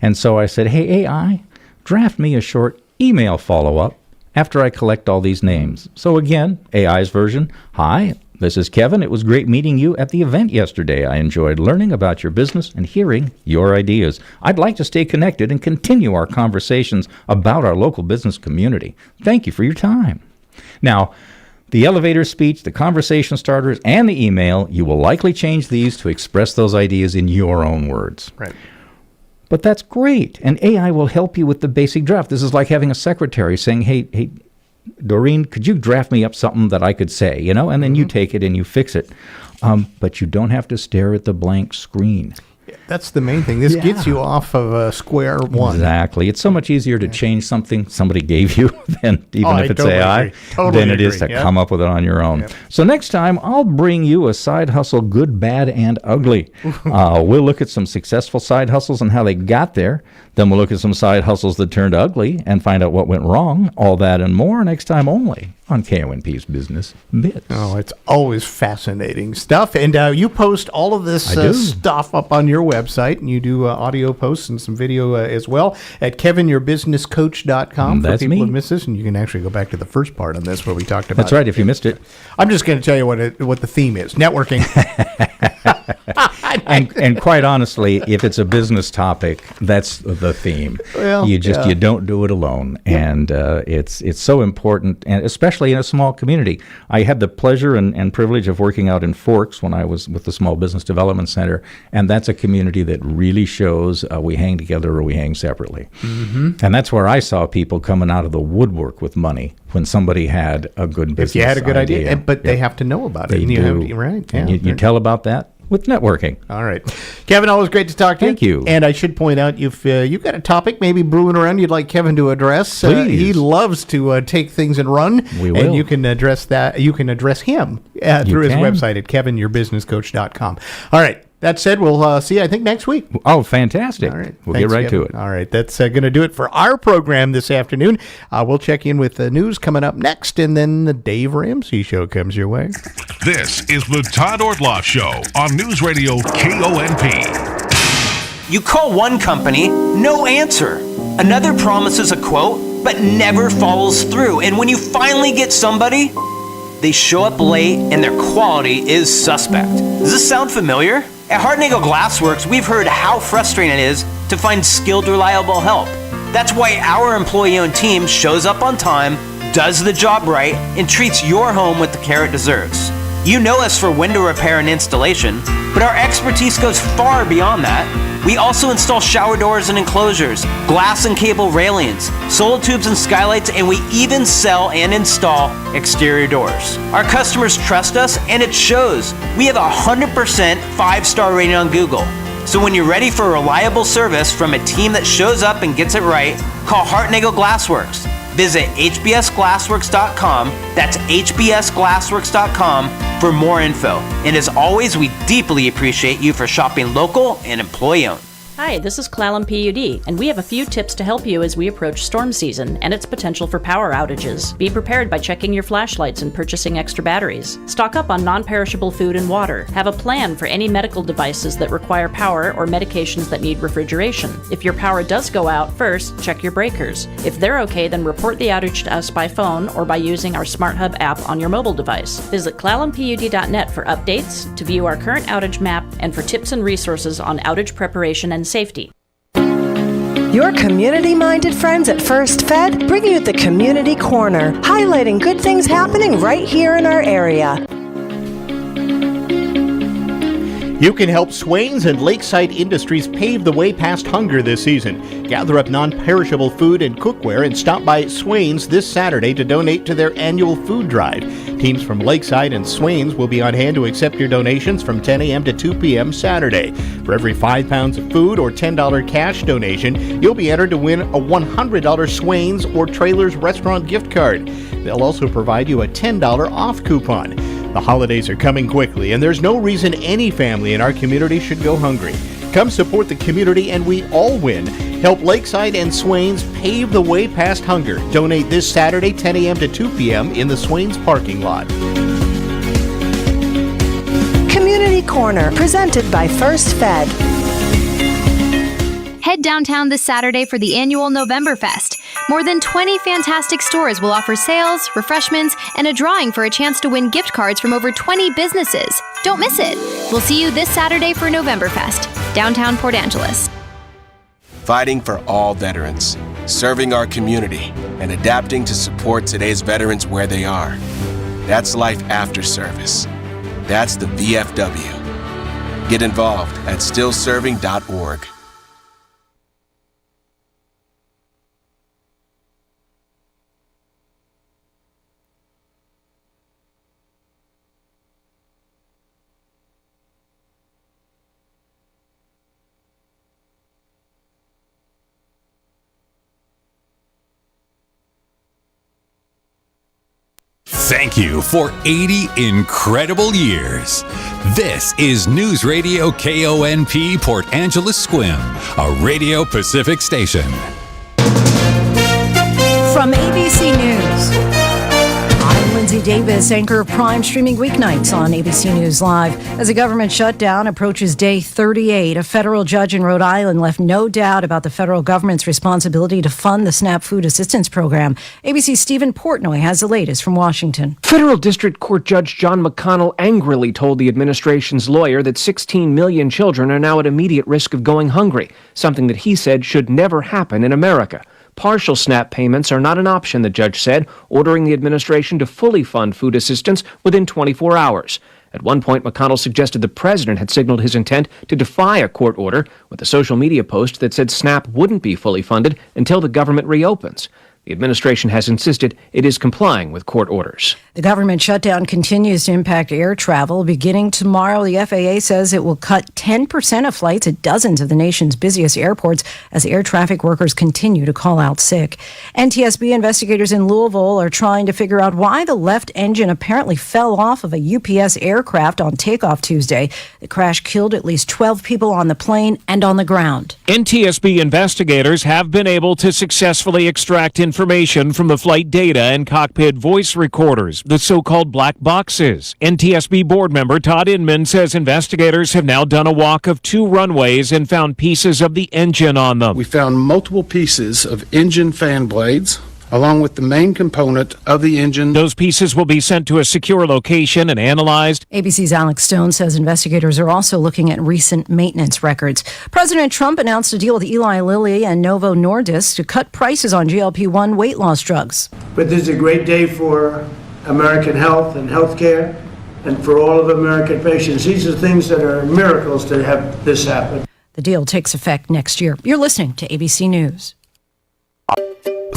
And so I said, hey, AI, draft me a short email follow-up after I collect all these names. So again, AI's version, hi, this is Kevin. It was great meeting you at the event yesterday. I enjoyed learning about your business and hearing your ideas. I'd like to stay connected and continue our conversations about our local business community. Thank you for your time. Now, the elevator speech, the conversation starters, and the email, you will likely change these to express those ideas in your own words. Right. But that's great, and AI will help you with the basic draft. This is like having a secretary saying, hey, Doreen, could you draft me up something that I could say, and then you take it and you fix it. But you don't have to stare at the blank screen. That's the main thing. This gets you off of square one. Exactly. It's so much easier to change something somebody gave you than even if it's totally AI, than it is to come up with it on your own. Yep. So next time, I'll bring you a side hustle, good, bad, and ugly. We'll look at some successful side hustles and how they got there. Then we'll look at some side hustles that turned ugly and find out what went wrong. All that and more next time only on KONP's Business Bits. Oh, it's always fascinating stuff. And you post all of this stuff up on your website, and you do audio posts and some video as well at kevinyourbusinesscoach.com for people who miss this. And you can actually go back to the first part on this where we talked about That's right, if you missed it. I'm just going to tell you what the theme is. Networking. and quite honestly, if it's a business topic, that's the theme. Well, you don't do it alone, and it's so important, and especially in a small community. I had the pleasure and privilege of working out in Forks when I was with the Small Business Development Center, and that's a community that really shows we hang together or we hang separately. Mm-hmm. And that's where I saw people coming out of the woodwork with money when somebody had a good business idea. If you had a good idea, but they have to know about it. They do. Right. And you tell about that with networking. All right. Kevin, always great to talk to you. Thank you. And I should point out, if you've got a topic maybe brewing around you'd like Kevin to address, Please. He loves to take things and run. We will. And you can address that. You can address him through his website at kevinyourbusinesscoach.com. All right. That said, we'll see you, I think, next week. Oh, fantastic. All right. We'll Thanks, get right Kevin. to it. All right. That's going to do it for our program this afternoon. We'll check in with the news coming up next, and then the Dave Ramsey Show comes your way. This is the Todd Ortloff Show on Newsradio KONP. You call one company, no answer. Another promises a quote, but never follows through. And when you finally get somebody, they show up late and their quality is suspect. Does this sound familiar? At Hartnagel Glassworks, we've heard how frustrating it is to find skilled, reliable help. That's why our employee-owned team shows up on time, does the job right, and treats your home with the care it deserves. You know us for window repair and installation, but our expertise goes far beyond that. We also install shower doors and enclosures, glass and cable railings, solar tubes and skylights, and we even sell and install exterior doors. Our customers trust us, and it shows. We have a 100% 5-star rating on Google. So when you're ready for reliable service from a team that shows up and gets it right, call Hartnagel Glassworks. Visit hbsglassworks.com, that's hbsglassworks.com, for more info. And as always, we deeply appreciate you for shopping local and employee-owned. Hi, this is Clallam PUD, and we have a few tips to help you as we approach storm season and its potential for power outages. Be prepared by checking your flashlights and purchasing extra batteries. Stock up on non-perishable food and water. Have a plan for any medical devices that require power or medications that need refrigeration. If your power does go out, first, check your breakers. If they're okay, then report the outage to us by phone or by using our Smart Hub app on your mobile device. Visit clallampud.net for updates, to view our current outage map, and for tips and resources on outage preparation and safety. Your community-minded friends at First Fed bring you the Community Corner, highlighting good things happening right here in our area. You can help Swains and Lakeside Industries pave the way past hunger this season. Gather up non-perishable food and cookware and stop by Swains this Saturday to donate to their annual food drive. Teams from Lakeside and Swains will be on hand to accept your donations from 10 a.m. to 2 p.m. Saturday. For every 5 pounds of food or $10 cash donation, you'll be entered to win a $100 Swains or Trailers restaurant gift card. They'll also provide you a $10 off coupon. The holidays are coming quickly, and there's no reason any family in our community should go hungry. Come support the community and we all win. Help Lakeside and Swains pave the way past hunger. Donate this Saturday, 10 a.m. to 2 p.m. in the Swains parking lot. Community Corner, presented by First Fed. Head downtown this Saturday for the annual Novemberfest. More than 20 fantastic stores will offer sales, refreshments, and a drawing for a chance to win gift cards from over 20 businesses. Don't miss it. We'll see you this Saturday for Novemberfest, downtown Port Angeles. Fighting for all veterans, serving our community, and adapting to support today's veterans where they are. That's life after service. That's the VFW. Get involved at stillserving.org. Thank you for 80 incredible years. This is News Radio KONP Port Angeles Squim, a Radio Pacific station. From ABC News, I'm Lindsay Davis, anchor of Prime, streaming weeknights on ABC News Live. As the government shutdown approaches day 38, a federal judge in Rhode Island left no doubt about the federal government's responsibility to fund the SNAP food assistance program. ABC's Stephen Portnoy has the latest from Washington. Federal District Court Judge John McConnell angrily told the administration's lawyer that 16 million children are now at immediate risk of going hungry, something that he said should never happen in America. Partial SNAP payments are not an option, the judge said, ordering the administration to fully fund food assistance within 24 hours. At one point, McConnell suggested the president had signaled his intent to defy a court order with a social media post that said SNAP wouldn't be fully funded until the government reopens. The administration has insisted it is complying with court orders. The government shutdown continues to impact air travel. Beginning tomorrow, the FAA says it will cut 10% of flights at dozens of the nation's busiest airports as air traffic workers continue to call out sick. NTSB investigators in Louisville are trying to figure out why the left engine apparently fell off of a UPS aircraft on takeoff Tuesday. The crash killed at least 12 people on the plane and on the ground. NTSB investigators have been able to successfully extract information from the flight data and cockpit voice recorders, the so-called black boxes. NTSB board member Todd Inman says investigators have now done a walk of 2 runways and found pieces of the engine on them. We found multiple pieces of engine fan blades, along with the main component of the engine. Those pieces will be sent to a secure location and analyzed. ABC's Alex Stone says investigators are also looking at recent maintenance records. President Trump announced a deal with Eli Lilly and Novo Nordisk to cut prices on GLP-1 weight loss drugs. But this is a great day for American health and healthcare and for all of American patients. These are things that are miracles to have this happen. The deal takes effect next year. You're listening to ABC News.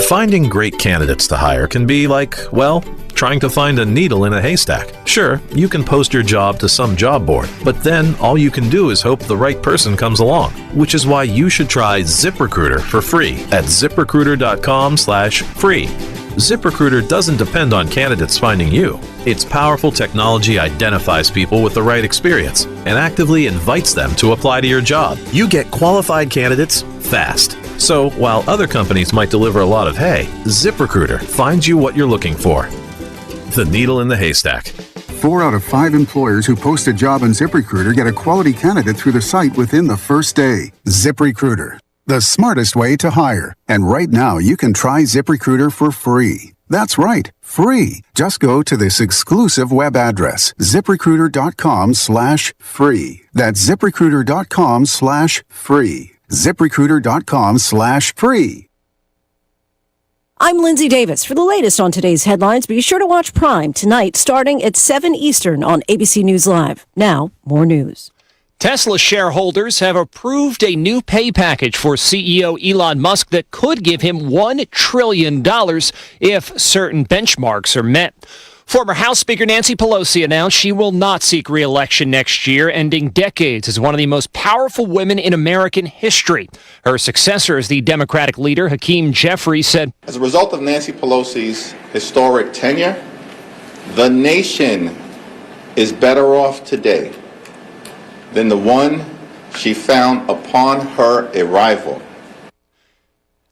Finding great candidates to hire can be like, well, trying to find a needle in a haystack. Sure, you can post your job to some job board, but then all you can do is hope the right person comes along, which is why you should try ZipRecruiter for free at ZipRecruiter.com/free. ZipRecruiter doesn't depend on candidates finding you. Its powerful technology identifies people with the right experience and actively invites them to apply to your job. You get qualified candidates fast. So while other companies might deliver a lot of hay, ZipRecruiter finds you what you're looking for. The needle in the haystack. 4 out of 5 employers who post a job on ZipRecruiter get a quality candidate through the site within the first day. ZipRecruiter, the smartest way to hire. And right now, you can try ZipRecruiter for free. That's right, free. Just go to this exclusive web address, ZipRecruiter.com/free. That's ZipRecruiter.com/free. ZipRecruiter.com/free. I'm Lindsay Davis. For the latest on today's headlines, be sure to watch Prime tonight starting at 7 Eastern on ABC News Live. Now, more news. Tesla shareholders have approved a new pay package for CEO Elon Musk that could give him $1 trillion if certain benchmarks are met. Former House Speaker Nancy Pelosi announced she will not seek re-election next year, ending decades as one of the most powerful women in American history. Her successor as the Democratic leader, Hakeem Jeffries, said, "As a result of Nancy Pelosi's historic tenure, the nation is better off today than the one she found upon her arrival."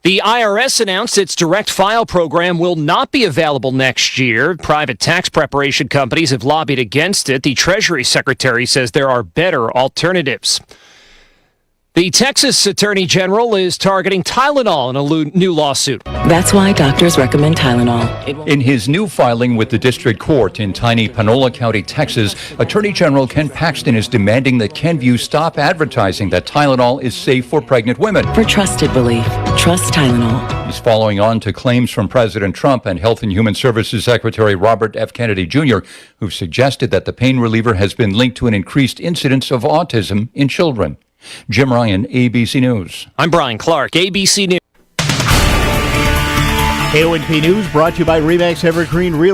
The IRS announced its direct file program will not be available next year. Private tax preparation companies have lobbied against it. The Treasury Secretary says there are better alternatives. The Texas Attorney General is targeting Tylenol in a new lawsuit. That's why doctors recommend Tylenol. In his new filing with the district court in tiny Panola County, Texas, Attorney General Ken Paxton is demanding that Kenvue stop advertising that Tylenol is safe for pregnant women. For trusted belief, trust Tylenol. He's following on to claims from President Trump and Health and Human Services Secretary Robert F. Kennedy Jr., who've suggested that the pain reliever has been linked to an increased incidence of autism in children. Jim Ryan, ABC News. I'm Brian Clark, ABC News. KONP News brought to you by Remax Evergreen Real